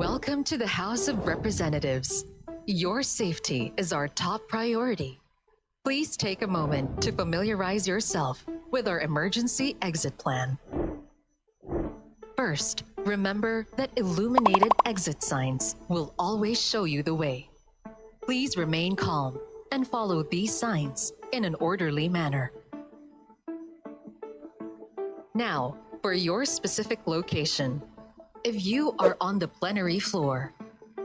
Welcome to the House of Representatives. Your safety is our top priority. Please take a moment to familiarize yourself with our emergency exit plan. First, remember that illuminated exit signs will always show you the way. Please remain calm and follow these signs in an orderly manner. Now, for your specific location. If you are on the plenary floor,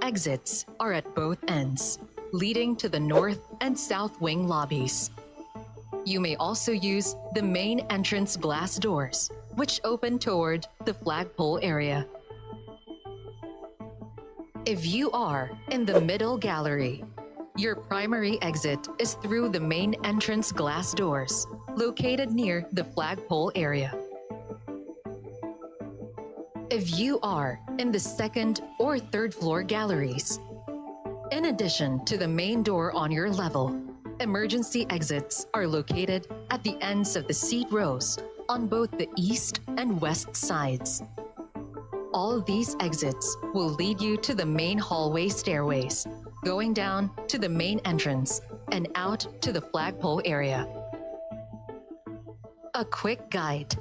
exits are at both ends, leading to the north and south wing lobbies. You may also use the main entrance glass doors, which open toward the flagpole area. If you are in the middle gallery, your primary exit is through the main entrance glass doors, located near the flagpole area. If you are in the second or third floor galleries, in addition to the main door on your level, emergency exits are located at the ends of the seat rows on both the east and west sides. All these exits will lead you to the main hallway stairways, going down to the main entrance and out to the flagpole area. A quick guide.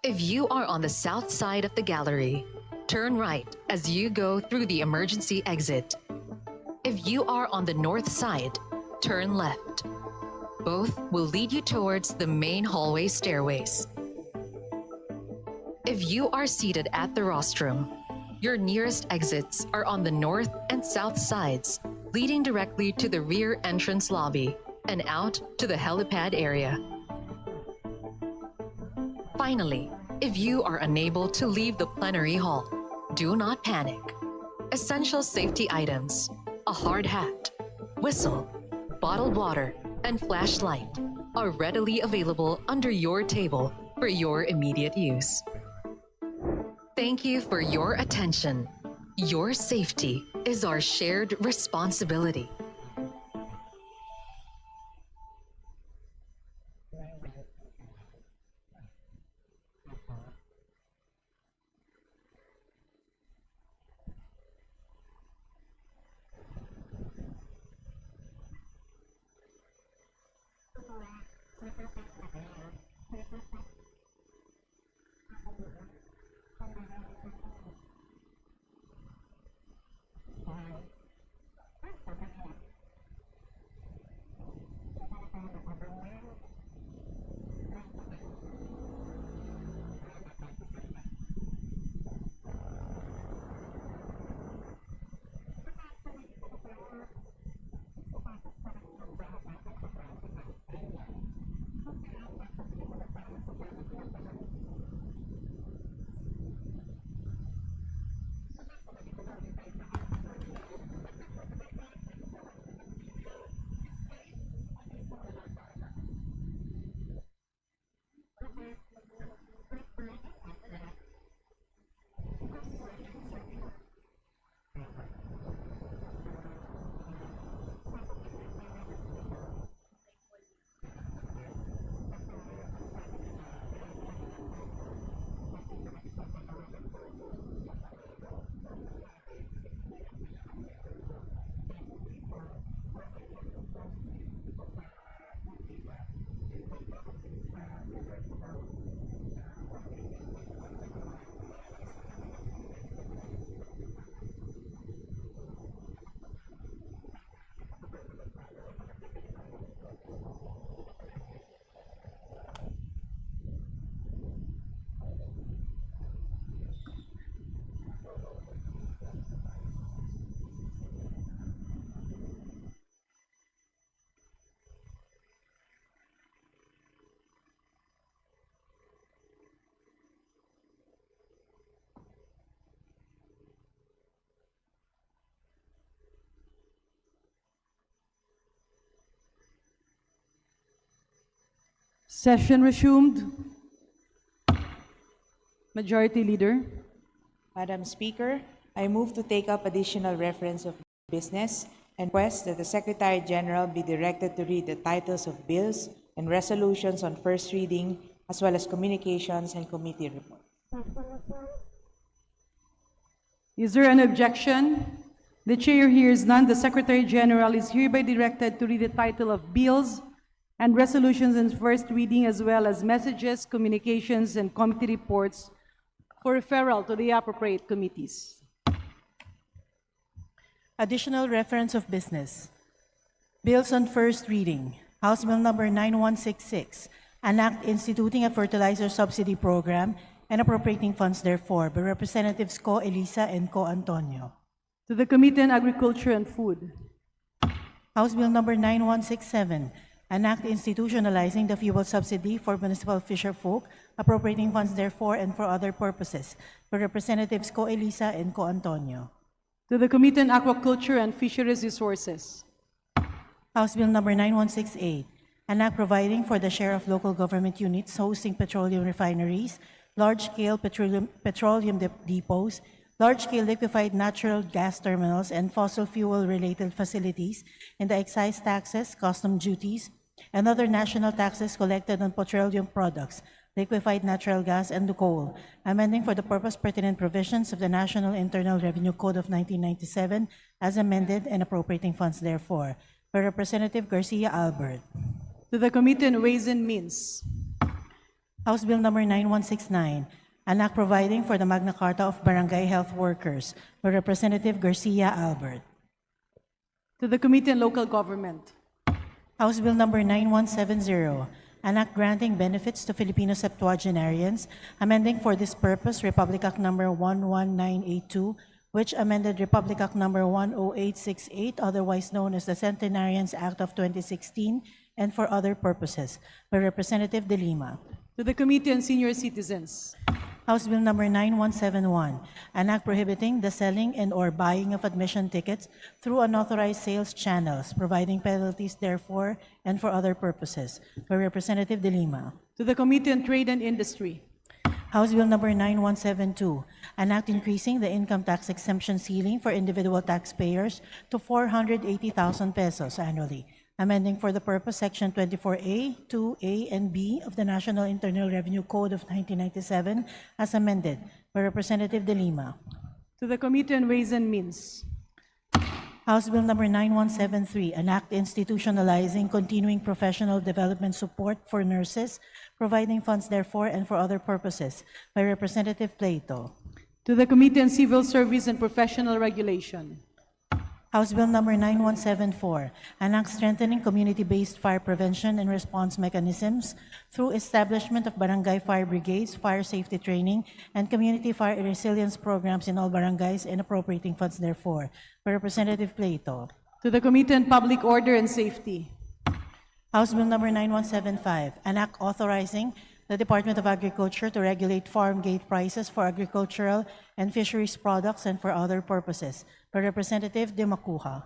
If you are on the south side of the gallery, turn right as you go through the emergency exit. If you are on the north side, turn left. Both will lead you towards the main hallway stairways. If you are seated at the rostrum, your nearest exits are on the north and south sides, leading directly to the rear entrance lobby and out to the helipad area. Finally, if you are unable to leave the plenary hall, do not panic. Essential safety items, a hard hat, whistle, bottled water, and flashlight are readily available under your table for your immediate use. Thank you for your attention. Your safety is our shared responsibility. Session resumed. Majority Leader. Madam Speaker, I move to take up additional reference of business and request that the Secretary General be directed to read the titles of bills and resolutions on first reading, as well as communications and committee reports. Is there an objection? The chair hears none. The Secretary General is hereby directed to read the title of bills and resolutions in first reading, as well as messages, communications, and committee reports for referral to the appropriate committees. Additional reference of business. Bills on first reading. House Bill number 9166, an act instituting a fertilizer subsidy program and appropriating funds therefore, by Representatives Co. Elisa and Co. Antonio. To the Committee on Agriculture and Food. House Bill number 9167, an act institutionalizing the fuel subsidy for municipal fisher folk, appropriating funds therefore and for other purposes, by Representatives Co. Elisa and Co. Antonio. To the Committee on Aquaculture and Fisheries Resources. House Bill number 9168, an act providing for the share of local government units hosting petroleum refineries, large-scale petroleum depots, large-scale liquefied natural gas terminals, and fossil fuel-related facilities, and the excise taxes, custom duties, and other national taxes collected on petroleum products, liquefied natural gas, and coal, amending for the purpose pertinent provisions of the National Internal Revenue Code of 1997 as amended and appropriating funds therefore, by Representative Garcia Albert. To the Committee on Ways and Means. House Bill number 9169, an act providing for the Magna Carta of Barangay Health Workers, by Representative Garcia Albert. To the Committee on Local Government. House Bill number 9170, an act granting benefits to Filipino septuagenarians, amending for this purpose Republic Act number 11982, which amended Republic Act number 10868, otherwise known as the Centenarians Act of 2016, and for other purposes, by Representative De Lima. To the Committee on Senior Citizens. House Bill number 9171, an act prohibiting the selling and or buying of admission tickets through unauthorized sales channels, providing penalties therefore and for other purposes, by Representative De Lima. To the Committee on Trade and Industry. House Bill number 9172, an act increasing the income tax exemption ceiling for individual taxpayers to 480,000 pesos annually, amending for the purpose Section 24A, 2A, and B of the National Internal Revenue Code of 1997 as amended, by Representative De Lima. To the Committee on Ways and Means. House Bill number 9173, an act institutionalizing continuing professional development support for nurses, providing funds therefore and for other purposes, by Representative Plato. To the Committee on Civil Service and Professional Regulation. House Bill number 9174, an act strengthening community-based fire prevention and response mechanisms through establishment of barangay fire brigades, fire safety training, and community fire resilience programs in all barangays and appropriating funds therefore, by Representative Plato. To the Committee on Public Order and Safety. House Bill number 9175, an act authorizing the Department of Agriculture to regulate farm gate prices for agricultural and fisheries products and for other purposes, by Representative De Macuja.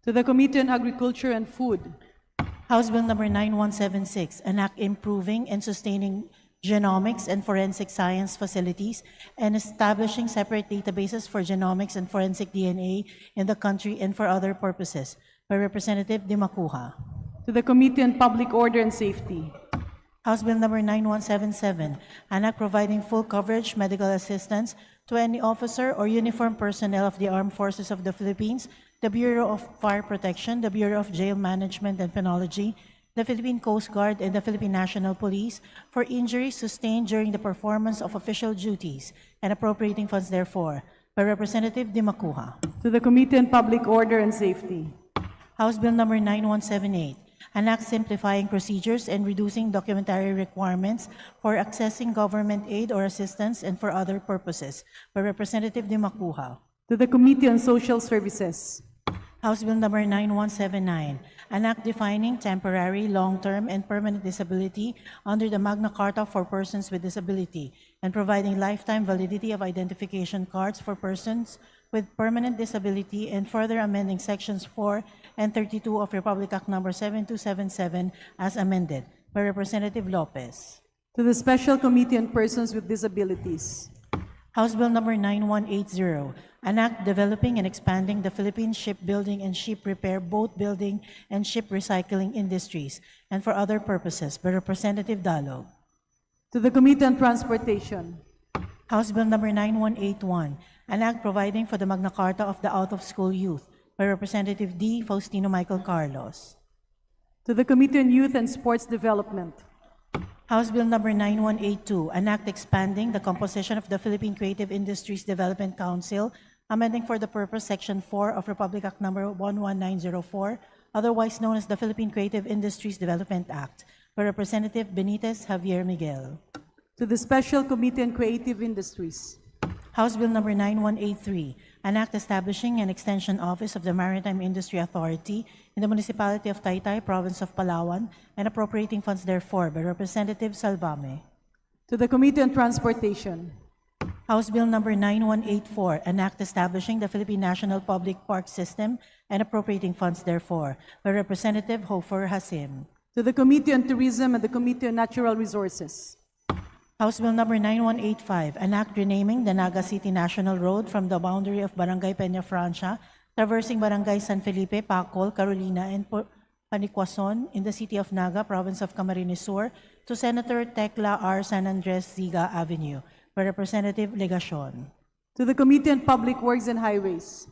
To the Committee on Agriculture and Food. House Bill number 9176, an act improving and sustaining genomics and forensic science facilities and establishing separate databases for genomics and forensic DNA in the country and for other purposes, by Representative De Macuja. To the Committee on Public Order and Safety. House Bill number 9177, an act providing full coverage medical assistance to any officer or uniformed personnel of the Armed Forces of the Philippines, the Bureau of Fire Protection, the Bureau of Jail Management and Penology, the Philippine Coast Guard, and the Philippine National Police for injuries sustained during the performance of official duties and appropriating funds therefore, by Representative De Macuja. To the Committee on Public Order and Safety. House Bill number 9178, an act simplifying procedures and reducing documentary requirements for accessing government aid or assistance and for other purposes, by Representative De Macuja. To the Committee on Social Services. House Bill number 9179, an act defining temporary, long-term, and permanent disability under the Magna Carta for persons with disability and providing lifetime validity of identification cards for persons with permanent disability and further amending Sections 4 and 32 of Republic Act number 7277 as amended, by Representative Lopez. To the Special Committee on Persons with Disabilities. House Bill number 9180, an act developing and expanding the Philippine shipbuilding and ship repair, boat building, and ship recycling industries, and for other purposes, by Representative Dalo. To the Committee on Transportation. House Bill number 9181, an act providing for the Magna Carta of the Out-of-School Youth by Representative D. Faustino Michael Carlos. To the Committee on Youth and Sports Development. House Bill number 9182, an act expanding the composition of the Philippine Creative Industries Development Council, amending for the purpose Section 4 of Republic Act number 11904, otherwise known as the Philippine Creative Industries Development Act, by Representative Benitez Javier Miguel. To the Special Committee on Creative Industries. House Bill number 9183, an act establishing an extension office of the Maritime Industry Authority in the municipality of Taytay, province of Palawan, and appropriating funds therefore, by Representative Salvame. To the Committee on Transportation. House Bill number 9184, an act establishing the Philippine National Public Park System and appropriating funds therefore, by Representative Hofer Hasim. To the Committee on Tourism and the Committee on Natural Resources. House Bill number 9185, an act renaming the Naga City National Road from the boundary of Barangay Peña Francia, traversing Barangay San Felipe, Pacol, Carolina, and Panicquazon in the city of Naga, province of Camarines Sur, to Senator Tecla R. San Andres Ziga Avenue, by Representative Legacion. To the Committee on Public Works and Highways.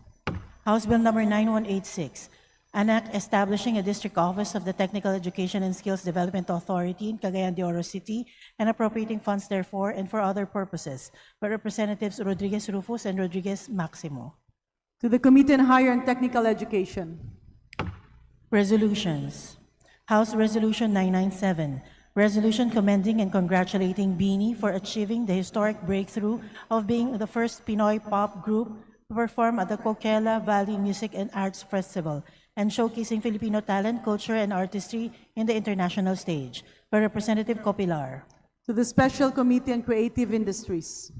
House Bill number 9186, an act establishing a district office of the Technical Education and Skills Development Authority in Cagayan de Oro City and appropriating funds therefore and for other purposes, by Representatives Rodriguez Rufus and Rodriguez Maximo. To the Committee on Higher and Technical Education. Resolutions. House Resolution 997, resolution commending and congratulating Beanie for achieving the historic breakthrough of being the first Pinoy pop group to perform at the Coachella Valley Music and Arts Festival and showcasing Filipino talent, culture, and artistry in the international stage, by Representative Copilar. To the Special Committee on Creative Industries.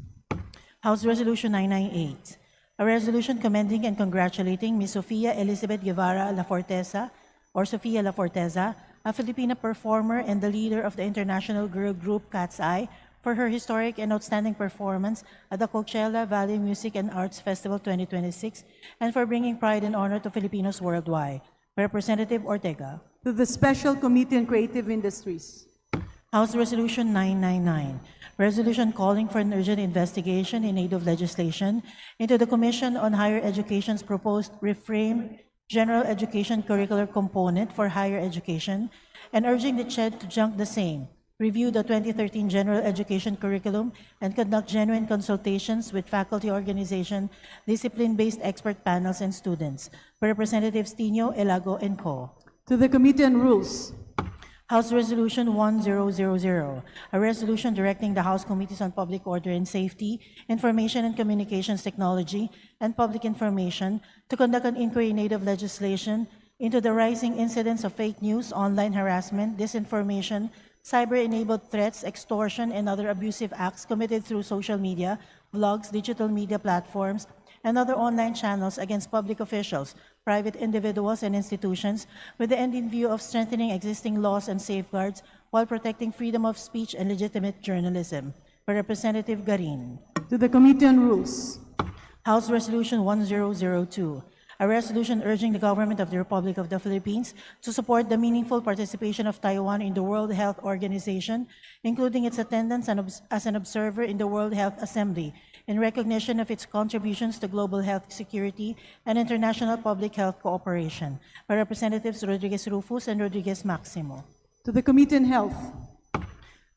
House Resolution 998, a resolution commending and congratulating Ms. Sofia Elizabeth Guevara La Forteza, or Sofia La Forteza, a Filipina performer and the leader of the international girl group Cat's Eye, for her historic and outstanding performance at the Coachella Valley Music and Arts Festival 2026 and for bringing pride and honor to Filipinos worldwide. Representative Ortega. To the Special Committee on Creative Industries. House Resolution 999, resolution calling for an urgent investigation in aid of legislation into the Commission on Higher Education's proposed reframe general education curricular component for higher education and urging the CHED to junk the same, review the 2013 general education curriculum, and conduct genuine consultations with faculty organization, discipline-based expert panels, and students. By Representatives Tino, Elago, and Co. To the Committee on Rules. House Resolution 1000, a resolution directing the House Committees on Public Order and Safety, Information and Communications Technology, and Public Information to conduct an inquiry in aid of legislation into the rising incidents of fake news, online harassment, disinformation, cyber-enabled threats, extortion, and other abusive acts committed through social media, blogs, digital media platforms, and other online channels against public officials, private individuals, and institutions, with the end in view of strengthening existing laws and safeguards while protecting freedom of speech and legitimate journalism. By Representative Garin. To the Committee on Rules. House Resolution 1002, a resolution urging the government of the Republic of the Philippines to support the meaningful participation of Taiwan in the World Health Organization, including its attendance as an observer in the World Health Assembly, in recognition of its contributions to global health security and international public health cooperation. By Representatives Rodriguez Rufus and Rodriguez Maximo. To the Committee on Health.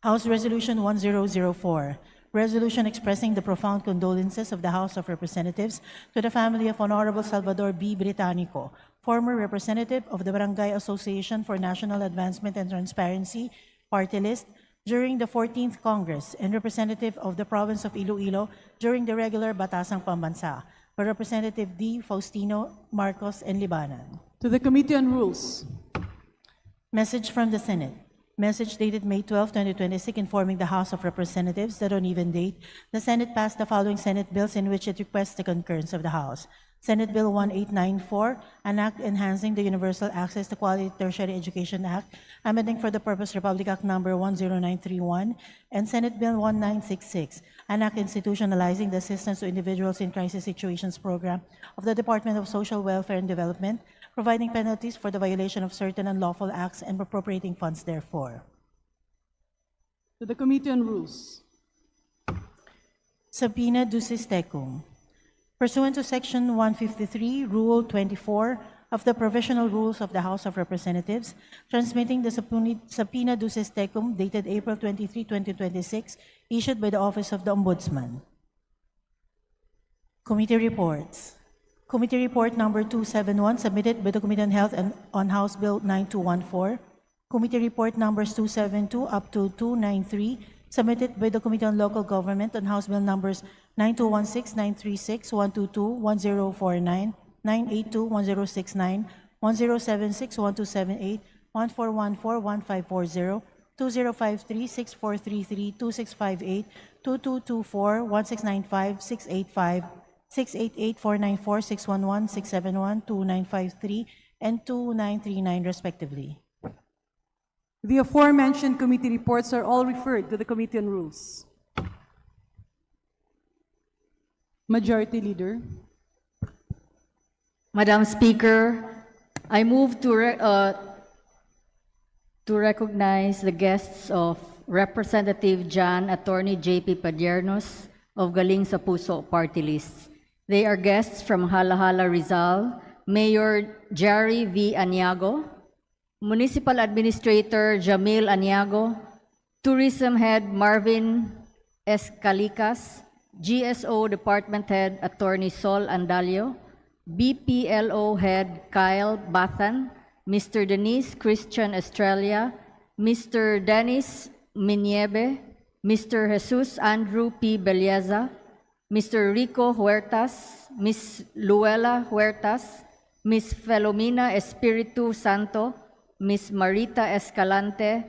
House Resolution 1004, resolution expressing the profound condolences of the House of Representatives to the family of Honorable Salvador B. Britannico, former representative of the Barangay Association for National Advancement and Transparency, party list, during the 14th Congress and representative of the province of Iloilo during the regular Batasang Pambansa, by Representative D. Faustino, Marcos, and Libanan. To the Committee on Rules. Message from the Senate. Message dated May 12, 2026, informing the House of Representatives that on even date, the Senate passed the following Senate bills in which it requests the concurrence of the House. Senate Bill 1894, an act enhancing the Universal Access to Quality Tertiary Education Act, amending for the purpose Republic Act number 10931, and Senate Bill 1966, an act institutionalizing the Assistance to Individuals in Crisis Situations Program of the Department of Social Welfare and Development, providing penalties for the violation of certain unlawful acts and appropriating funds therefore. To the Committee on Rules. Subpoena ducis tecum. Pursuant to Section 153, Rule 24 of the Provisional Rules of the House of Representatives, transmitting the subpoena duces tecum dated April 23, 2026, issued by the Office of the Ombudsman. Committee reports. Committee report number 271 submitted by the Committee on Health and on House Bill 9214. Committee report numbers 272 up to 293 submitted by the Committee on Local Government on House Bill numbers 9216, 936, 122, 1049, 982, 1069, 1076, 1278, 1414, 1540, 2053, 6433, 2658, 2224, 1695, 685, 688, 494, 611, 671, 2953, and 2939 respectively. The aforementioned committee reports are all referred to the Committee on Rules. Majority Leader. Madam Speaker, I move to recognize the guests of Representative Jan Attorney J.P. Padiernos of Galing sa Puso Party List. They are guests from Halahala, Rizal, Mayor Jerry V. Aniago, Municipal Administrator Jamil Aniago, Tourism Head Marvin S. Calicas, GSO Department Head Attorney Sol Andalio, BPLO Head Kyle Bathan, Mr. Denise Christian Estrella, Mr. Dennis Miniebe, Mr. Jesus Andrew P. Belleza, Mr. Rico Huertas, Ms. Luella Huertas, Ms. Felomena Espiritu Santo, Ms. Marita Escalante,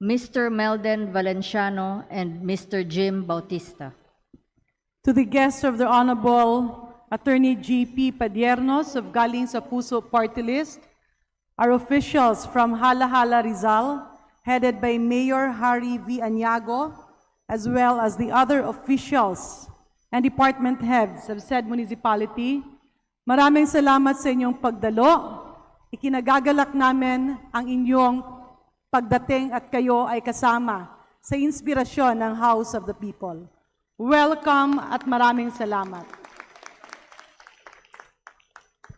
Mr. Melden Valenciano, and Mr. Jim Bautista. To the guests of the Honorable Attorney G.P. Padiernos of Galing sa Puso Party List, our officials from Halahala, Rizal, headed by Mayor Harry V. Aniago, as well as the other officials and department heads of said municipality, maraming salamat sa inyong pagdalo. Ikinagagalak namin ang inyong pagdating at kayo ay kasama sa inspirasyon ng House of the People. Welcome at maraming salamat.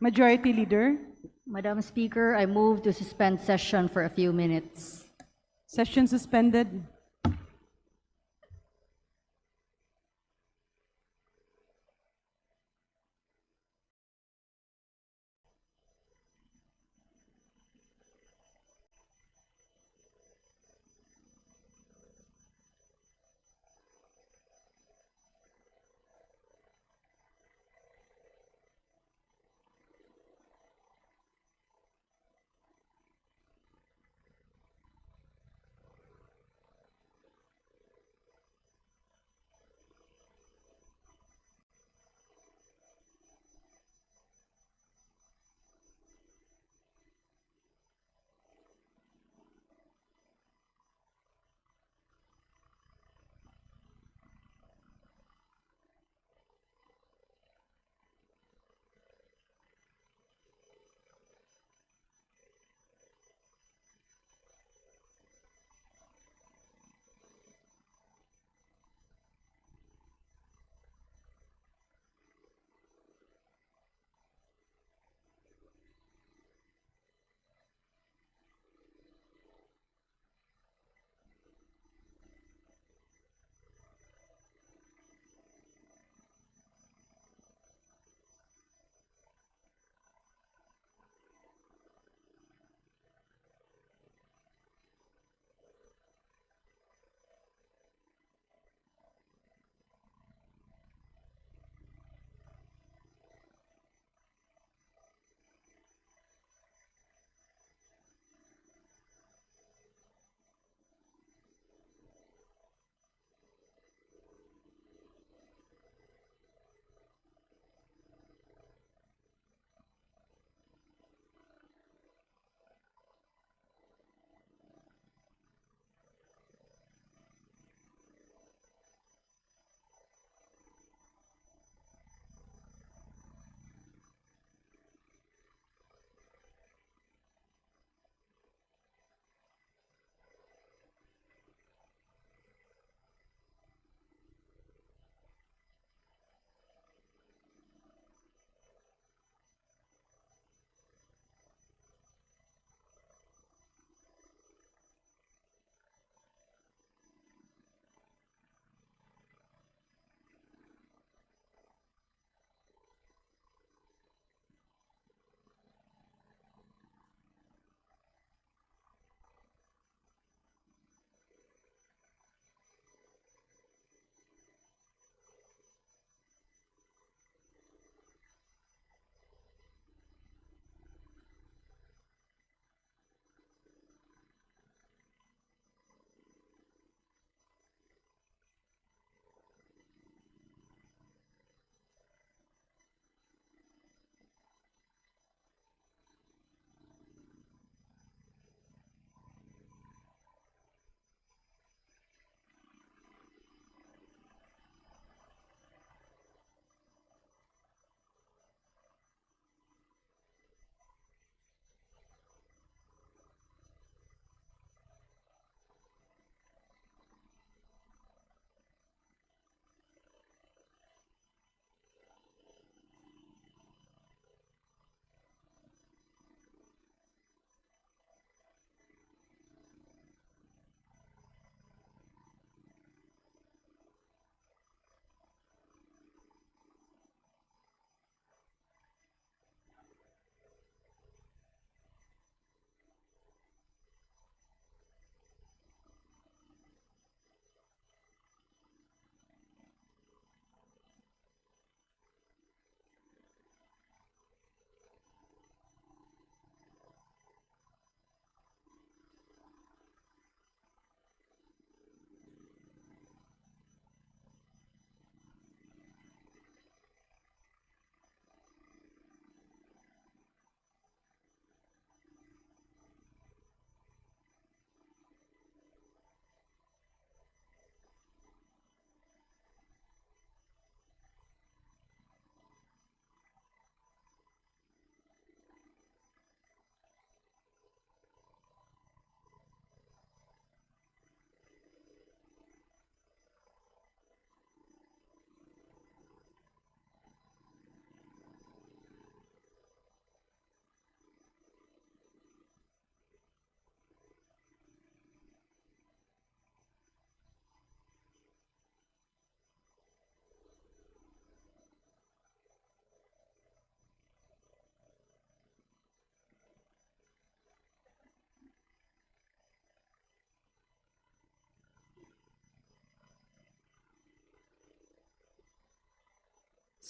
Majority Leader. Madam Speaker, I move to suspend session for a few minutes. Session suspended.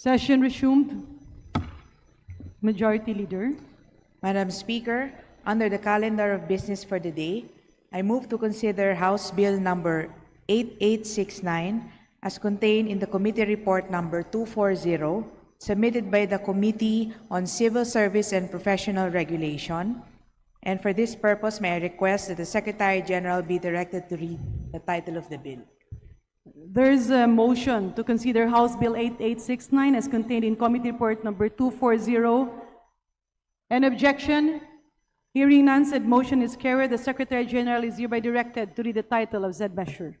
Session resumed. Majority Leader. Madam Speaker, under the calendar of business for the day, I move to consider House Bill number 8869 as contained in the committee report number 240, submitted by the Committee on Civil Service and Professional Regulation. And for this purpose, may I request that the Secretary General be directed to read the title of the bill. There is a motion to consider House Bill 8869 as contained in Committee Report number 240. An objection? Hearing none, said motion is carried. The Secretary General is hereby directed to read the title of said measure.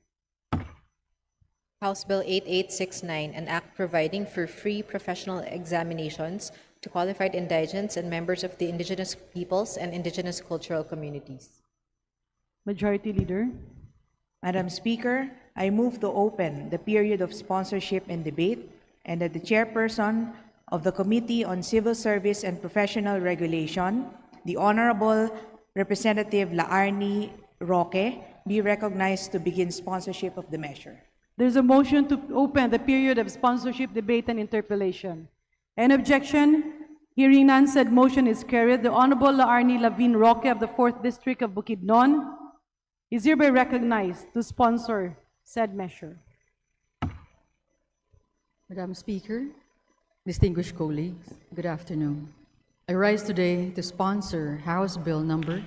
House Bill 8869, an act providing for free professional examinations to qualified indigents and members of the indigenous peoples and indigenous cultural communities. Majority Leader. Madam Speaker, I move to open the period of sponsorship and debate, and that the chairperson of the Committee on Civil Service and Professional Regulation, the Honorable Representative Laarni Roque, be recognized to begin sponsorship of the measure. There's a motion to open the period of sponsorship, debate, and interpellation. An objection? Hearing none, said motion is carried. The Honorable Laarni Lavin Roque of the 4th District of Bukidnon is hereby recognized to sponsor said measure. Madam Speaker, distinguished colleagues, good afternoon. I rise today to sponsor House Bill number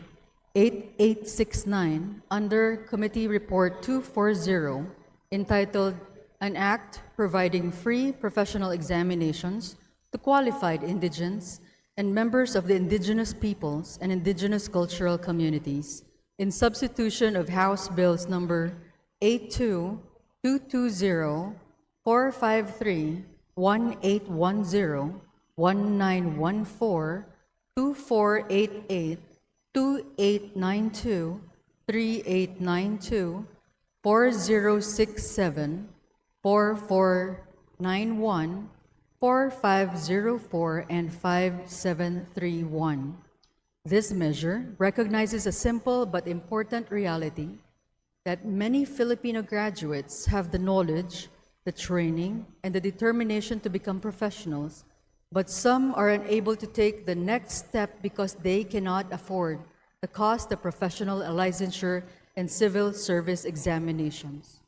8869 under Committee Report 240, entitled An Act Providing Free Professional Examinations to Qualified Indigents and Members of the Indigenous Peoples and Indigenous Cultural Communities, in substitution of House Bills number 82220, 453, 1810, 1914, 2488, 2892, 3892, 4067, 4491, 4504, and 5731. This measure recognizes a simple but important reality that many Filipino graduates have the knowledge, the training, and the determination to become professionals, but some are unable to take the next step because they cannot afford the cost of professional licensure and civil service examinations.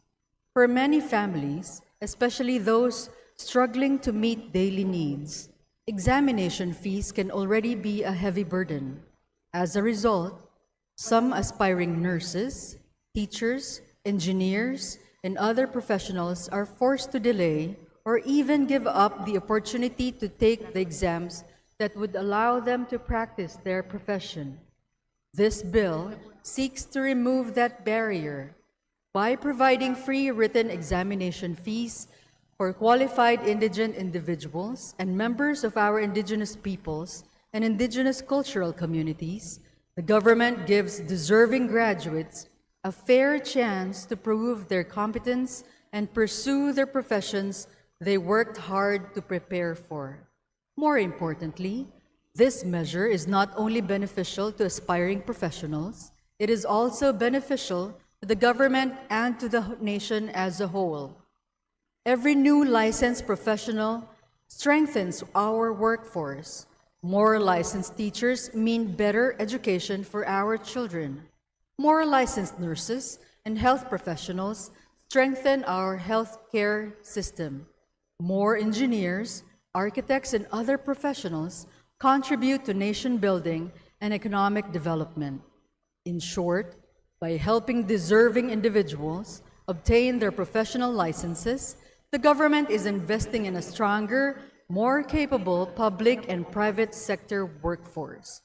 For many families, especially those struggling to meet daily needs, examination fees can already be a heavy burden. As a result, some aspiring nurses, teachers, engineers, and other professionals are forced to delay or even give up the opportunity to take the exams that would allow them to practice their profession. This bill seeks to remove that barrier by providing free written examination fees for qualified indigent individuals and members of our indigenous peoples and indigenous cultural communities. The government gives deserving graduates a fair chance to prove their competence and pursue their professions they worked hard to prepare for. More importantly, this measure is not only beneficial to aspiring professionals, it is also beneficial to the government and to the nation as a whole. Every new licensed professional strengthens our workforce. More licensed teachers mean better education for our children. More licensed nurses and health professionals strengthen our healthcare system. More engineers, architects, and other professionals contribute to nation building and economic development. In short, by helping deserving individuals obtain their professional licenses, the government is investing in a stronger, more capable public and private sector workforce.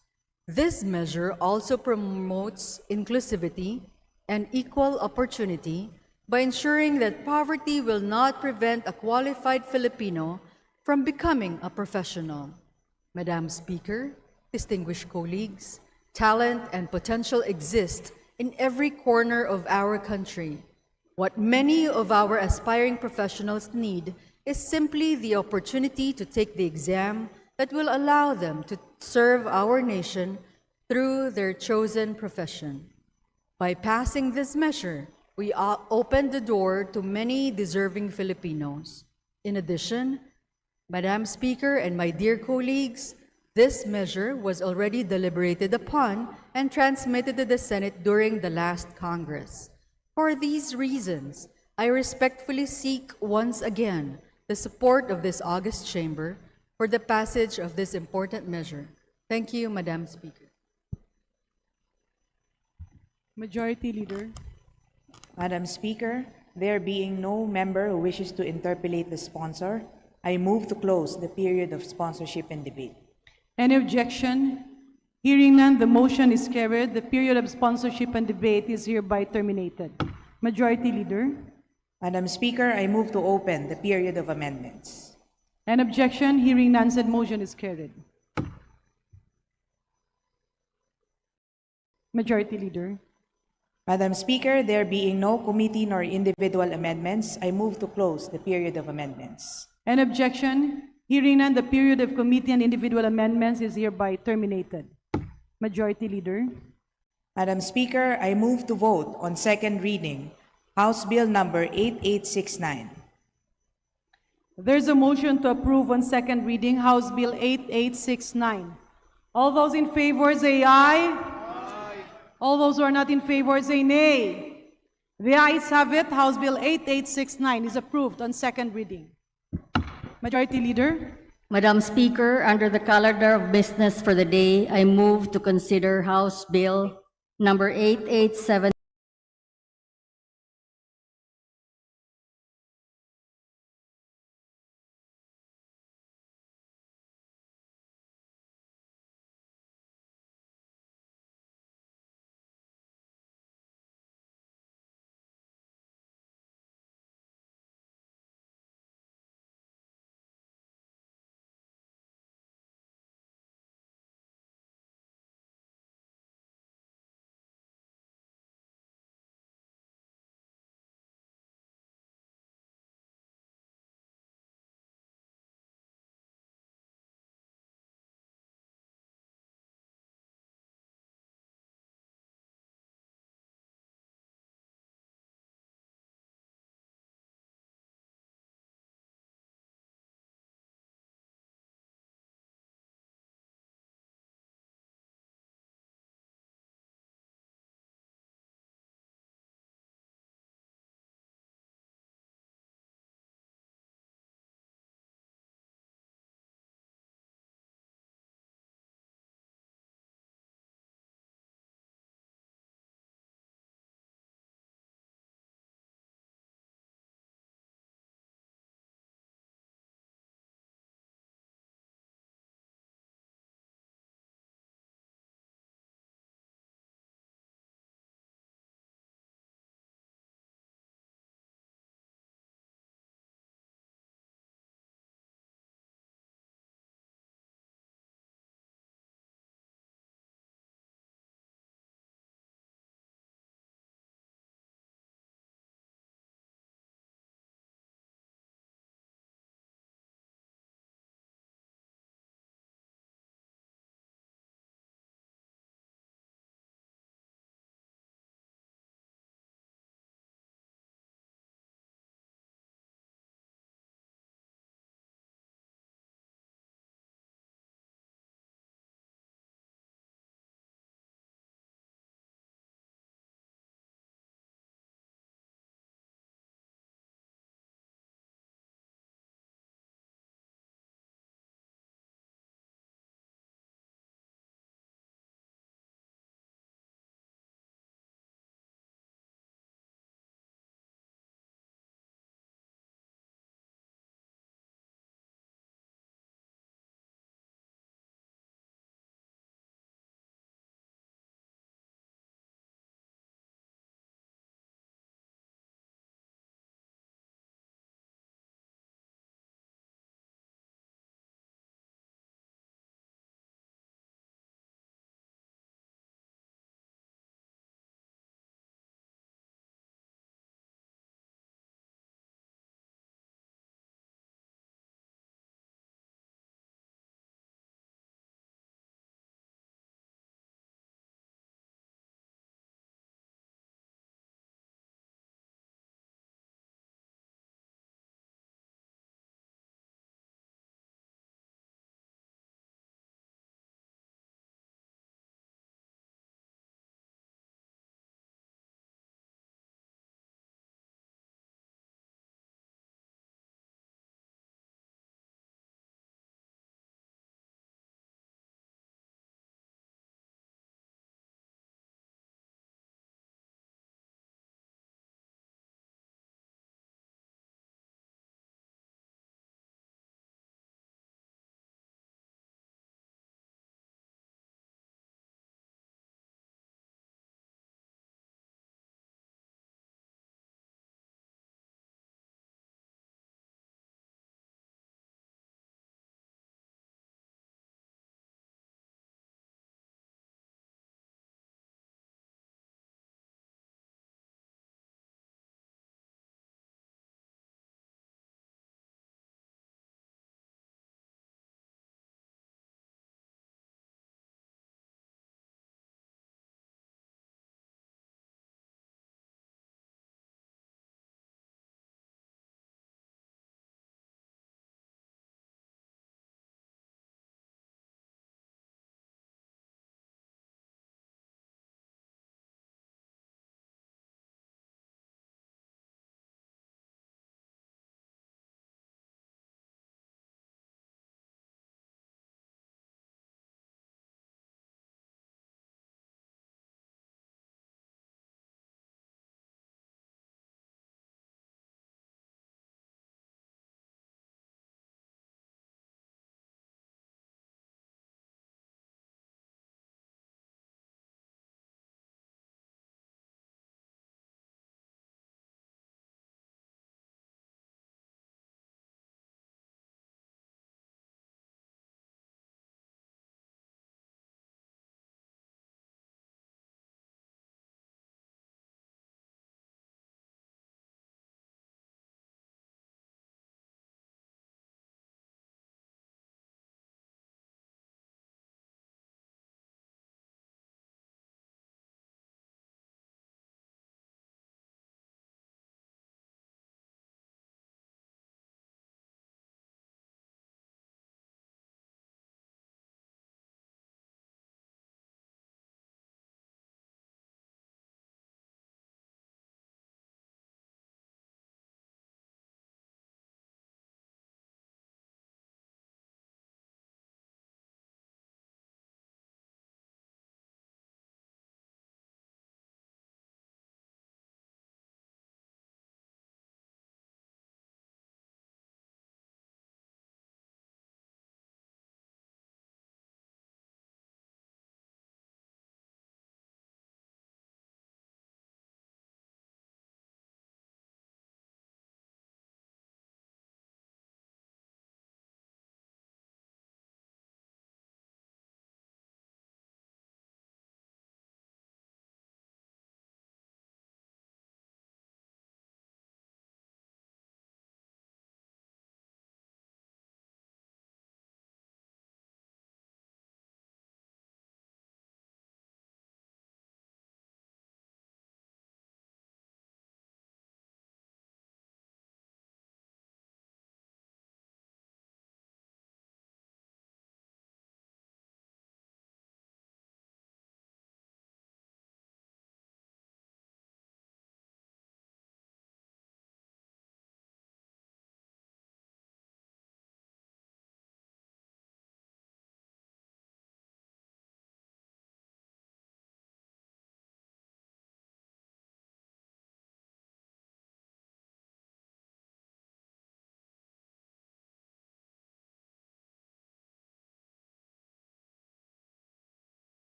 This measure also promotes inclusivity and equal opportunity by ensuring that poverty will not prevent a qualified Filipino from becoming a professional. Madam Speaker, distinguished colleagues, talent and potential exist in every corner of our country. What many of our aspiring professionals need is simply the opportunity to take the exam that will allow them to serve our nation through their chosen profession. By passing this measure, we open the door to many deserving Filipinos. In addition, Madam Speaker and my dear colleagues, this measure was already deliberated upon and transmitted to the Senate during the last Congress. For these reasons, I respectfully seek once again the support of this august chamber for the passage of this important measure. Thank you, Madam Speaker. Majority Leader. Madam Speaker, there being no member who wishes to interpellate the sponsor, I move to close the period of sponsorship and debate. Any objection? Hearing none, the motion is carried. The period of sponsorship and debate is hereby terminated. Majority Leader. Madam Speaker, I move to open the period of amendments. An objection? Hearing none, said motion is carried. Majority Leader. Madam Speaker, there being no committee nor individual amendments, I move to close the period of amendments. An objection? Hearing none, the period of committee and individual amendments is hereby terminated. Majority Leader. Madam Speaker, I move to vote on second reading House Bill number 8869. There's a motion to approve on second reading House Bill 8869. All those in favor say aye. Aye. All those who are not in favor say nay. The ayes have it. House Bill 8869 is approved on second reading. Majority Leader. Madam Speaker, under the calendar of business for the day, I move to consider House Bill number 8870.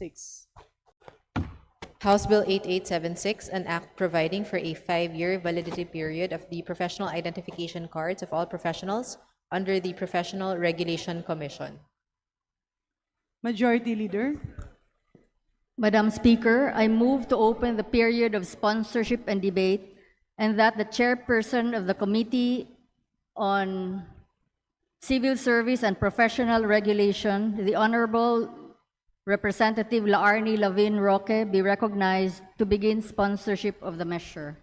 6. House Bill 8876, an act providing for a 5-year validity period of the professional identification cards of all professionals under the Professional Regulation Commission. Majority Leader. Madam Speaker, I move to open the period of sponsorship and debate, and that the chairperson of the Committee on Civil Service and Professional Regulation, the Honorable Representative Laarni Lavin Roque, be recognized to begin sponsorship of the measure.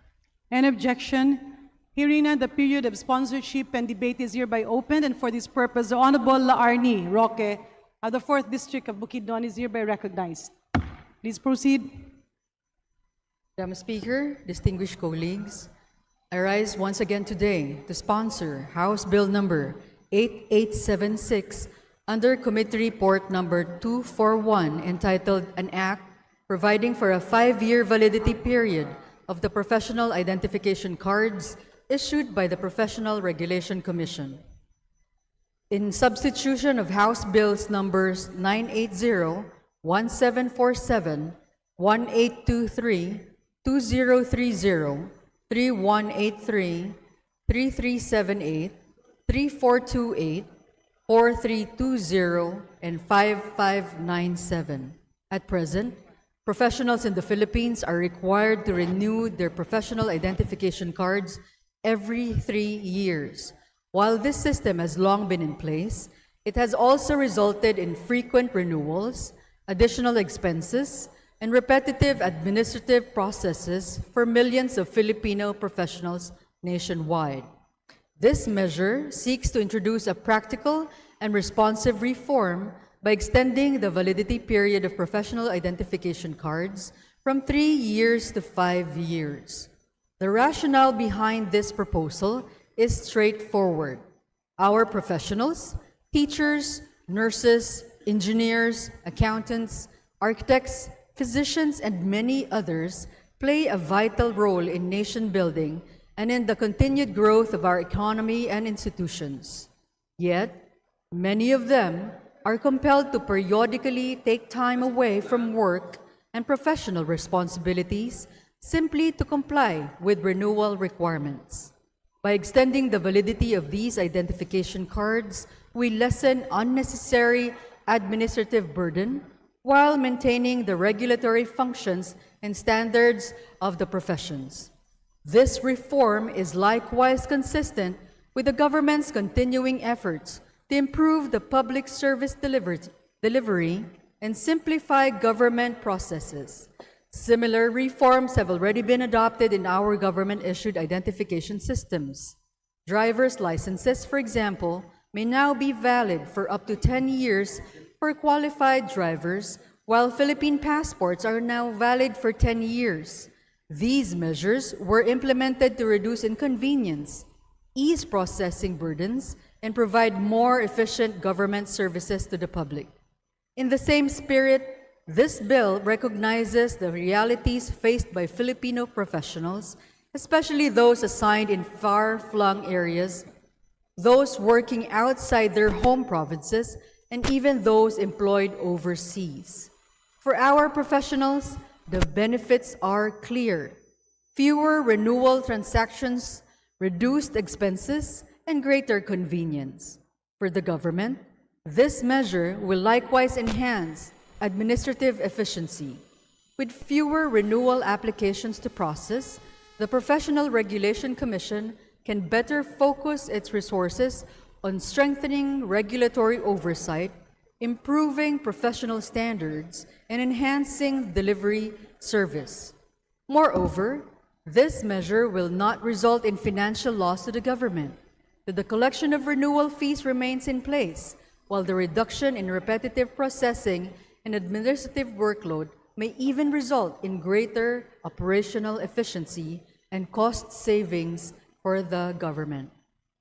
Any objection? Hearing none, the period of sponsorship and debate is hereby opened, and for this purpose, the Honorable Laarni Roque of the 4th District of Bukidnon is hereby recognized. Please proceed. Madam Speaker, distinguished colleagues, I rise once again today to sponsor House Bill number 8876 under Committee Report number 241 entitled An Act Providing for a 5-year Validity Period of the Professional Identification Cards issued by the Professional Regulation Commission. In substitution of House Bills numbers 980, 1747, 1823, 2030, 3183, 3378, 3428, 4320, and 5597. At present, professionals in the Philippines are required to renew their professional identification cards every 3 years. While this system has long been in place, it has also resulted in frequent renewals, additional expenses, and repetitive administrative processes for millions of Filipino professionals nationwide. This measure seeks to introduce a practical and responsive reform by extending the validity period of professional identification cards from 3 years to 5 years. The rationale behind this proposal is straightforward. Our professionals, teachers, nurses, engineers, accountants, architects, physicians, and many others play a vital role in nation building and in the continued growth of our economy and institutions. Yet, many of them are compelled to periodically take time away from work and professional responsibilities simply to comply with renewal requirements. By extending the validity of these identification cards, we lessen unnecessary administrative burden while maintaining the regulatory functions and standards of the professions. This reform is likewise consistent with the government's continuing efforts to improve the public service delivery and simplify government processes. Similar reforms have already been adopted in our government-issued identification systems. Driver's licenses, for example, may now be valid for up to 10 years for qualified drivers, while Philippine passports are now valid for 10 years. These measures were implemented to reduce inconvenience, ease processing burdens, and provide more efficient government services to the public. In the same spirit, this bill recognizes the realities faced by Filipino professionals, especially those assigned in far-flung areas, those working outside their home provinces, and even those employed overseas. For our professionals, the benefits are clear: fewer renewal transactions, reduced expenses, and greater convenience. For the government, this measure will likewise enhance administrative efficiency. With fewer renewal applications to process, the Professional Regulation Commission can better focus its resources on strengthening regulatory oversight, improving professional standards, and enhancing delivery service. Moreover, this measure will not result in financial loss to the government. The collection of renewal fees remains in place, while the reduction in repetitive processing and administrative workload may even result in greater operational efficiency and cost savings for the government.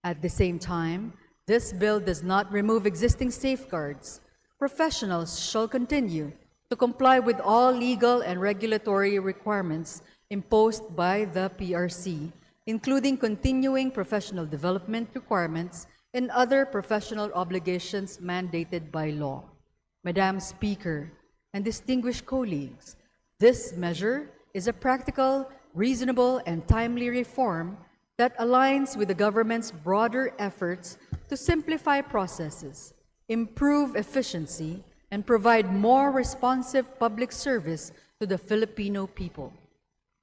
At the same time, this bill does not remove existing safeguards. Professionals shall continue to comply with all legal and regulatory requirements imposed by the PRC, including continuing professional development requirements and other professional obligations mandated by law. Madam Speaker, and distinguished colleagues, this measure is a practical, reasonable, and timely reform that aligns with the government's broader efforts to simplify processes, improve efficiency, and provide more responsive public service to the Filipino people.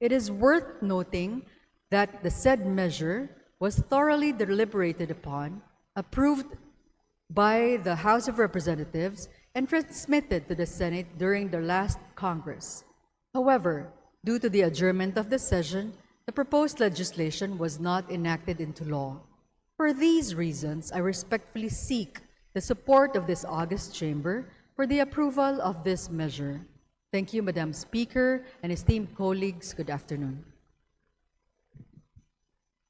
It is worth noting that the said measure was thoroughly deliberated upon, approved by the House of Representatives, and transmitted to the Senate during the last Congress. However, due to the adjournment of the session, the proposed legislation was not enacted into law. For these reasons, I respectfully seek the support of this august chamber for the approval of this measure. Thank you, Madam Speaker, and esteemed colleagues. Good afternoon.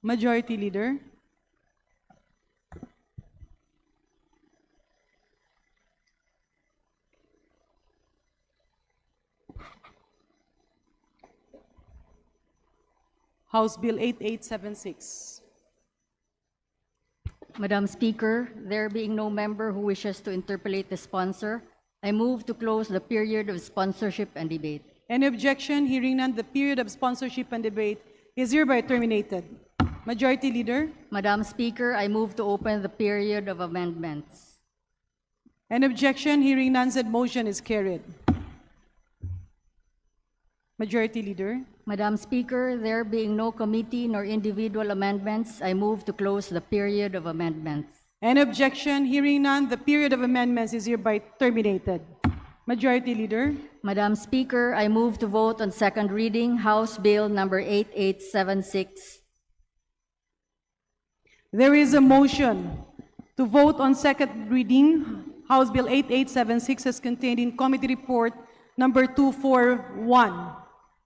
Majority Leader. House Bill 8876. Madam Speaker, there being no member who wishes to interpolate the sponsor, I move to close the period of sponsorship and debate. Any objection? Hearing none, the period of sponsorship and debate is hereby terminated. Majority Leader. Madam Speaker, I move to open the period of amendments. Any objection? Hearing none, said motion is carried. Majority Leader. Madam Speaker, there being no committee nor individual amendments, I move to close the period of amendments. Any objection? Hearing none, the period of amendments is hereby terminated. Majority Leader. Madam Speaker, I move to vote on second reading House Bill number 8876. There is a motion to vote on second reading House Bill 8876 as contained in Committee Report number 241.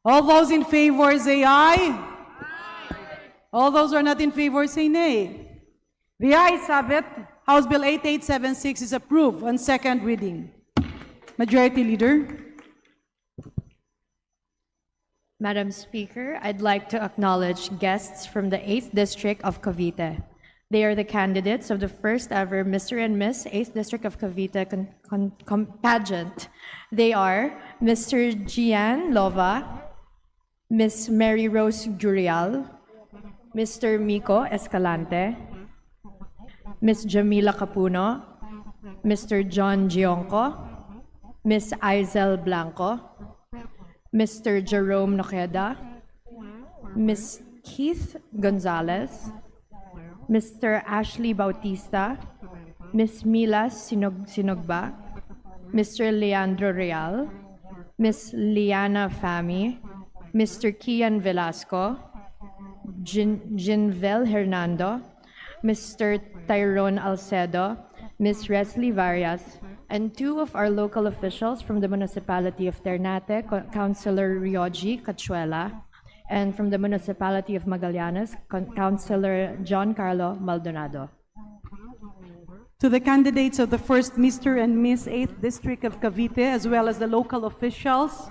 All those in favor say aye. All those who are not in favor say nay. The ayes have it. House Bill 8876 is approved on second reading. Majority Leader. Madam Speaker, I'd like to acknowledge guests from the 8th District of Cavite. They are the candidates of the first ever Mr. and Miss 8th District of Cavite pageant. They are Mr. Gian Lova, Miss Mary Rose Gurial, Mr. Miko Escalante, Miss Jamila Capuno, Mr. John Gionco, Miss Aizel Blanco, Mr. Jerome Noqueda, Miss Keith Gonzalez, Mr. Ashley Bautista, Miss Mila Sinogba, Mr. Leandro Real, Miss Liana Fami, Mr. Kian Velasco, Jinvel Hernando, Mr. Tyrone Alcedo, Miss Resli Varias, and two of our local officials from the municipality of Ternate, Councilor Rioji Cachuela, and from the municipality of Magallanes, Councilor John Carlo Maldonado. To the candidates of the first Mr. and Miss 8th District of Cavite, as well as the local officials,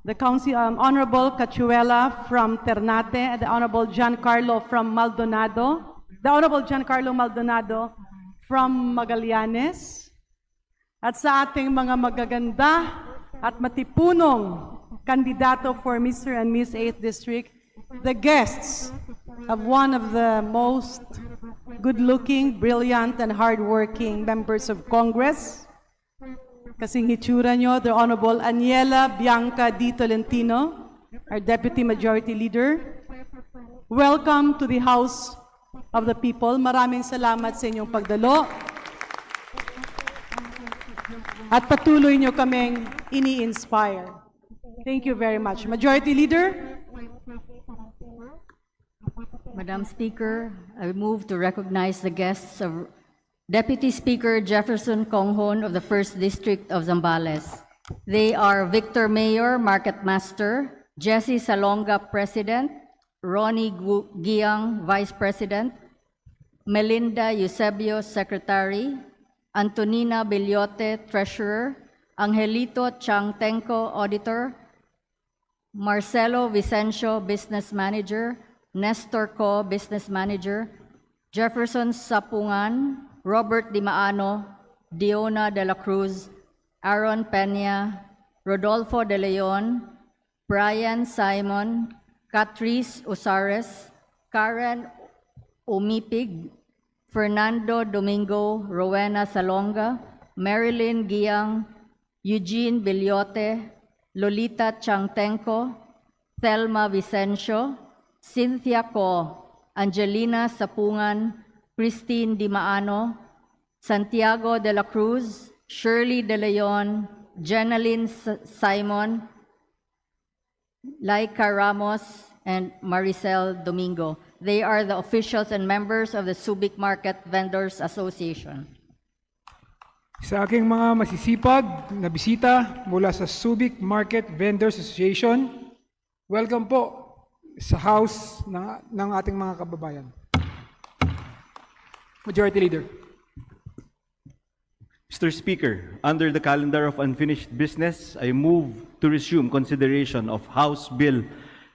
the Honorable Cachuela from Ternate, and the Honorable Giancarlo from Maldonado, the Honorable Giancarlo Maldonado from Magallanes, at sa ating mga magaganda at matipunong kandidato for Mr. and Miss 8th District, the guests of one of the most good-looking, brilliant, and hardworking members of Congress. Kasing hitsura nyo, the Honorable Aniela Bianca D. Tolentino, our Deputy Majority Leader. Welcome to the House of the People. Maraming salamat sa inyong pagdalo. At patuloy nyo kaming ini-inspire. Thank you very much. Majority Leader. Madam Speaker, I move to recognize the guests of Deputy Speaker Jefferson Conghon of the 1st District of Zambales. They are Victor Mayor, Market Master, Jesse Salonga, President, Ronnie Giang, Vice President, Melinda Eusebio, Secretary, Antonina Bellote, Treasurer, Angelito Changtenco, Auditor, Marcelo Vicencio, Business Manager, Nestor Co, Business Manager, Jefferson Sapungan, Robert Dimaano, Diona de la Cruz, Aaron Peña, Rodolfo De Leon, Brian Simon, Catrice Usares, Karen Umipig, Fernando Domingo, Rowena Salonga, Marilyn Giang, Eugene Bilyote, Lolita Changtenko, Thelma Vicencio, Cynthia Co, Angelina Sapungan, Christine Dimaano, Santiago de la Cruz, Shirley De Leon, Jenaline Simon, Laika Ramos, and Maricel Domingo. They are the officials and members of the Subic Market Vendors Association. Sa aking mga masisipag na bisita mula sa Subic Market Vendors Association, welcome po sa House ng ating mga kababayan. Majority Leader. Mr. Speaker, under the calendar of unfinished business, I move to resume consideration of House Bill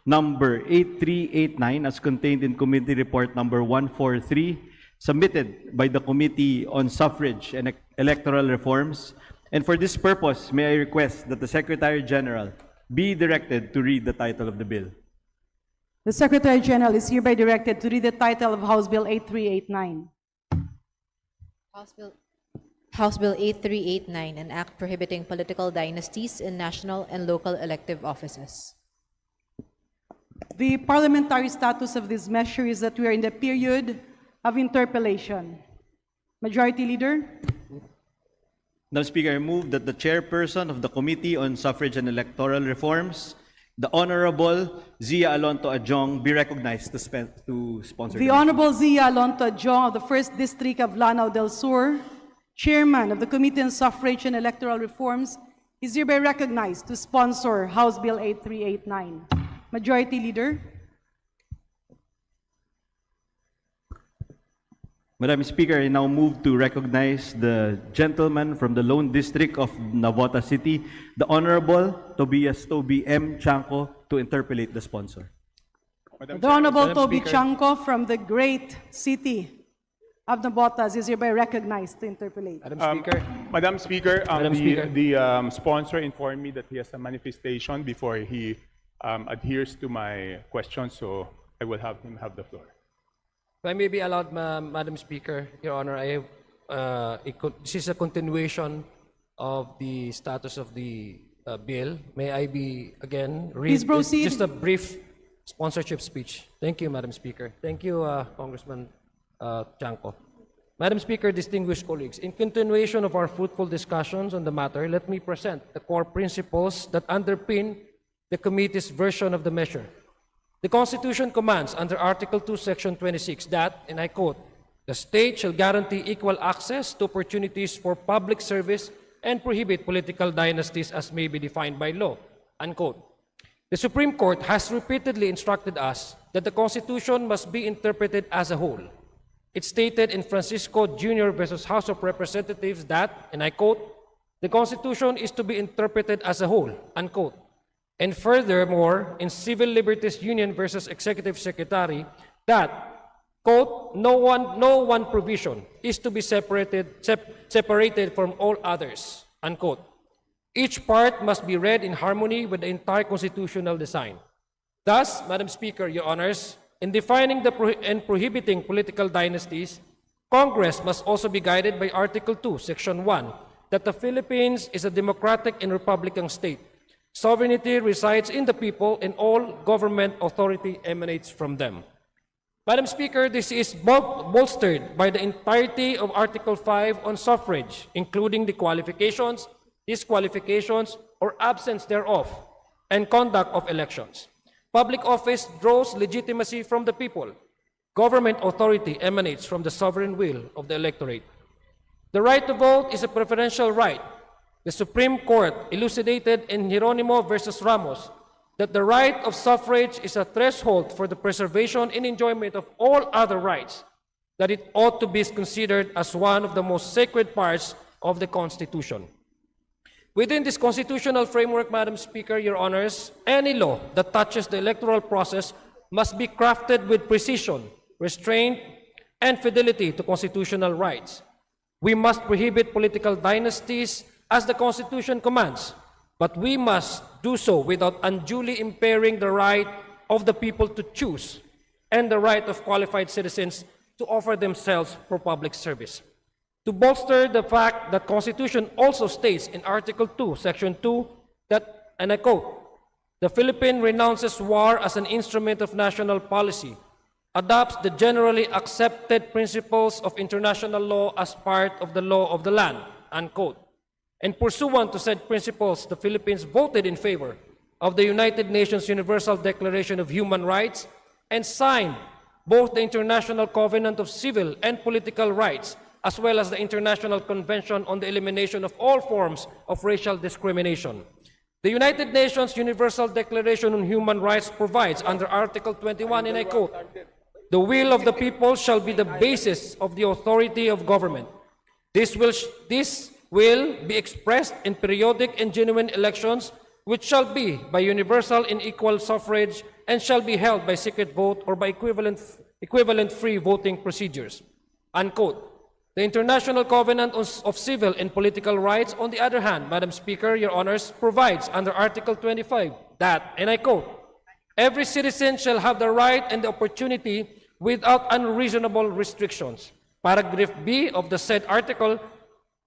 number 8389 as contained in Committee Report number 143, submitted by the Committee on Suffrage and Electoral Reforms. And for this purpose, may I request that the Secretary General be directed to read the title of the bill. The Secretary General is hereby directed to read the title of House Bill 8389. House Bill 8389, an act prohibiting political dynasties in national and local elective offices. The parliamentary status of this measure is that we are in the period of interpellation. Majority Leader. Madam Speaker, I move that the chairperson of the Committee on Suffrage and Electoral Reforms, the Honorable Zia Alonto Adjong, be recognized to sponsor The Honorable Zia Alonto Adjong of the 1st District of Lanao del Sur, Chairman of the Committee on Suffrage and Electoral Reforms, is hereby recognized to sponsor House Bill 8389. Majority Leader. Madam Speaker, I now move to recognize the gentleman from the Lone District of Navota City, the Honorable Tobias Toby M. Chanco, to interpellate the sponsor. The Honorable Toby Chanco from the great city of Navotas is hereby recognized to interpellate. Madam Speaker, the sponsor informed me that he has a manifestation before he adheres to my question, so I will have him have the floor. If I may be allowed, Madam Speaker, Your Honor, this is a continuation of the status of the bill. May I be, again, read Please proceed. Just a brief sponsorship speech. Thank you, Madam Speaker. Thank you, Congressman Chanco. Madam Speaker, distinguished colleagues, in continuation of our fruitful discussions on the matter, let me present the core principles that underpin the committee's version of the measure. The Constitution commands under Article 2, Section 26 that, and I quote, "The state shall guarantee equal access to opportunities for public service and prohibit political dynasties as may be defined by law," unquote. The Supreme Court has repeatedly instructed us that the Constitution must be interpreted as a whole. It stated in Francisco Jr. versus House of Representatives that, and I quote, "The Constitution is to be interpreted as a whole," unquote. And furthermore, in Civil Liberties Union versus Executive Secretary, that, quote, no one provision is to be separated from all others," unquote. Each part must be read in harmony with the entire constitutional design. Thus, Madam Speaker, Your Honors, in defining and prohibiting political dynasties, Congress must also be guided by Article 2, Section 1, that the Philippines is a democratic and republican state. Sovereignty resides in the people and all government authority emanates from them. Madam Speaker, this is bolstered by the entirety of Article 5 on suffrage, including the qualifications, disqualifications, or absence thereof, and conduct of elections. Public office draws legitimacy from the people. Government authority emanates from the sovereign will of the electorate. The right to vote is a preferential right. The Supreme Court elucidated in Hieronimo versus Ramos that the right of suffrage is a threshold for the preservation and enjoyment of all other rights, that it ought to be considered as one of the most sacred parts of the Constitution. Within this constitutional framework, Madam Speaker, Your Honors, any law that touches the electoral process must be crafted with precision, restraint, and fidelity to constitutional rights. We must prohibit political dynasties as the Constitution commands, but we must do so without unduly impairing the right of the people to choose and the right of qualified citizens to offer themselves for public service. To bolster the fact that Constitution also states in Article 2, Section 2, that, and I quote, "The Philippines renounces war as an instrument of national policy, adopts the generally accepted principles of international law as part of the law of the land," unquote. And pursuant to said principles, the Philippines voted in favor of the United Nations Universal Declaration of Human Rights and signed both the International Covenant of Civil and Political Rights as well as the International Convention on the Elimination of All Forms of Racial Discrimination. The United Nations Universal Declaration on Human Rights provides under Article 21, and I quote, "The will of the people shall be the basis of the authority of government. This will be expressed in periodic and genuine elections, which shall be by universal and equal suffrage and shall be held by secret vote or by equivalent free voting procedures," unquote. The International Covenant of Civil and Political Rights, on the other hand, Madam Speaker, Your Honors, provides under Article 25 that, and I quote, "Every citizen shall have the right and the opportunity without unreasonable restrictions," paragraph B of the said article,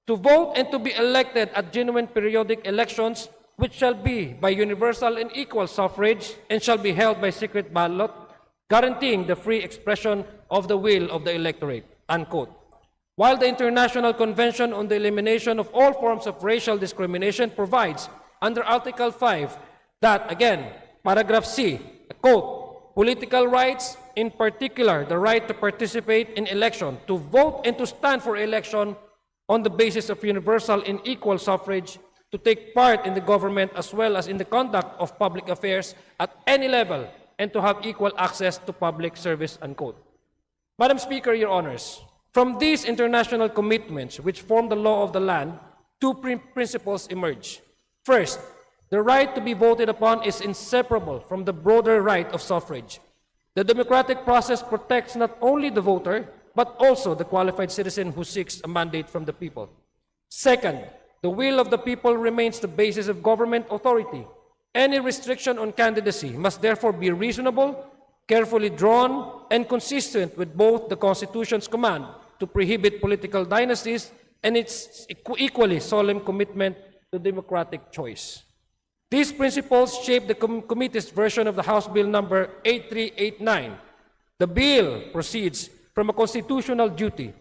"to vote and to be elected at genuine periodic elections, which shall be by universal and equal suffrage and shall be held by secret ballot, guaranteeing the free expression of the will of the electorate," unquote. While the International Convention on the Elimination of All Forms of Racial Discrimination provides under Article 5 that, again, paragraph C, quote, "Political rights, in particular the right to participate in election, to vote and to stand for election on the basis of universal and equal suffrage, to take part in the government as well as in the conduct of public affairs at any level, and to have equal access to public service," unquote. Madam Speaker, Your Honors, from these international commitments, which form the law of the land, two principles emerge. First, the right to be voted upon is inseparable from the broader right of suffrage. The democratic process protects not only the voter, but also the qualified citizen who seeks a mandate from the people. Second, the will of the people remains the basis of government authority. Any restriction on candidacy must therefore be reasonable, carefully drawn, and consistent with both the Constitution's command to prohibit political dynasties and its equally solemn commitment to democratic choice. These principles shape the committee's version of the House Bill number 8389. The bill proceeds from a constitutional duty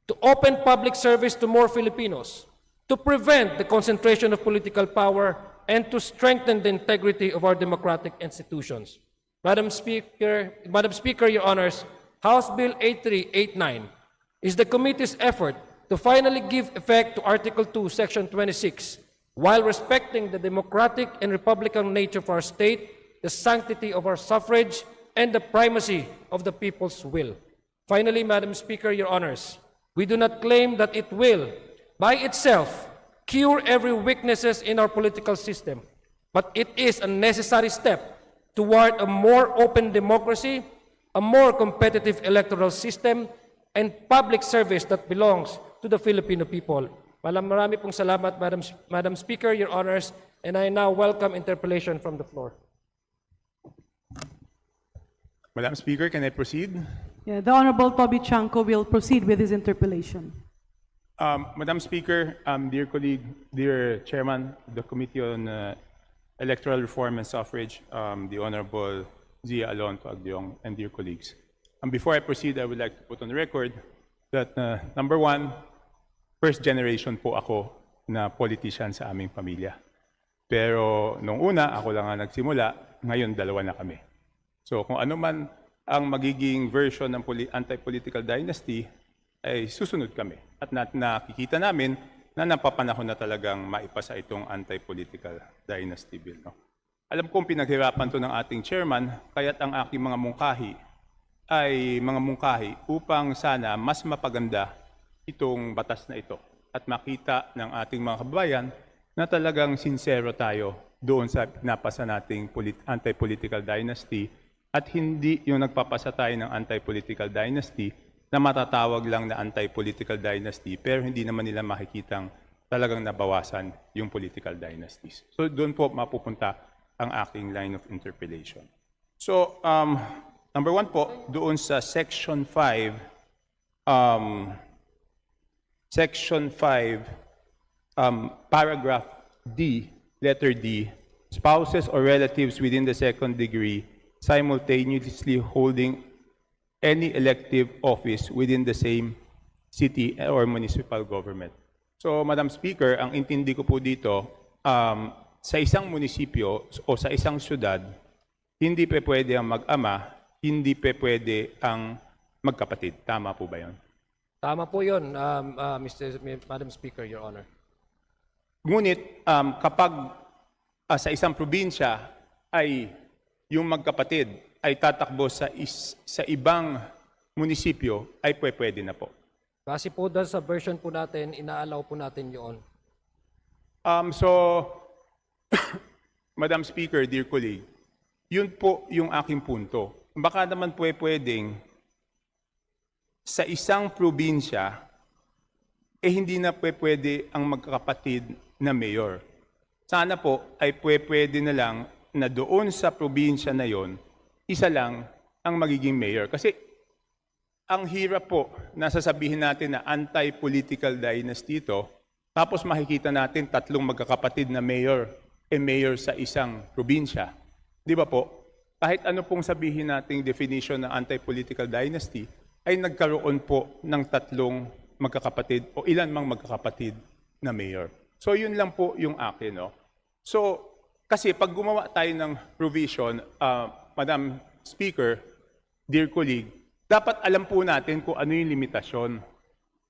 to open public service to more Filipinos, to prevent the concentration of political power, and to strengthen the integrity of our democratic institutions. Madam Speaker, Your Honors, House Bill 8389 is the committee's effort to finally give effect to Article 2, Section 26, while respecting the democratic and republican nature of our state, the sanctity of our suffrage, and the primacy of the people's will. Finally, Madam Speaker, Your Honors, we do not claim that it will, by itself, cure every weaknesses in our political system, but it is a necessary step toward a more open democracy, a more competitive electoral system, and public service that belongs to the Filipino people. Marami pong salamat, Madam Speaker, Your Honors, and I now welcome interpellation from the floor. Madam Speaker, can I proceed? Yeah, the Honorable Toby Chanco will proceed with his interpellation. Madam Speaker, dear colleague, dear Chairman of the Committee on Electoral Reform and Suffrage, the Honorable Zia Alonto Agdiong, and dear colleagues. Before I proceed, I would like to put on the record that number one, first generation po ako na politician sa aming pamilya. Pero nung una, ako lang ang nagsimula, ngayon dalawa na kami. So kung ano man ang magiging version ng anti-political dynasty, ay susunod kami. At nakikita namin na napapanahon na talagang maipasa itong anti-political dynasty bill. No? Alam kong pinaghirapan to ng ating chairman, kaya't ang aking mga mungkahi ay mga mungkahi upang sana mas mapaganda itong batas na ito at makita ng ating mga kababayan na talagang sincero tayo doon sa pinapasa nating anti-political dynasty at hindi yung nagpapasa tayo ng anti-political dynasty na matatawag lang na anti-political dynasty pero hindi naman nila makikitang talagang nabawasan yung political dynasties. So doon po mapupunta ang aking line of interpellation. So, number one po, doon sa Section 5, Paragraph D, letter D, spouses or relatives within the second degree simultaneously holding any elective office within the same city or municipal government. So, Madam Speaker, ang intindi ko po dito, sa isang munisipyo o sa isang syudad, hindi pa pwede ang mag-ama, hindi pa pwede ang magkapatid. Tama po ba yun? Tama po yun, Madam Speaker, Your Honor. Ngunit kapag sa isang probinsya ay yung magkapatid ay tatakbo sa ibang munisipyo, ay pwede na po. Kasi po dahil sa version po natin, inaalaw po natin yun. So, Madam Speaker, dear colleague, yun po yung aking punto. Baka naman po pwedeng sa isang probinsya, hindi na pwede ang magkakapatid na mayor. Sana po ay pwede na lang na doon sa probinsya na yon, isa lang ang magiging mayor. Kasi ang hirap po na sasabihin natin na anti-political dynasty ito, tapos makikita natin tatlong magkakapatid na mayor, mayor sa isang probinsya. Di ba po? Kahit ano pong sabihin nating definition ng anti-political dynasty, ay nagkaroon po ng tatlong magkakapatid o ilan mang magkakapatid na mayor. So yun lang po yung akin. No? So, kasi pag gumawa tayo ng provision, Madam Speaker, dear colleague, dapat alam po natin kung ano yung limitasyon.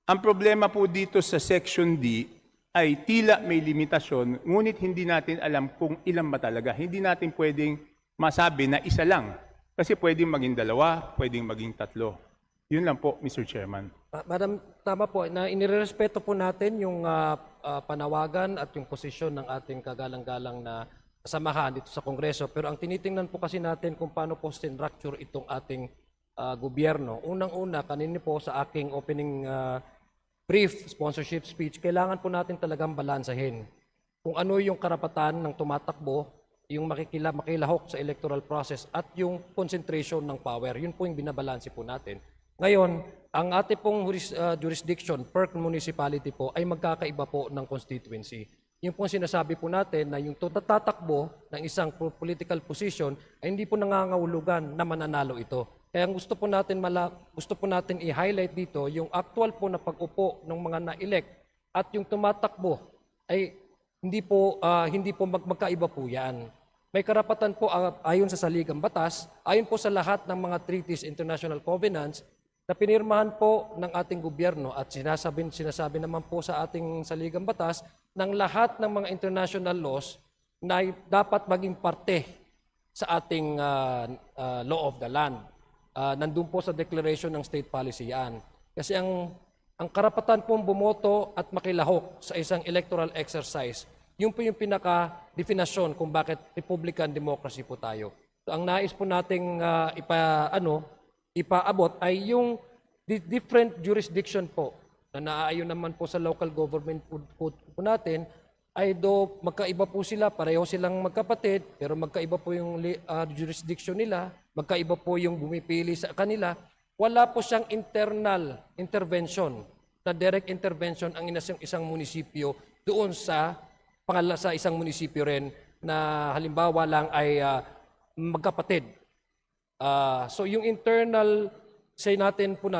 Ang problema po dito sa Section D ay tila may limitasyon, ngunit hindi natin alam kung ilan ba talaga. Hindi natin pwedeng masabi na isa lang. Kasi pwedeng maging dalawa, pwedeng maging tatlo. Yun lang po, Mr. Chairman. Madam, tama po, na inirespeto po natin yung panawagan at yung posisyon ng ating kagalang-galang na samahan dito sa Kongreso. Pero ang tinitingnan po kasi natin kung paano po structure itong ating gobyerno. Unang-una, kanina po sa aking opening brief sponsorship speech, kailangan po natin talagang balansahin kung ano yung karapatan ng tumatakbo, yung makilahok sa electoral process at yung concentration ng power. Yun po yung binabalanse po natin. Ngayon, ang ating pong jurisdiction per municipality po ay magkakaiba po ng constituency. Yung pong sinasabi po natin na yung tatakbo ng isang political position ay hindi po nangangahulugan na mananalo ito. Kaya gusto po natin i-highlight dito yung actual po na pag-upo ng mga na-elect at yung tumatakbo ay hindi po magkaiba po yan. May karapatan po ayon sa saligang batas, ayon po sa lahat ng mga treaties, international covenants na pinirmahan po ng ating gobyerno at sinasabi naman po sa ating saligang batas ng lahat ng mga international laws na dapat maging parte sa ating law of the land. Nandun po sa declaration ng state policy yan. Kasi ang karapatan pong bumoto at makilahok sa isang electoral exercise, yun po yung pinaka-definasyon kung bakit Republican democracy po tayo. So, ang nais po nating ipaabot ay yung different jurisdiction po na naaayon naman po sa local government po natin ay magkaiba po sila, pareho silang magkapatid, pero magkaiba po yung jurisdiction nila, magkaiba po yung bumipili sa kanila. Wala po siyang internal intervention, na direct intervention ang isang munisipyo doon sa isang munisipyo rin na halimbawa lang ay magkapatid. So yung internal,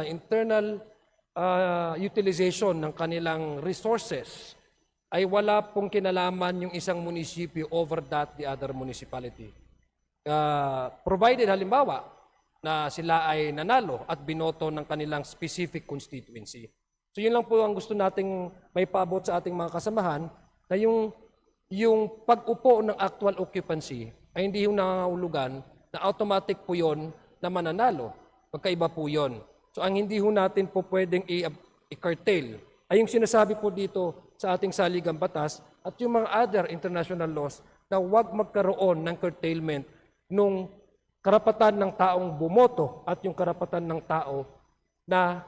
internal utilization ng kanilang resources ay wala pong kinalaman yung isang munisipyo over the other municipality. Provided halimbawa na sila ay nanalo at binoto ng kanilang specific constituency. So yun lang po ang gusto nating may paabot sa ating mga kasamahan na yung pag-upo ng actual occupancy ay hindi yung nangangahulugan na automatic po yun na mananalo. Magkaiba po yun. So ang hindi ho natin po pwedeng i-curtail ay yung sinasabi po dito sa ating saligang batas at yung mga other international laws na huwag magkaroon ng curtailment nung karapatan ng taong bumoto at yung karapatan ng tao na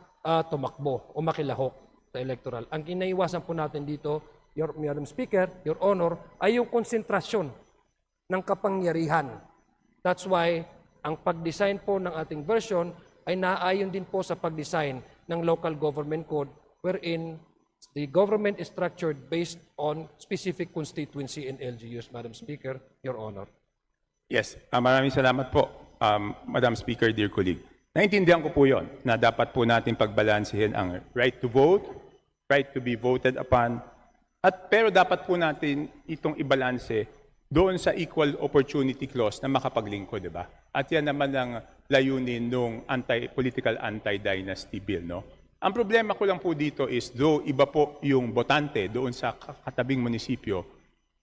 tumakbo o makilahok sa electoral. Ang kinaiwasan po natin dito Madam Speaker, Your Honor, ay yung konsentrasyon ng kapangyarihan. That's why ang pag-design po ng ating version ay naayon din po sa pag-design ng local government code wherein the government is structured based on specific constituency and LGUs, Madam Speaker, Your Honor. Yes, maraming salamat po, Madam Speaker, dear colleague. Naintindihan ko po yon na dapat po natin pagbalansehin ang right to vote, right to be voted upon, pero dapat po natin itong ibalanse doon sa equal opportunity clause na makapaglingkod, di ba? At yan naman ang layunin ng political anti-dynasty bill, no? Ang problema ko lang po dito is, though iba po yung botante doon sa katabing munisipyo,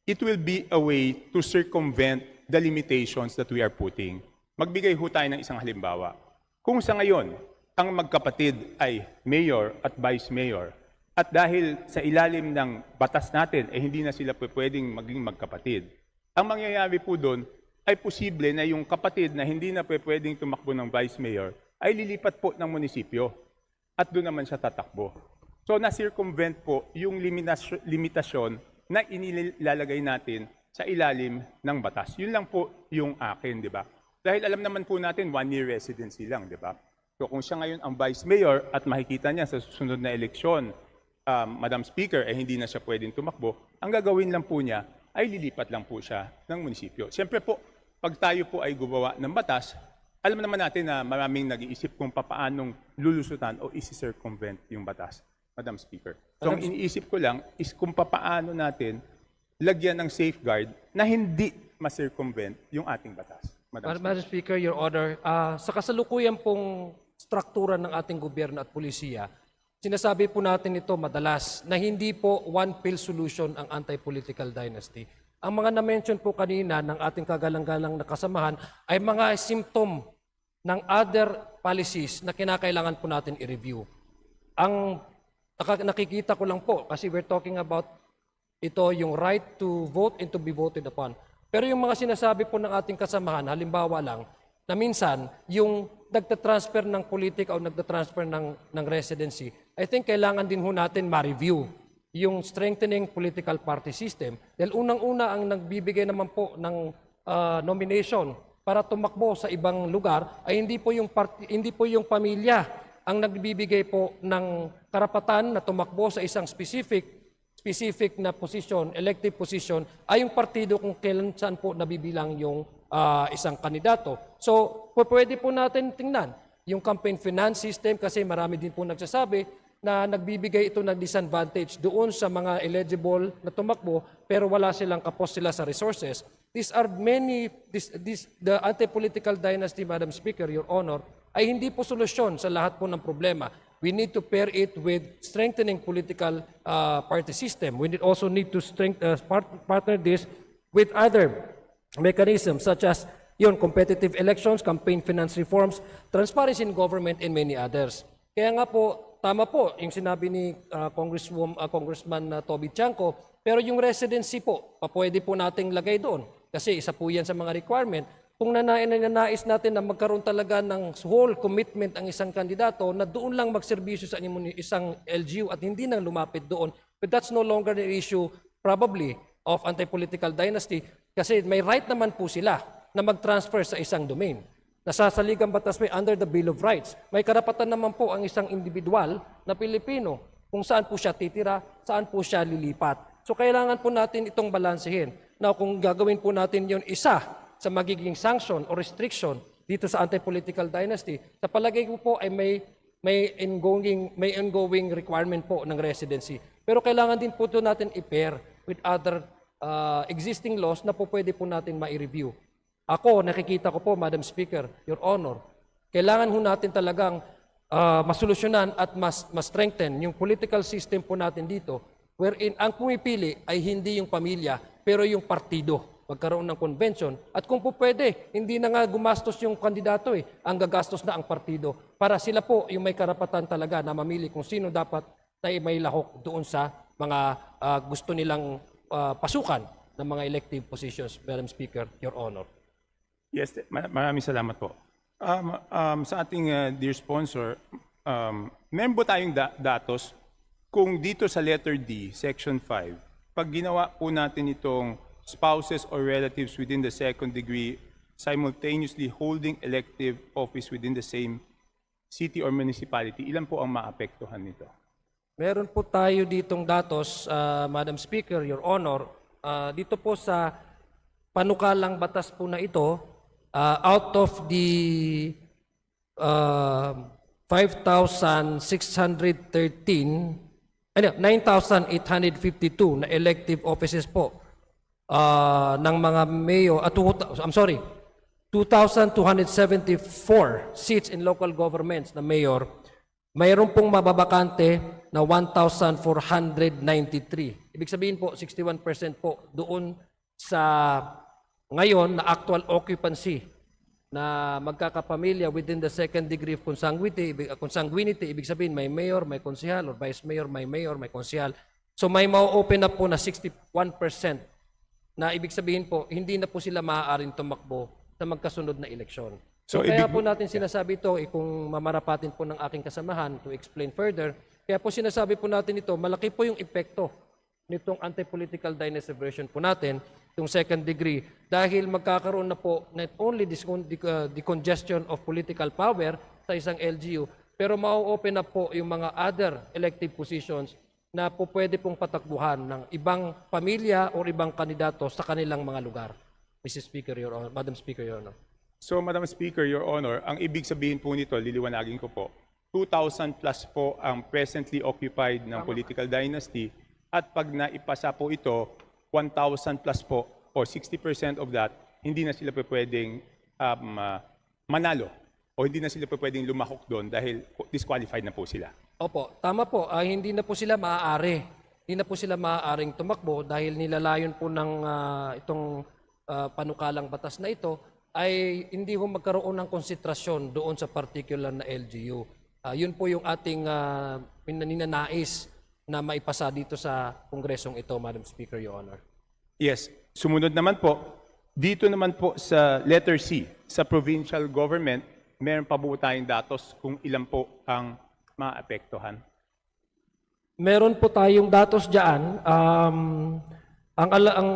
it will be a way to circumvent the limitations that we are putting. Magbigay ho tayo ng isang halimbawa. Kung sa ngayon, ang magkapatid ay mayor at vice mayor, at dahil sa ilalim ng batas natin, hindi na sila pwedeng maging magkapatid, ang mangyayari po doon ay posible na yung kapatid na hindi na pwedeng tumakbo ng vice mayor ay lilipat po ng munisipyo at doon naman siya tatakbo. So na-circumvent po yung limitasyon na inilalagay natin sa ilalim ng batas. Yun lang po yung akin, di ba? Dahil alam naman po natin, 1-year residency lang, di ba? So kung siya ngayon ang vice mayor at makikita niya sa susunod na eleksyon, Madam Speaker, hindi na siya pwedeng tumakbo, ang gagawin lang po niya ay lilipat lang po siya ng munisipyo. Siyempre po, pag tayo po ay gumawa ng batas, alam naman natin na maraming nag-iisip kung paanong lulusutan o isi-circumvent yung batas, Madam Speaker. So ang iniisip ko lang is kung paano natin lagyan ng safeguard na hindi ma-circumvent yung ating batas. Madam Speaker, Your Honor, sa kasalukuyan pong struktura ng ating gobyerno at pulisiya, sinasabi po natin ito madalas na hindi po one-pill solution ang anti-political dynasty. Ang mga na-mention po kanina ng ating kagalang-galang na kasamahan ay mga symptom ng other policies na kinakailangan po natin i-review. Ang nakikita ko lang po, kasi we're talking about ito yung right to vote and to be voted upon. Pero yung mga sinasabi po ng ating kasamahan, halimbawa lang, na minsan yung nagtatransfer ng politika o nagtatransfer ng residency, I think kailangan din ho natin ma-review yung strengthening political party system. Dahil unang-una ang nagbibigay naman po ng nomination para tumakbo sa ibang lugar ay hindi po yung pamilya ang nagbibigay po ng karapatan na tumakbo sa isang specific na position, elective position, ay yung partido kung kailan saan po nabibilang yung isang kandidato. So, pwede po natin tingnan yung campaign finance system kasi marami din po nagsasabi na nagbibigay ito ng disadvantage doon sa mga eligible na tumakbo pero wala silang kapos sila sa resources. These are the anti-political dynasty, Madam Speaker, Your Honor, ay hindi po solusyon sa lahat po ng problema. We need to pair it with strengthening political party system. We also need to partner this with other mechanisms such as competitive elections, campaign finance reforms, transparency in government, and many others. Kaya nga po, tama po yung sinabi ni Congressman Toby Chanco, pero yung residency po, pwede po nating lagay doon. Kasi isa po yan sa mga requirement. Kung nanais natin na magkaroon talaga ng whole commitment ang isang kandidato na doon lang magserbisyo sa isang LGU at hindi nang lumapit doon, but that's no longer the issue probably of anti-political dynasty kasi may right naman po sila na mag-transfer sa isang domain. Nasasaligang batas may under the Bill of Rights. May karapatan naman po ang isang individual na Pilipino kung saan po siya titira, saan po siya lilipat. So kailangan po natin itong balansehin. Now kung gagawin po natin yon isa sa magiging sanction o restriction dito sa anti-political dynasty, sa palagay ko po ay may ongoing requirement po ng residency. Pero kailangan din po ito natin i-pair with other existing laws na po pwede po natin ma-review. Ako, nakikita ko po, Madam Speaker, Your Honor, kailangan ho natin talagang masolusyonan at mas-strengthen yung political system po natin dito wherein ang pumipili ay hindi yung pamilya pero yung partido. Magkaroon ng convention at kung po pwede, hindi na nga gumastos yung kandidato ang gagastos na ang partido para sila po yung may karapatan talaga na mamili kung sino dapat na may lahok doon sa mga gusto nilang pasukan ng mga elective positions, Madam Speaker, Your Honor. Yes, maraming salamat po. Sa ating dear sponsor, meron po tayong datos kung dito sa letter D, Section 5, pag ginawa po natin itong spouses or relatives within the second degree simultaneously holding elective office within the same city or municipality, ilan po ang maapektuhan nito? Meron po tayo ditong datos, Madam Speaker, Your Honor. Dito po sa panukalang batas po na ito, out of the 9,852 na elective offices po ng mga mayor, 2,274 seats in local governments na mayor, mayroon pong mababakante na 1,493. Ibig sabihin po, 61% po doon sa ngayon na actual occupancy na magkakapamilya within the second degree of consanguinity, ibig sabihin may mayor, may konsehal, or vice mayor, may konsehal. So may ma-open up po na 61% na ibig sabihin po, hindi na po sila maaaring tumakbo sa magkasunod na eleksyon. So kaya po natin sinasabi ito, kung mamarapatin po ng aking kasamahan to explain further, kaya po sinasabi po natin ito, malaki po yung epekto nitong anti-political dynasty version po natin, yung second degree, dahil magkakaroon na po not only the congestion of political power sa isang LGU, pero ma-open up po yung mga other elective positions na po pwede pong patakbuhan ng ibang pamilya o ibang kandidato sa kanilang mga lugar. Mrs. Speaker, Your Honor, Madam Speaker, Your Honor. So, Madam Speaker, Your Honor, ang ibig sabihin po nito, liliwanagin ko po, 2,000 plus po ang presently occupied ng political dynasty, at pag naipasa po ito, 1,000 plus po, or 60% of that, hindi na sila pwedeng manalo, o hindi na sila pwedeng lumahok doon dahil disqualified na po sila. Opo, tama po. Hindi na po sila maaari. Hindi na po sila maaaring tumakbo dahil nilalayon po ng itong panukalang batas na ito ay hindi ho magkaroon ng konsentrasyon doon sa particular na LGU. Yun po yung ating ninanais na maipasa dito sa kongresong ito, Madam Speaker, Your Honor. Yes. Sumunod naman po, dito naman po sa letter C, sa provincial government, meron pa po tayong datos kung ilan po ang maapektuhan? Meron po tayong datos diyan. Ang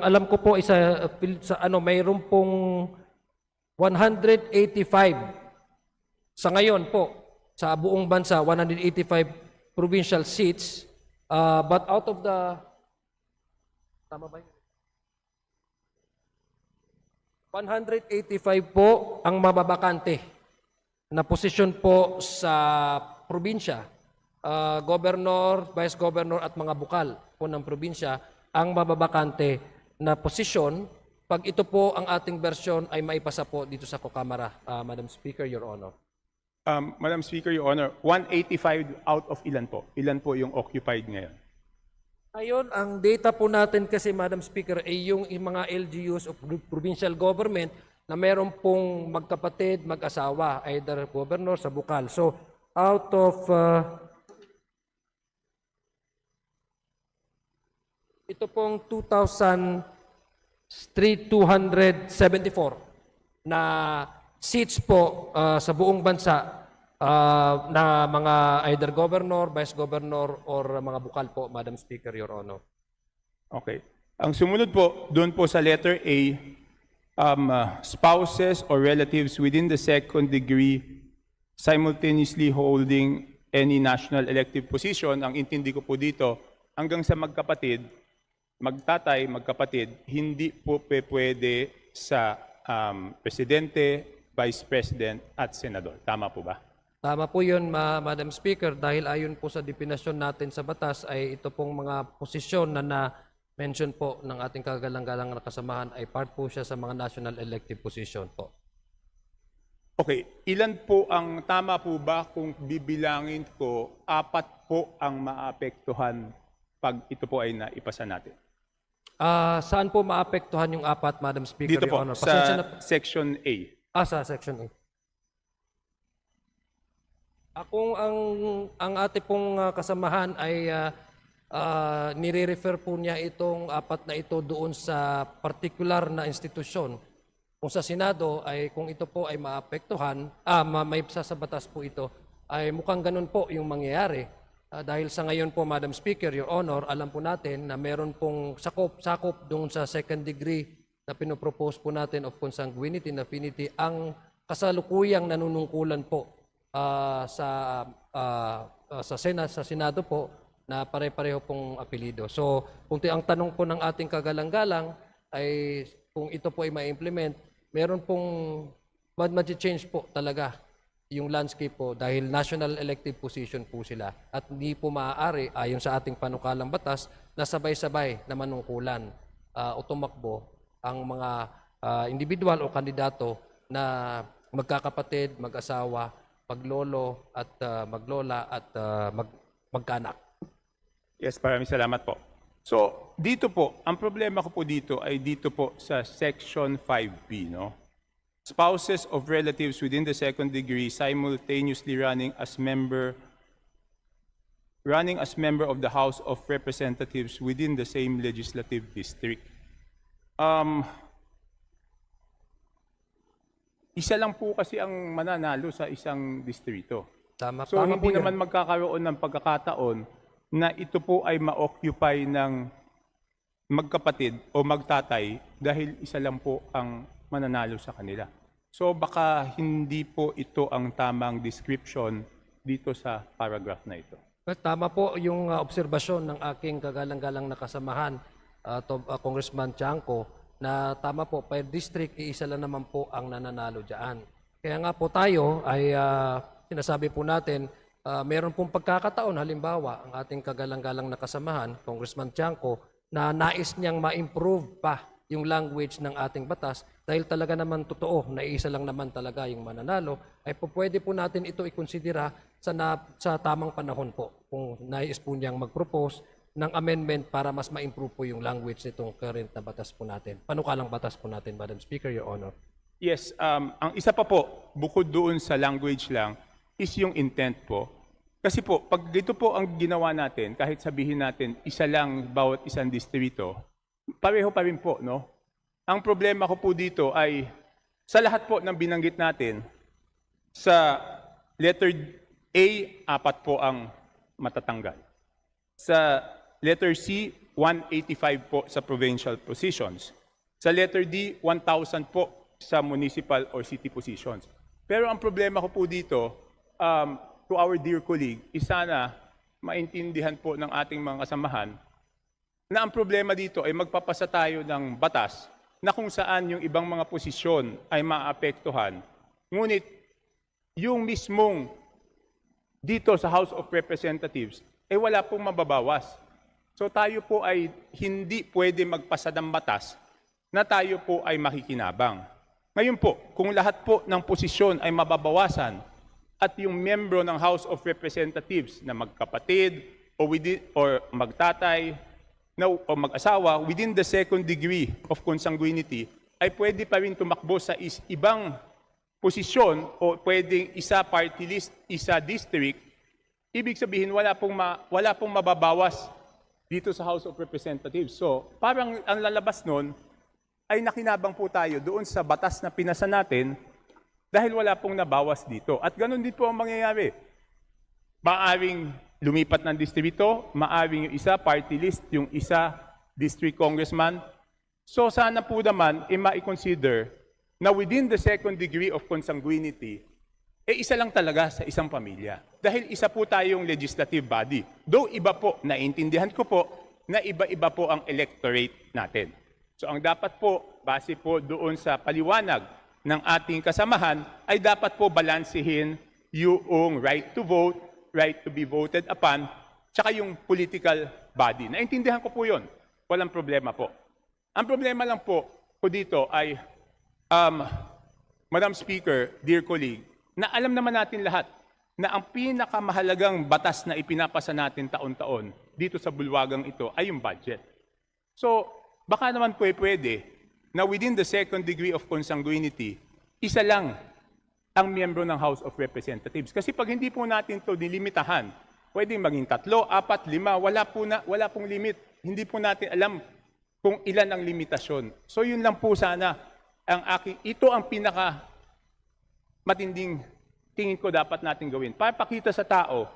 alam ko po isa sa mayroon pong 185 sa ngayon po sa buong bansa, 185 provincial seats, but out of the tama ba yun? 185 po ang mababakante na posisyon po sa probinsya. Governor, vice governor at mga bukal po ng probinsya ang mababakante na posisyon pag ito po ang ating versyon ay maipasa po dito sa Kokamara, Madam Speaker, Your Honor. Madam Speaker, Your Honor, 185 out of ilan po? Ilan po yung occupied ngayon? Ngayon, ang data po natin kasi, Madam Speaker, ay yung mga LGUs of provincial government na meron pong magkapatid, mag-asawa, either governor sa bukal. So, out of ito pong 2,274 na seats po sa buong bansa na mga either governor, vice governor, or mga bukal po, Madam Speaker, Your Honor. Okay. Ang sumunod po, doon po sa letter A, spouses or relatives within the second degree simultaneously holding any national elective position. Ang intindi ko po dito, hanggang sa magkapatid, magtatay, magkapatid, hindi po pwede sa presidente, vice president, at senador. Tama po ba? Tama po yun, Madam Speaker, dahil ayon po sa definasyon natin sa batas ay ito pong mga posisyon na na-mention po ng ating kagalang-galang na kasamahan ay part po siya sa mga national elective position po. Okay, ilan po ang tama po ba kung bibilangin ko, 4 po ang maapektuhan pag ito po ay naipasa natin? Saan po maapektuhan yung 4, Madam Speaker? Dito po, Honor? sa Section A. Sa Section A. Kung ang ating pong kasamahan ay nire-refer po niya itong 4 na ito doon sa particular na institusyon. Kung sa Senado ay kung ito po ay maapektuhan, may sa batas po ito, ay mukhang ganun po yung mangyayari. Dahil sa ngayon po, Madam Speaker, Your Honor, alam po natin na meron pong sakop doon sa second degree na pinopropose po natin of consanguinity and affinity ang kasalukuyang nanunungkulan po sa Senado po na pare-pareho pong apelido. So, kung ang tanong po ng ating kagalang-galang ay kung ito po ay ma-implement, meron pong mag-change po talaga yung landscape po dahil national elective position po sila at hindi po maaari ayon sa ating panukalang batas na sabay-sabay na manungkulan o tumakbo ang mga individual o kandidato na magkakapatid, mag-asawa, maglolo at maglola at magkaanak. Yes, maraming salamat po. So, dito po, ang problema ko po dito ay dito po sa Section 5B, no? Spouses of relatives within the second degree simultaneously running as member of the House of Representatives within the same legislative district. Isa lang po kasi ang mananalo sa isang distrito. So hindi naman magkakaroon ng pagkakataon na ito po ay ma-occupy ng magkapatid o magtatay dahil isa lang po ang mananalo sa kanila. So baka hindi po ito ang tamang description dito sa paragraph na ito. Tama po yung obserbasyon ng aking kagalang-galang na kasamahan, Congressman Chanco, na tama po, per district, iisa lang naman po ang nananalo dyan. Kaya nga po tayo ay sinasabi po natin, meron pong pagkakataon, halimbawa, ang ating kagalang-galang na kasamahan, Congressman Chanco, na nais niyang ma-improve pa yung language ng ating batas dahil talaga naman totoo na isa lang naman talaga yung mananalo, ay po pwede po natin ito ikonsidera sa tamang panahon po kung nais po niyang mag-propose ng amendment para mas ma-improve po yung language nitong current na batas po natin. Panukalang batas po natin, Madam Speaker, Your Honor. Yes, ang isa pa po, bukod doon sa language lang, is yung intent po. Kasi po, pag dito po ang ginawa natin, kahit sabihin natin isa lang bawat isang distrito, pareho pa rin po, no? Ang problema ko po dito ay sa lahat po ng binanggit natin, sa letter A, 4 po ang matatanggal. Sa letter C, 185 po sa provincial positions. Sa letter D, 1,000 po sa municipal or city positions. Pero ang problema ko po dito, to our dear colleague, is sana maintindihan po ng ating mga kasamahan na ang problema dito ay magpapasa tayo ng batas na kung saan yung ibang mga posisyon ay maapektuhan. Ngunit yung mismong dito sa House of Representatives ay wala pong mababawas. So tayo po ay hindi pwede magpasa ng batas na tayo po ay makikinabang. Ngayon po, kung lahat po ng posisyon ay mababawasan at yung membro ng House of Representatives na magkapatid or magtatay o mag-asawa within the second degree of consanguinity ay pwede pa rin tumakbo sa ibang posisyon o pwedeng isa party list, isa district, ibig sabihin wala pong mababawas dito sa House of Representatives. So parang ang lalabas nun ay nakinabang po tayo doon sa batas na pinasa natin dahil wala pong nabawas dito. At ganun din po ang mangyayari. Maaring lumipat ng distrito, maaring yung isa party list, yung isa district congressman. So sana po naman ma-consider na within the second degree of consanguinity, isa lang talaga sa isang pamilya. Dahil isa po tayong legislative body. Though iba po, naintindihan ko po, na iba-iba po ang electorate natin. So ang dapat po, base po doon sa paliwanag ng ating kasamahan, ay dapat po balansehin yung right to vote, right to be voted upon, tsaka yung political body. Naintindihan ko po yun. Walang problema po. Ang problema lang po ko dito ay, Madam Speaker, dear colleague, na alam naman natin lahat na ang pinakamahalagang batas na ipinapasa natin taon-taon dito sa bulwagang ito ay yung budget. So, baka naman pwede na within the second degree of consanguinity, isa lang ang miyembro ng House of Representatives. Kasi pag hindi po natin ito nilimitahan, pwedeng maging 3, 4, 5, wala pong limit. Hindi po natin alam kung ilan ang limitasyon. So yun lang po sana ito ang pinaka matinding tingin ko dapat natin gawin. Para pakita sa tao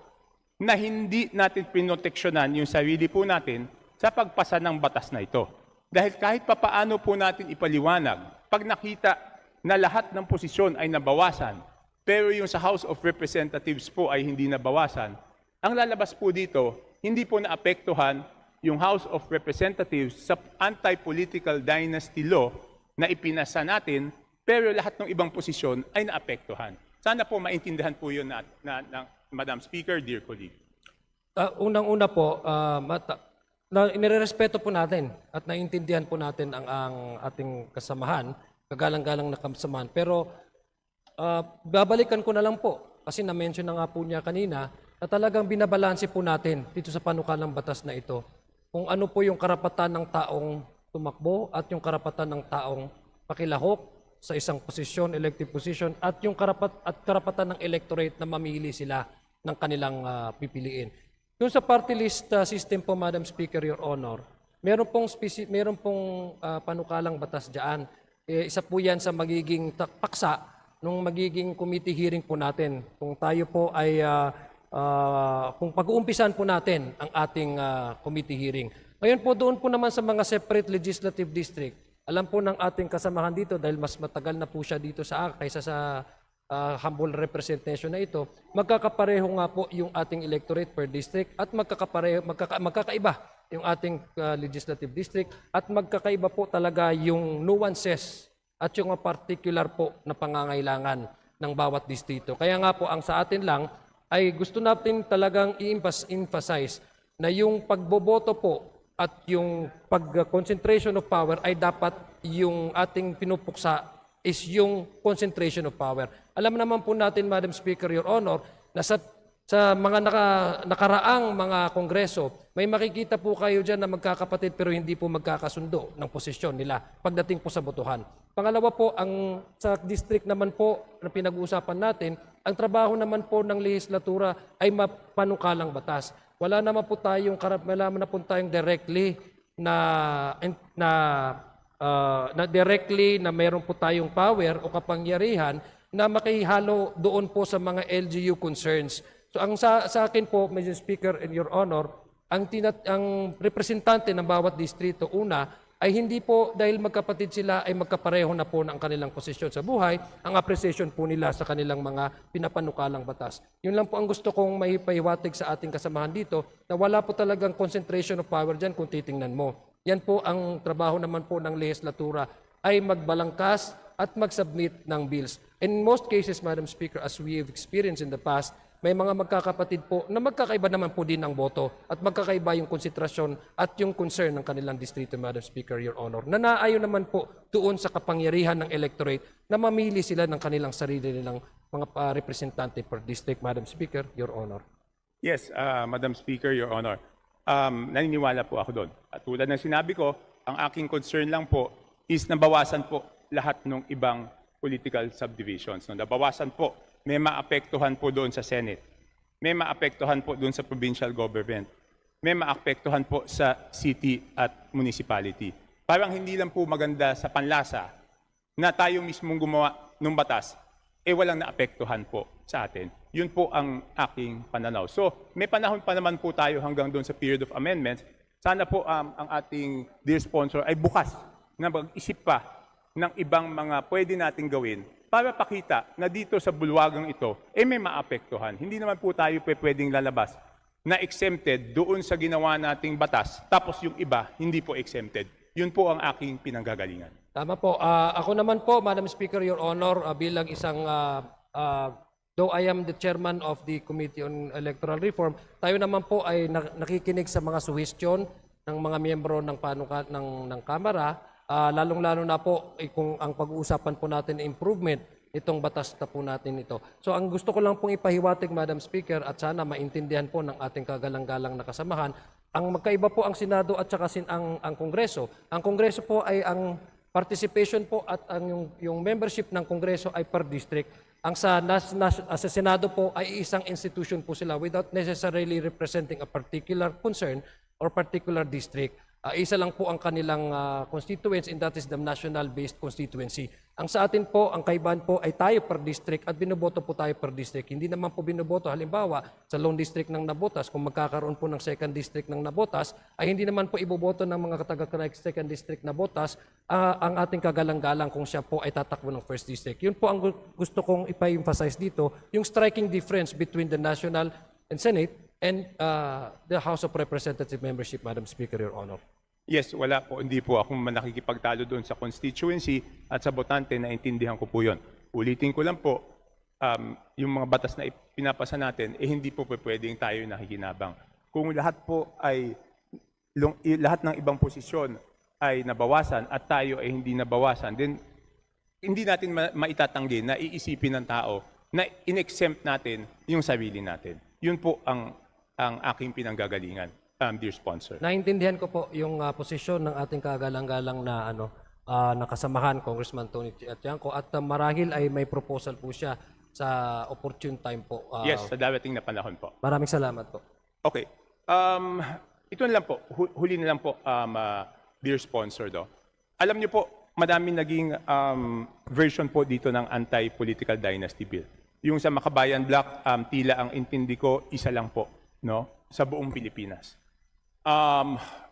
na hindi natin pinoteksyonan yung sarili po natin sa pagpasa ng batas na ito. Dahil kahit papaano po natin ipaliwanag, pag nakita na lahat ng posisyon ay nabawasan, pero yung sa House of Representatives po ay hindi nabawasan, ang lalabas po dito, hindi po naapektuhan yung House of Representatives sa anti-political dynasty law na ipinasa natin, pero lahat ng ibang posisyon ay naapektuhan. Sana po maintindihan po yun Madam Speaker, dear colleague. Unang-una po, inirerespeto po natin at naiintindihan po natin ang ating kasamahan, kagalang-galang na kasamahan. Pero babalikan ko na lang po, kasi na-mention na nga po niya kanina, na talagang binabalanse po natin dito sa panukalang batas na ito kung ano po yung karapatan ng taong tumakbo at yung karapatan ng taong pakilahok sa isang posisyon, elective position, at yung karapatan ng electorate na mamili sila ng kanilang pipiliin. Yung sa party list system po, Madam Speaker, Your Honor, meron pong panukalang batas diyan. Isa po yan sa magiging paksa nung magiging committee hearing po natin. Kung tayo po ay kung pag-uumpisan po natin ang ating committee hearing. Ngayon po doon po naman sa mga separate legislative district, alam po ng ating kasamahan dito dahil mas matagal na po siya dito sa kaysa sa humble representation na ito, magkakapareho nga po yung ating electorate per district at magkakaiba yung ating legislative district at magkakaiba po talaga yung nuances at yung particular po na pangangailangan ng bawat distrito. Kaya nga po ang sa atin lang ay gusto natin talagang i-emphasize na yung pagboboto po at yung pag-concentration of power ay dapat yung ating pinupuksa is yung concentration of power. Alam naman po natin, Madam Speaker, Your Honor, na sa mga nakaraang mga kongreso, may makikita po kayo dyan na magkakapatid pero hindi po magkakasundo ng posisyon nila pagdating po sa botohan. Pangalawa po, sa district naman po na pinag-uusapan natin, ang trabaho naman po ng lehislatura ay mapanukalang batas. Wala naman po tayong directly na meron po tayong power o kapangyarihan na makihalo doon po sa mga LGU concerns. So ang sa akin po, Mr. Speaker and Your Honor, ang representante ng bawat distrito una ay hindi po dahil magkapatid sila ay magkapareho na po ng kanilang posisyon sa buhay, ang appreciation po nila sa kanilang mga pinapanukalang batas. Yun lang po ang gusto kong maipahiwatig sa ating kasamahan dito na wala po talagang concentration of power dyan kung titingnan mo. Yan po ang trabaho naman po ng lehislatura ay magbalangkas at mag-submit ng bills. In most cases, Madam Speaker, as we have experienced in the past, may mga magkakapatid po na magkakaiba naman po din ng boto at magkakaiba yung konsentrasyon at yung concern ng kanilang distrito, Madam Speaker, Your Honor. Na naayon naman po doon sa kapangyarihan ng electorate na mamili sila ng kanilang sarili nilang mga representante per district, Madam Speaker, Your Honor. Yes, Madam Speaker, Your Honor. Naniniwala po ako doon. At tulad ng sinabi ko, ang aking concern lang po is nabawasan po lahat ng ibang political subdivisions. No, nabawasan po. May maapektuhan po doon sa Senate. May maapektuhan po doon sa provincial government. May maapektuhan po sa city at municipality. Parang hindi lang po maganda sa panlasa na tayo mismong gumawa ng batas, walang naapektuhan po sa atin. Yun po ang aking pananaw. So, may panahon pa naman po tayo hanggang doon sa period of amendments. Sana po ang ating dear sponsor ay bukas na mag-isip pa ng ibang mga pwede nating gawin para pakita na dito sa bulwagang ito, may maapektuhan. Hindi naman po tayo pwedeng lalabas na exempted doon sa ginawa nating batas, tapos yung iba, hindi po exempted. Yun po ang aking pinanggagalingan. Tama po. Ako naman po, Madam Speaker, Your Honor, bilang isang, though I am the chairman of the Committee on Electoral Reform, tayo naman po ay nakikinig sa mga suhestyon ng mga miyembro ng Kamara, lalong-lalo na po kung ang pag-uusapan po natin improvement itong batas na po natin ito. So ang gusto ko lang pong ipahiwatig, Madam Speaker, at sana maintindihan po ng ating kagalang-galang na kasamahan, ang magkaiba po ang Senado at saka ang Kongreso. Ang Kongreso po ay ang participation po at yung membership ng Kongreso ay per district. Ang sa Senado po ay isang institution po sila without necessarily representing a particular concern or particular district. Isa lang po ang kanilang constituents, and that is the national-based constituency. Ang sa atin po, ang kaibahan po ay tayo per district at binoboto po tayo per district. Hindi naman po binoboto, halimbawa, sa lone district ng Nabotas, kung magkakaroon po ng second district ng Nabotas, ay hindi naman po iboboto ng mga taga-second district Nabotas ang ating kagalang-galang kung siya po ay tatakbo ng first district. Yun po ang gusto kong ipa-emphasize dito, yung striking difference between the national and Senate and the House of Representative membership, Madam Speaker, Your Honor. Yes, wala po. Hindi po ako nakikipagtalo doon sa constituency at sa botante, naintindihan ko po yun. Ulitin ko lang po, yung mga batas na pinapasa natin, hindi po pwedeng tayo nakikinabang. Kung lahat po ay, lahat ng ibang posisyon ay nabawasan at tayo ay hindi nabawasan, then hindi natin maitatanggi na iisipin ng tao na in-exempt natin yung sarili natin. Yun po ang aking pinanggagalingan. Dear sponsor. Naintindihan ko po yung posisyon ng ating kagalang-galang na nakasamahan, Congressman Tony Tiangco, at marahil ay may proposal po siya sa opportune time po. Yes, sa darating na panahon po. Maraming salamat po. Okay. Ito na lang po, huli na lang po, dear sponsor. Alam niyo po, madami naging version po dito ng anti-political dynasty bill. Yung sa Makabayan Block, tila ang intindi ko, isa lang po, no, sa buong Pilipinas.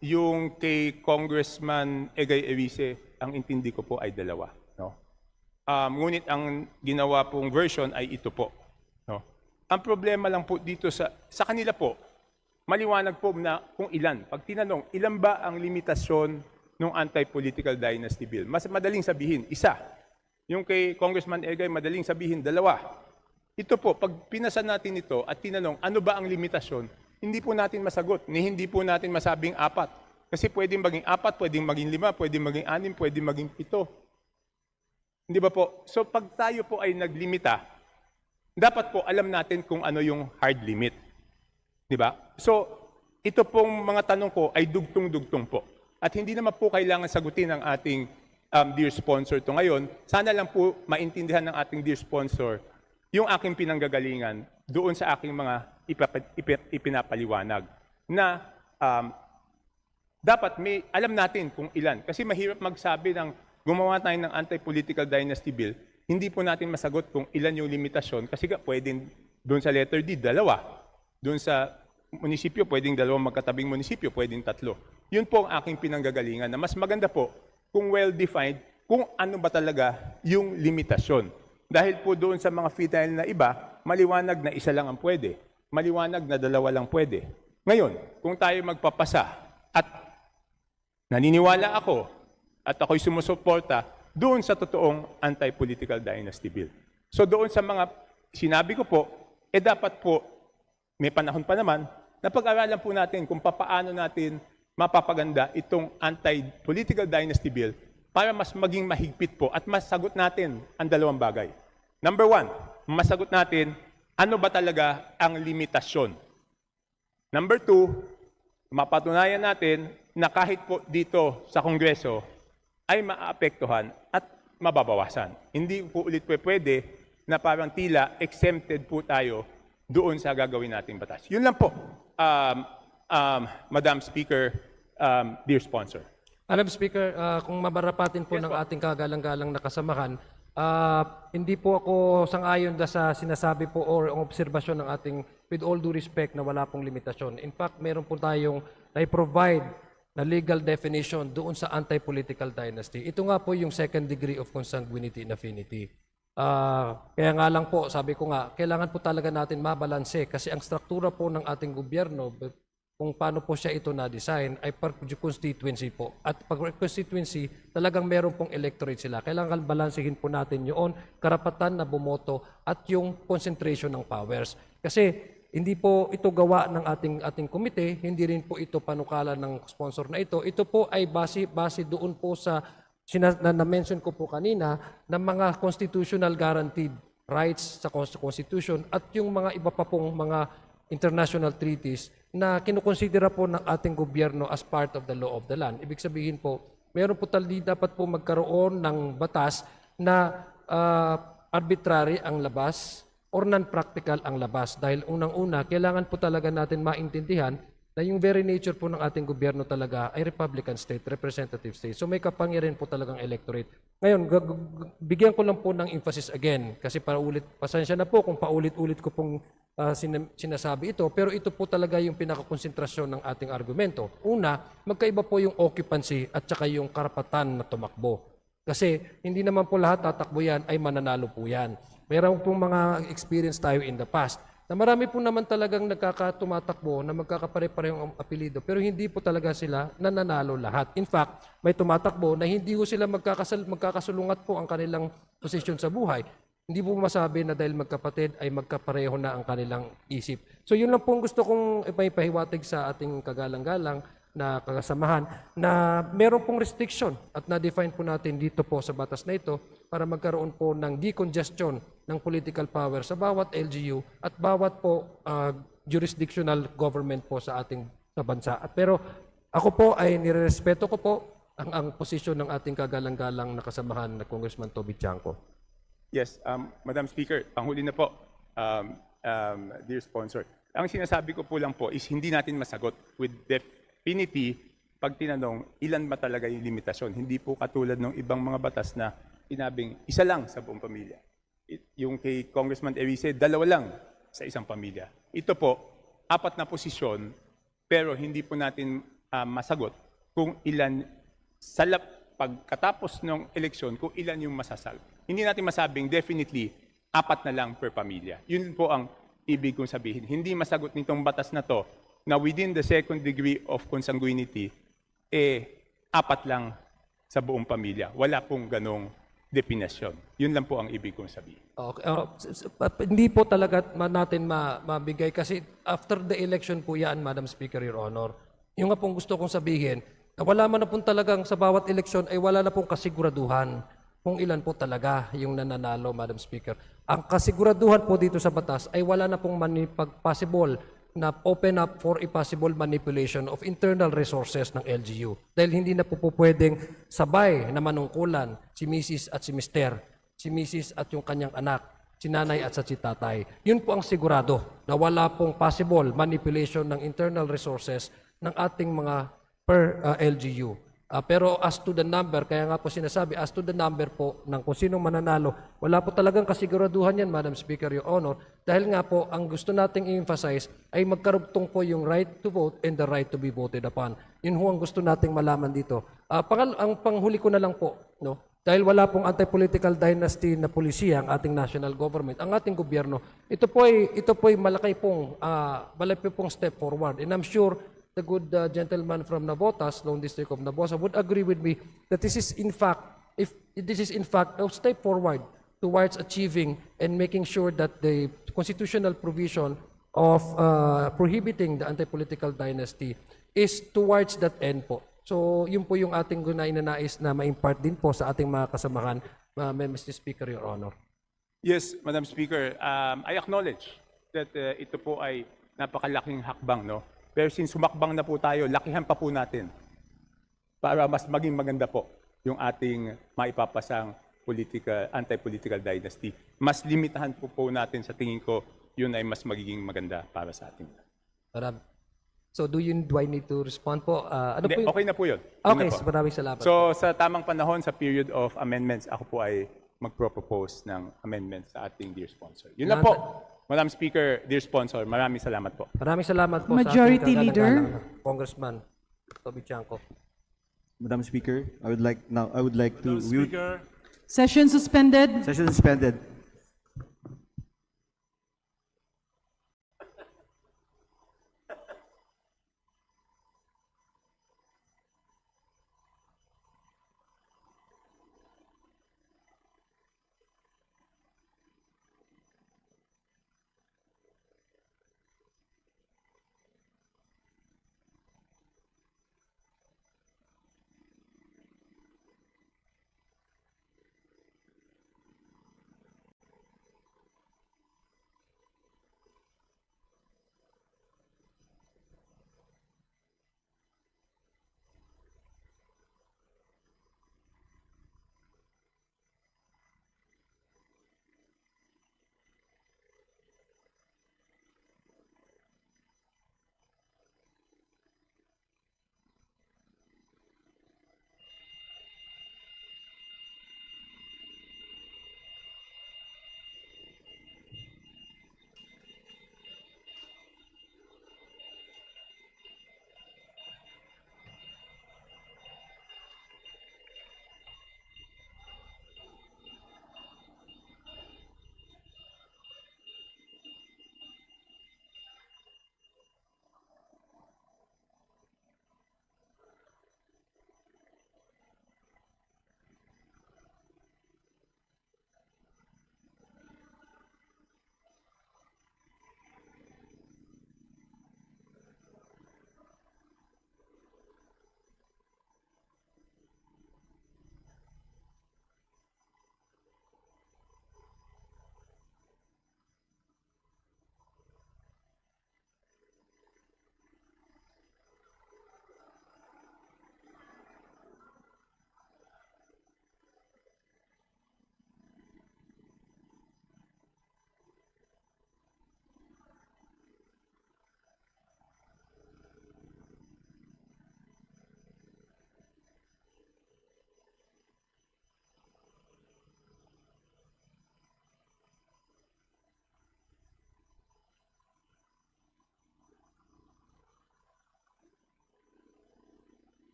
Yung kay Congressman Egay Erise, ang intindi ko po ay dalawa. No? Ngunit ang ginawa pong version ay ito po. No? Ang problema lang po dito sa kanila po, maliwanag po na kung ilan. Pag tinanong, ilan ba ang limitasyon ng anti-political dynasty bill? Mas madaling sabihin, isa. Yung kay Congressman Egay, madaling sabihin, dalawa. Ito po, pag pinasa natin ito at tinanong, ano ba ang limitasyon? Hindi po natin masagot, hindi po natin masabing 4. Kasi pwedeng maging 4, pwedeng maging 5, pwedeng maging 6, pwedeng maging 7. Hindi ba po? So pag tayo po ay naglimita, dapat po alam natin kung ano yung hard limit. Di ba? So ito pong mga tanong ko ay dugtong-dugtong po. At hindi naman po kailangan sagutin ng ating dear sponsor to ngayon. Sana lang po maintindihan ng ating dear sponsor yung aking pinanggagalingan doon sa aking mga ipinapaliwanag na dapat may alam natin kung ilan. Kasi mahirap magsabi ng gumawa tayo ng anti-political dynasty bill, hindi po natin masagot kung ilan yung limitasyon kasi pwedeng doon sa letter D, 2. Doon sa munisipyo, pwedeng 2 magkatabing munisipyo, pwedeng 3. Yun po ang aking pinanggagalingan na mas maganda po kung well-defined kung ano ba talaga yung limitasyon. Dahil po doon sa mga final na iba, maliwanag na isa lang ang pwede. Maliwanag na 2 lang pwede. Ngayon, kung tayo magpapasa at naniniwala ako at ako'y sumusuporta doon sa totoong anti-political dynasty bill. So doon sa mga sinabi ko po, dapat po, may panahon pa naman, na pag-aralan po natin kung paano natin mapapaganda itong anti-political dynasty bill para mas maging mahigpit po at masagot natin ang 2 bagay. Number 1, masagot natin ano ba talaga ang limitasyon. Number 2, mapatunayan natin na kahit po dito sa Kongreso ay maapektuhan at mababawasan. Hindi po ulit pwede na parang tila exempted po tayo doon sa gagawin nating batas. Yun lang po, Madam Speaker, dear sponsor. Madam Speaker, kung mabarapatin po ng ating kagalang-galang na kasamahan, hindi po ako sang-ayon sa sinasabi po o ang obserbasyon ng ating, with all due respect, na wala pong limitasyon. In fact, meron po tayong na-provide na legal definition doon sa anti-political dynasty. Ito nga po yung second degree of consanguinity and affinity. Kaya nga lang po, sabi ko nga, kailangan po talaga natin mabalanse kasi ang struktura po ng ating gobyerno, kung paano po siya ito na-design, ay per constituency po. At pag constituency, talagang meron pong electorate sila. Kailangan balansehin po natin yun, karapatan na bumoto at yung concentration ng powers. Kasi hindi po ito gawa ng ating komite, hindi rin po ito panukala ng sponsor na ito. Ito po ay base doon po sa na-mention ko po kanina ng mga constitutional guaranteed rights sa Constitution at yung mga iba pa pong mga international treaties na kinukonsidera po ng ating gobyerno as part of the law of the land. Ibig sabihin po, meron po dapat po magkaroon ng batas na arbitrary ang labas or non-practical ang labas. Dahil unang-una, kailangan po talaga natin maintindihan na yung very nature po ng ating gobyerno talaga ay Republican state, representative state. So may kapangyarihan po talagang electorate. Ngayon, bigyan ko lang po ng emphasis again kasi pasensya na po kung paulit-ulit ko pong sinasabi ito, pero ito po talaga yung pinakakonsentrasyon ng ating argumento. Una, magkaiba po yung occupancy at saka yung karapatan na tumakbo. Kasi hindi naman po lahat tatakbo yan ay mananalo po yan. Mayroon pong mga experience tayo in the past na marami po naman talagang nagkakatumatakbo na magkakapare-parehong ang apelido pero hindi po talaga sila nananalo lahat. In fact, may tumatakbo na hindi po sila magkakasulungat po ang kanilang posisyon sa buhay. Hindi po masabi na dahil magkapatid ay magkapareho na ang kanilang isip. So yun lang po gusto kong ipahiwatig sa ating kagalang-galang na kasamahan na meron pong restriction at na-define po natin dito po sa batas na ito para magkaroon po ng decongestion ng political power sa bawat LGU at bawat po jurisdictional government po sa ating bansa. Pero ako po ay nirerespeto ko po ang posisyon ng ating kagalang-galang na kasamahan na Congressman Toby Chanco. Yes, Madam Speaker, panghuli na po, dear sponsor. Ang sinasabi ko po lang po is hindi natin masagot with definity pag tinanong ilan ba talaga yung limitasyon. Hindi po katulad ng ibang mga batas na sinabing isa lang sa buong pamilya. Yung kay Congressman Erice, 2 lang sa isang pamilya. Ito po, 4 na posisyon, pero hindi po natin masagot kung ilan pagkatapos ng eleksyon, kung ilan yung masasal. Hindi natin masabing definitely 4 na lang per pamilya. Yun po ang ibig kong sabihin. Hindi masagot nitong batas na to na within the second degree of consanguinity, 4 lang sa buong pamilya. Wala pong ganong definasyon. Yun lang po ang ibig kong sabihin. Okay. Hindi po talaga natin mabigay kasi after the election po yan, Madam Speaker, Your Honor. Yung nga pong gusto kong sabihin, na wala man na pong talagang sa bawat eleksyon ay wala na pong kasiguraduhan kung ilan po talaga yung nananalo, Madam Speaker. Ang kasiguraduhan po dito sa batas ay wala na pong possible na open up for a possible manipulation of internal resources ng LGU. Dahil hindi na po pwedeng sabay na manungkulan si Mrs. at si Mr., si Mrs. at yung kanyang anak, si nanay at si tatay. Yun po ang sigurado na wala pong possible manipulation ng internal resources ng ating mga per LGU. Pero as to the number, kaya nga po sinasabi, as to the number po ng kung sinong mananalo, wala po talagang kasiguraduhan yan, Madam Speaker, Your Honor, dahil nga po, ang gusto nating i-emphasize ay magkarugtong po yung right to vote and the right to be voted upon. Yun ho ang gusto nating malaman dito. Ang panghuli ko na lang po, no? Dahil wala pong anti-political dynasty na polisiya ang ating national government, ang ating gobyerno, ito po ay malaki pong step forward. And I'm sure the good gentleman from Navotas, Lone District of Navosa, would agree with me that this is in fact a step forward towards achieving and making sure that the constitutional provision of prohibiting the anti-political dynasty is towards that end po. So yun po yung ating inainanais na ma-impart din po sa ating mga kasamahan, Mr. Speaker, Your Honor. Yes, Madam Speaker, I acknowledge that ito po ay napakalaking hakbang, no? Pero since sumakbang na po tayo, lakihan pa po natin para mas maging maganda po yung ating maipapasang anti-political dynasty. Mas limitahan po natin sa tingin ko, yun ay mas magiging maganda para sa atin. So do I need to respond po? Hindi, okay na po yun. Okay, maraming salamat. So sa tamang panahon, sa period of amendments, ako po ay magpropose ng amendments sa ating dear sponsor. Yun na po. Madam Speaker, dear sponsor, maraming salamat po. Maraming salamat po Majority sa ating Leader. Congressman Toby Chanco. Madam Speaker, I would like to... Session suspended. Session suspended.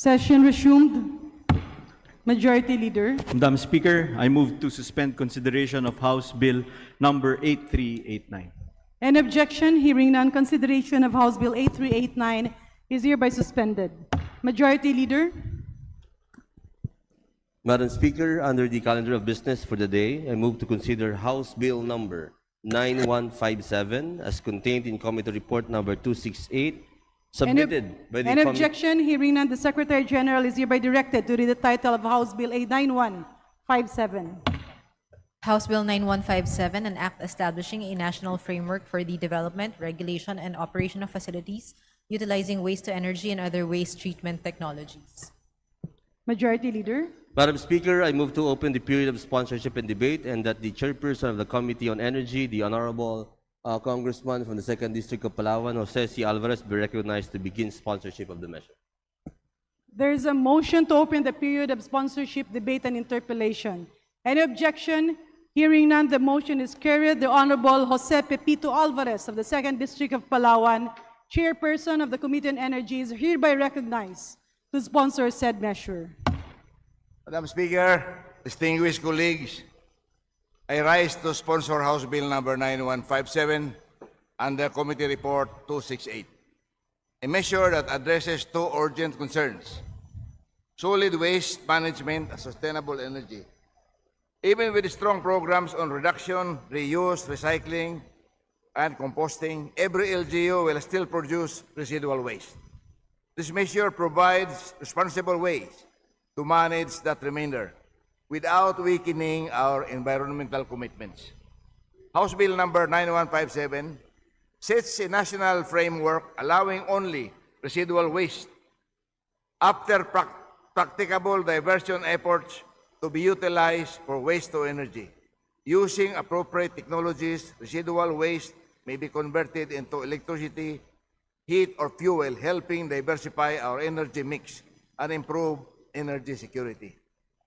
Session resumed. Majority Leader. Madam Speaker, I move to suspend consideration of House Bill number 8389. Any objection? Hearing none, consideration of House Bill 8389 is hereby suspended. Majority Leader. Madam Speaker, under the calendar of business for the day, I move to consider House Bill number 9157 as contained in Committee Report number 268, submitted by the Any objection? Hearing none, the Secretary General is hereby directed to read the title of House Bill 9157. House Bill 9157, an act establishing a national framework for the development, regulation, and operation of facilities utilizing waste-to-energy and other waste treatment technologies. Majority Leader. Madam Speaker, I move to open the period of sponsorship and debate and that the chairperson of the Committee on Energy, the Honorable Congressman from the 2nd District of Palawan, Jose C. Alvarez, be recognized to begin sponsorship of the measure. There is a motion to open the period of sponsorship, debate, and interpellation. Any objection? Hearing none, the motion is carried. The Honorable Jose Pepito Alvarez of the 2nd District of Palawan, chairperson of the Committee on Energy, is hereby recognized to sponsor said measure. Madam Speaker, distinguished colleagues, I rise to sponsor House Bill number 9157 under Committee Report 268, a measure that addresses two urgent concerns: solid waste management and sustainable energy. Even with strong programs on reduction, reuse, recycling, and composting, every LGU will still produce residual waste. This measure provides responsible ways to manage that remainder without weakening our environmental commitments. House Bill number 9157 sets a national framework allowing only residual waste after practicable diversion efforts to be utilized for waste-to-energy. Using appropriate technologies, residual waste may be converted into electricity, heat, or fuel, helping diversify our energy mix and improve energy security.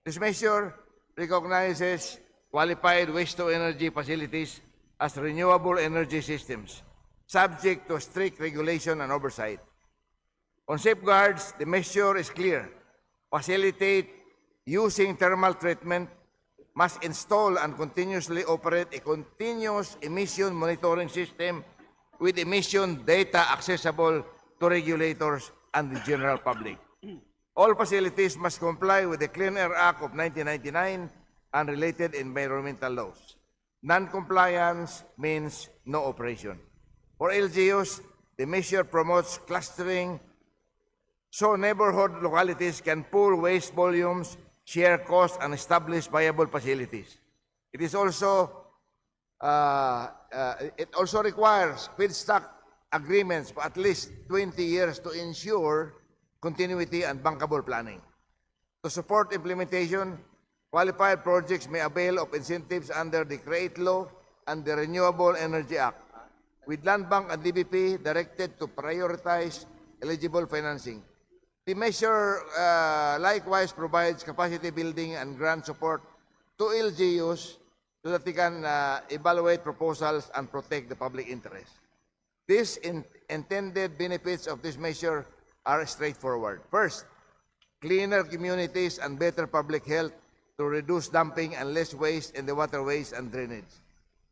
This measure recognizes qualified waste-to-energy facilities as renewable energy systems, subject to strict regulation and oversight. On safeguards, the measure is clear. Facilitate using thermal treatment, must install and continuously operate a continuous emission monitoring system with emission data accessible to regulators and the general public. All facilities must comply with the Clean Air Act of 1999 and related environmental laws. Non-compliance means no operation. For LGUs, the measure promotes clustering so neighborhood localities can pool waste volumes, share costs, and establish viable facilities. It also requires feedstock agreements for at least 20 years to ensure continuity and bankable planning. To support implementation, qualified projects may avail of incentives under the CREATE Law and the Renewable Energy Act, with Land Bank and DBP directed to prioritize eligible financing. The measure likewise provides capacity building and grant support to LGUs so that they can evaluate proposals and protect the public interest. These intended benefits of this measure are straightforward. First, cleaner communities and better public health to reduce dumping and less waste in the waterways and drainage.